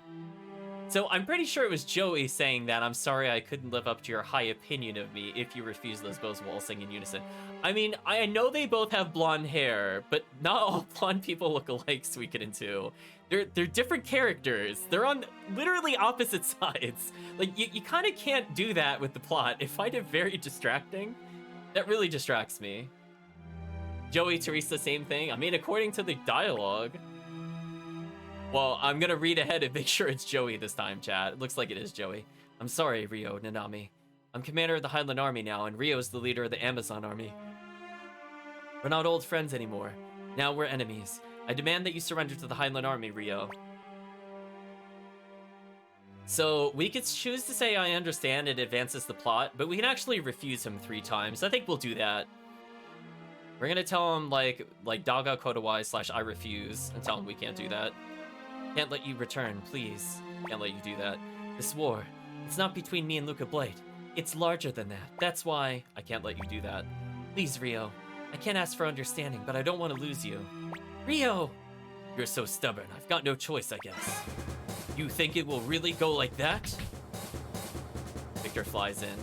So I'm pretty sure it was Joey saying that, I'm sorry I couldn't live up to your high opinion of me. If you refuse, those bows will all sing in unison. I mean, I know they both have blonde hair, but not all blonde people look alike, Suikoden 2. They're different characters. They're on literally opposite sides. Like, you kind of can't do that with the plot. I find it very distracting. That really distracts me. Joey, Teresa, same thing. I mean, according to the dialogue... Well, I'm gonna read ahead and make sure it's Joey this time, chat. It looks like it is Joey. I'm sorry, Rio Nanami. I'm commander of the Highland Army now, and Rio's the leader of the Amazon Army. We're not old friends anymore. Now we're enemies. I demand that you surrender to the Highland Army, Rio. So, we could choose to say I understand, it advances the plot, but we can actually refuse him 3 times. I think we'll do that. We're gonna tell him, like Daga Kodawai / I refuse, and tell him we can't do that. Can't let you return, please. Can't let you do that. This war, it's not between me and Luca Blight. It's larger than that. That's why I can't let you do that. Please, Rio. I can't ask for understanding, but I don't want to lose you. Rio! You're so stubborn. I've got no choice, I guess. You think it will really go like that? Victor flies in.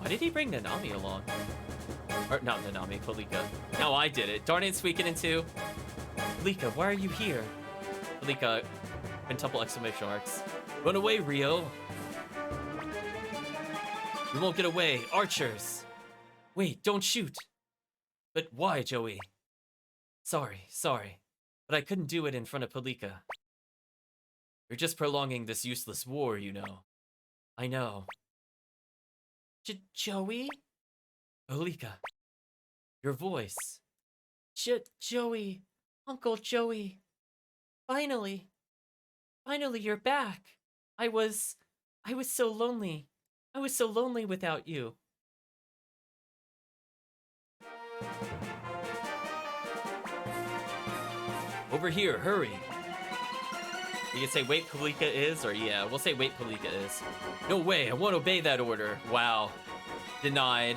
Why did he bring Nanami along? Or, not Nanami, Polika. No, I did it. Darn it, Suikoden 2. Polika, why are you here? Polika, quintuple exclamation marks. Run away, Rio. You won't get away. Archers. Wait, don't shoot. But why, Joey? Sorry. But I couldn't do it in front of Polika. You're just prolonging this useless war, you know. I know. Joey? Polika. Your voice. Joey. Uncle Joey. Finally you're back. I was so lonely. I was so lonely without you. Over here, hurry. You can say wait Polika is, or yeah, we'll say wait Polika is. No way, I won't obey that order. Wow. Denied.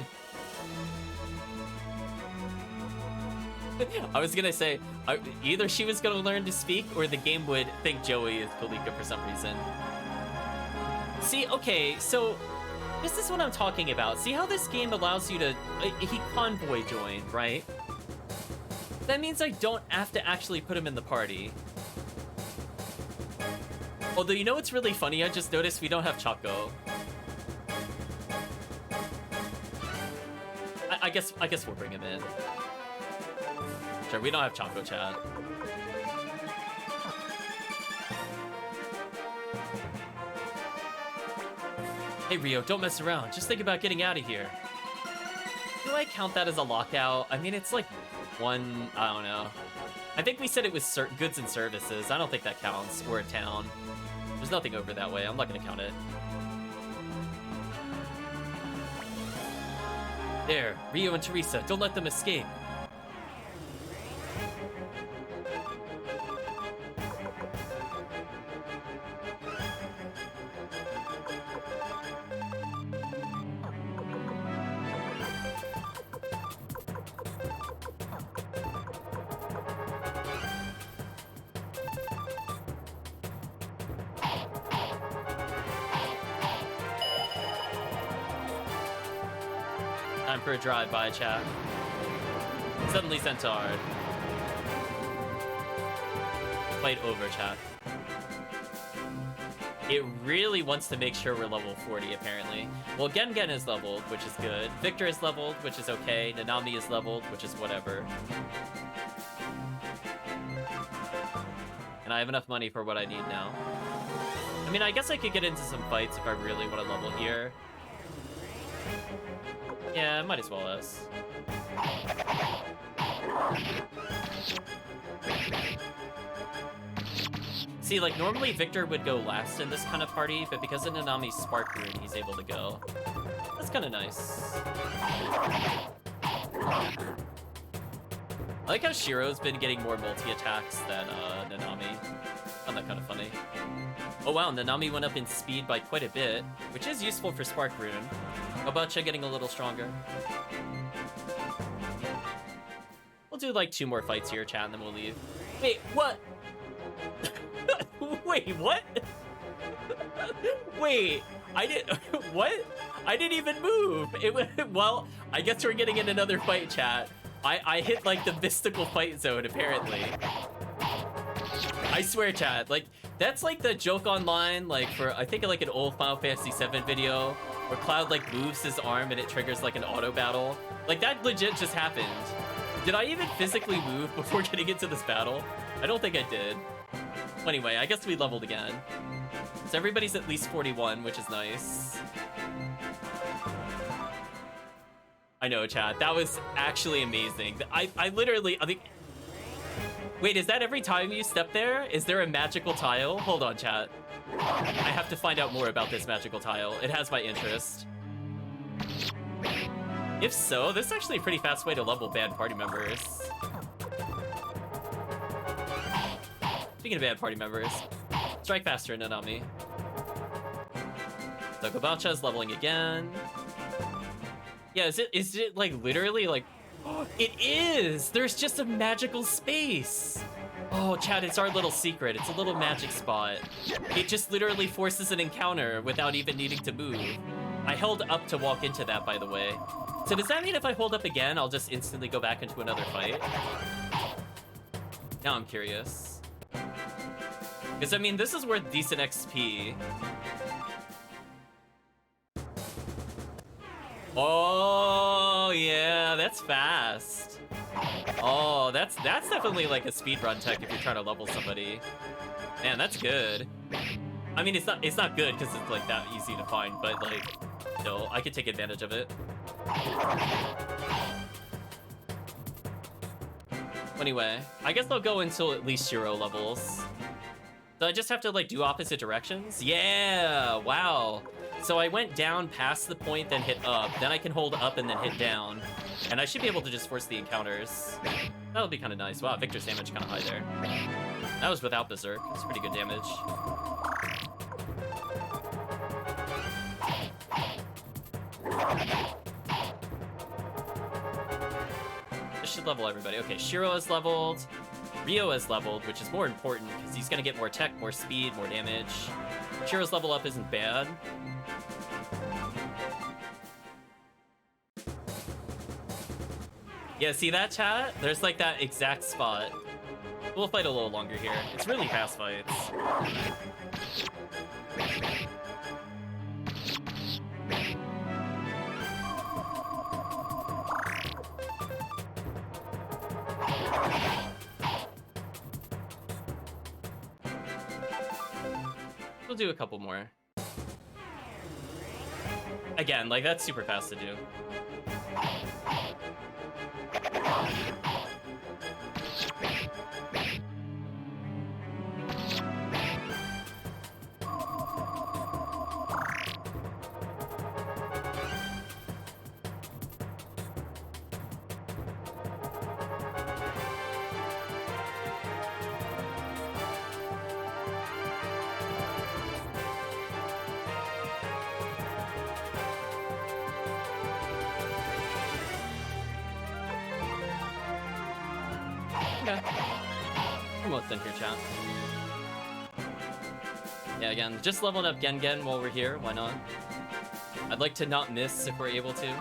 I was gonna say, either she was gonna learn to speak, or the game would think Joey is Polika for some reason. See, okay, so this is what I'm talking about. See how this game allows you to, he convoy join, right? That means I don't have to actually put him in the party. Although, you know what's really funny? I just noticed we don't have Chaco. I guess we'll bring him in. Sure, we don't have Choco Chat. Hey Rio, don't mess around. Just think about getting out of here. Do I count that as a lockout? I mean, it's like one, I don't know. I think we said it was goods and services. I don't think that counts. Or a town. There's nothing over that way. I'm not gonna count it. There, Rio and Teresa, don't let them escape. Time for a drive-by, chat. Suddenly Centaur. Fight over, chat. It really wants to make sure we're level 40, apparently. Well, Gengen is leveled, which is good. Victor is leveled, which is okay. Nanami is leveled, which is whatever. And I have enough money for what I need now. I mean, I guess I could get into some fights if I really want to level here. Yeah, might as well as. See, like, normally Victor would go last in this kind of party, but because of Nanami's Spark Rune, he's able to go. That's kind of nice. I like how Shiro's been getting more multi-attacks than Nanami. I found that kind of funny. Oh wow, Nanami went up in speed by quite a bit, which is useful for Spark Rune. Obacha getting a little stronger. We'll do like 2 more fights here, chat, and then we'll leave. Wait, what? Wait, what? Wait, I didn't... What? I didn't even move. It was... Well, I guess we're getting in another fight, chat. I hit like the mystical fight zone, apparently. I swear, chat, like, that's like the joke online, like, for, I think, like, an old Final Fantasy VII video, where Cloud, like, moves his arm and it triggers, like, an auto battle. Like, that legit just happened. Did I even physically move before getting into this battle? I don't think I did. Anyway, I guess we leveled again. So everybody's at least 41, which is nice. I know, chat, that was actually amazing. I literally, I think... Wait, is that every time you step there? Is there a magical tile? Hold on, chat. I have to find out more about this magical tile. It has my interest. If so, this is actually a pretty fast way to level bad party members. Speaking of bad party members, strike faster, Nanami. So Kobacha is leveling again. Yeah, is it like literally like... It is! There's just a magical space! Oh, chat, it's our little secret. It's a little magic spot. It just literally forces an encounter without even needing to move. I held up to walk into that, by the way. So does that mean if I hold up again, I'll just instantly go back into another fight? Now I'm curious. Because, I mean, this is worth decent XP. Oh, yeah, that's fast. Oh, that's definitely like a speedrun tech if you're trying to level somebody. Man, that's good. I mean, it's not good because it's like that easy to find, but like, no, I could take advantage of it. Anyway, I guess I'll go until at least Shiro levels. So I just have to like do opposite directions? Yeah, wow. So I went down past the point, then hit up. Then I can hold up and then hit down. And I should be able to just force the encounters. That'll be kind of nice. Wow, Victor's damage kind of high there. That was without Berserk. It's pretty good damage. This should level everybody. Okay, Shiro is leveled. Rio is leveled, which is more important because he's going to get more tech, more speed, more damage. Shiro's level up isn't bad. Yeah, see that, chat? There's like that exact spot. We'll fight a little longer here. It's really fast fights. do a couple more. Again, like, that's super fast to do. Okay. Almost in here, chat. Yeah, again, just leveling up Gengen while we're here. Why not? I'd like to not miss if we're able to.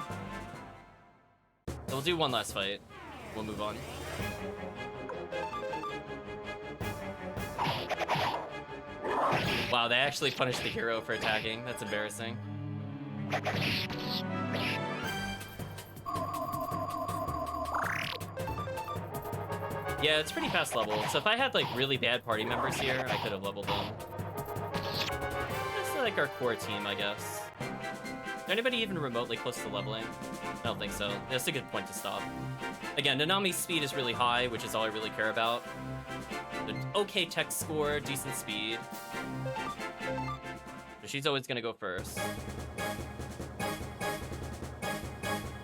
So we'll do one last fight. We'll move on. Wow, they actually punished the hero for attacking. That's embarrassing. Yeah, it's pretty fast level. So if I had like really bad party members here, I could have leveled them. It's like our core team, I guess. Is there anybody even remotely close to leveling? I don't think so. That's a good point to stop. Again, Nanami's speed is really high, which is all I really care about. An okay tech score, decent speed. So she's always gonna go first.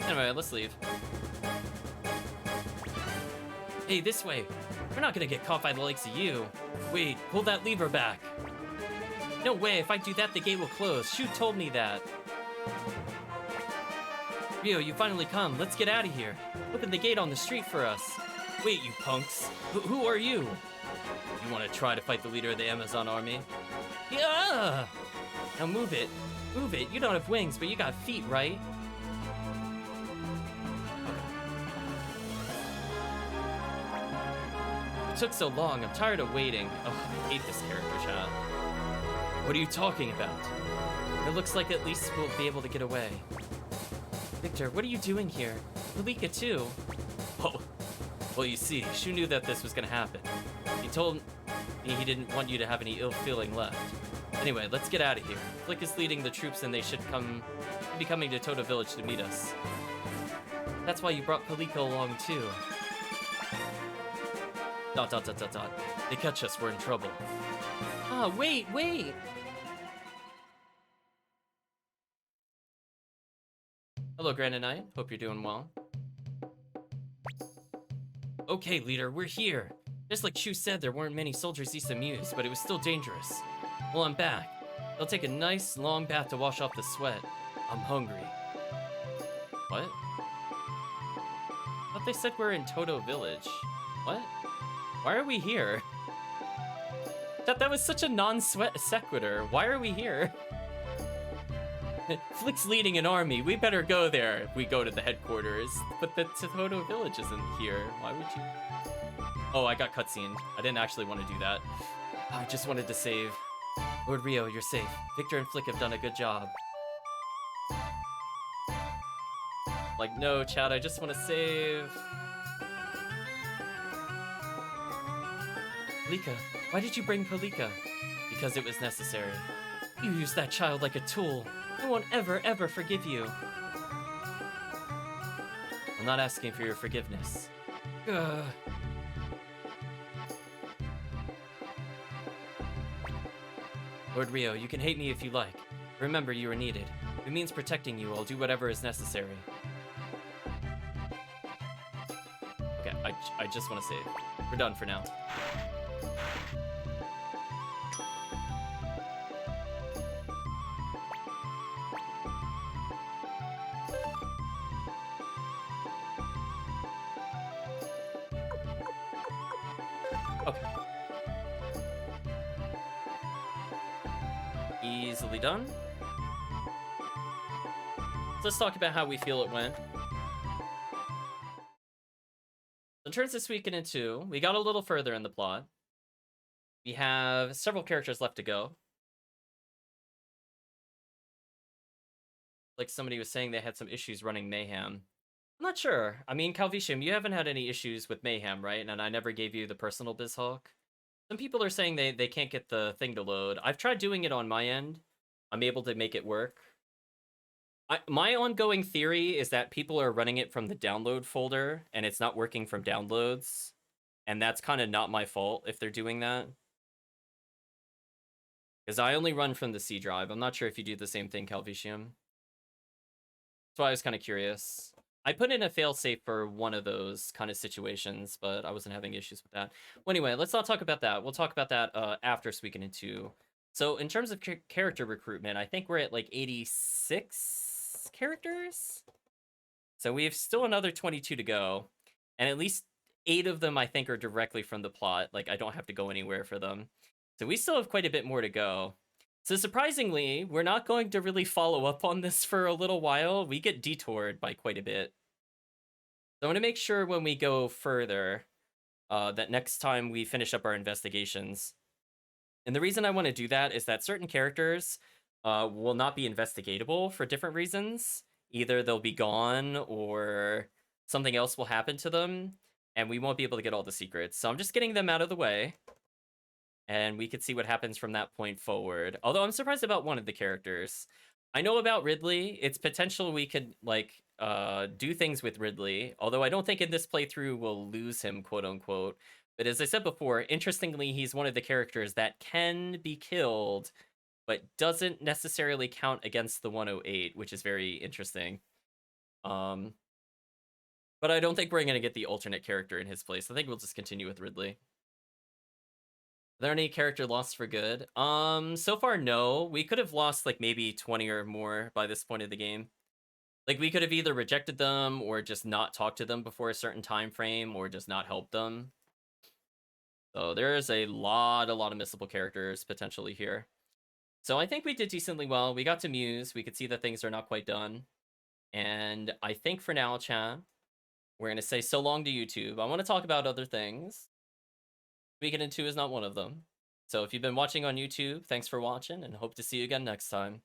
Anyway, let's leave. Hey, this way. We're not gonna get caught by the likes of you. Wait, pull that lever back. No way, if I do that, the gate will close. Shu told me that. Rio, you finally come. Let's get out of here. Open the gate on the street for us. Wait, you punks. Who are you? You want to try to fight the leader of the Amazon army? Yeah! Now move it. Move it. You don't have wings, but you got feet, right? It took so long. I'm tired of waiting. Oh, I hate this character, chat. What are you talking about? It looks like at least we'll be able to get away. Victor, what are you doing here? Malika, too. Oh, well, you see, Shu knew that this was gonna happen. He told me he didn't want you to have any ill feeling left. Anyway, let's get out of here. Flick is leading the troops and they should be coming to Toto Village to meet us. That's why you brought Palika along, too. ... They catch us, we're in trouble. Ah, wait! Hello, Grand and Knight. Hope you're doing well. Okay, leader, we're here. Just like Shu said, there weren't many soldiers east of Muse, but it was still dangerous. Well, I'm back. They'll take a nice, long bath to wash off the sweat. I'm hungry. What? I thought they said we're in Toto Village. What? Why are we here? That was such a non-sweat sequitur. Why are we here? Flick's leading an army. We better go there if we go to the headquarters. But the Toto Village isn't here. Why would you? Oh, I got cutscene. I didn't actually want to do that. I just wanted to save. Lord Rio, you're safe. Victor and Flick have done a good job. Like, no, chat, I just want to save. Palika, why did you bring Palika? Because it was necessary. You used that child like a tool. I won't ever forgive you. I'm not asking for your forgiveness. Ugh. Lord Rio, you can hate me if you like. Remember, you are needed. If it means protecting you, I'll do whatever is necessary. Okay, I just want to save. We're done for now. Okay. Easily done. Let's talk about how we feel it went. In terms of Suikoden 2, we got a little further in the plot. We have several characters left to go. Like somebody was saying they had some issues running Mayhem. I'm not sure. I mean, Calvishim, you haven't had any issues with Mayhem, right? And I never gave you the personal BizHawk. Some people are saying they can't get the thing to load. I've tried doing it on my end. I'm able to make it work. My ongoing theory is that people are running it from the download folder and it's not working from downloads. And that's kind of not my fault if they're doing that. Because I only run from the C drive. I'm not sure if you do the same thing, Calvicium. That's why I was kind of curious. I put in a failsafe for one of those kind of situations, but I wasn't having issues with that. Well, anyway, let's not talk about that. We'll talk about that after Suikoden 2. So in terms of character recruitment, I think we're at like 86 characters. So we have still another 22 to go. And at least 8 of them, I think, are directly from the plot. Like, I don't have to go anywhere for them. So we still have quite a bit more to go. So surprisingly, we're not going to really follow up on this for a little while. We get detoured by quite a bit. So I want to make sure when we go further, that next time we finish up our investigations. And the reason I want to do that is that certain characters will not be investigatable for different reasons. Either they'll be gone or something else will happen to them, and we won't be able to get all the secrets. So I'm just getting them out of the way. And we could see what happens from that point forward. Although I'm surprised about one of the characters. I know about Ridley. It's potential we could, like, do things with Ridley. Although I don't think in this playthrough we'll lose him, quote-unquote. But as I said before, interestingly, he's one of the characters that can be killed, but doesn't necessarily count against the 108, which is very interesting. But I don't think we're going to get the alternate character in his place. I think we'll just continue with Ridley. Are there any character lost for good? So far, no. We could have lost, like, maybe 20 or more by this point of the game. Like, we could have either rejected them or just not talked to them before a certain time frame or just not helped them. So there's a lot of missable characters potentially here. So I think we did decently well. We got to Muse. We could see that things are not quite done. And I think for now, chat, we're going to say so long to YouTube. I want to talk about other things. Suikoden 2 is not one of them. So if you've been watching on YouTube, thanks for watching and hope to see you again next time.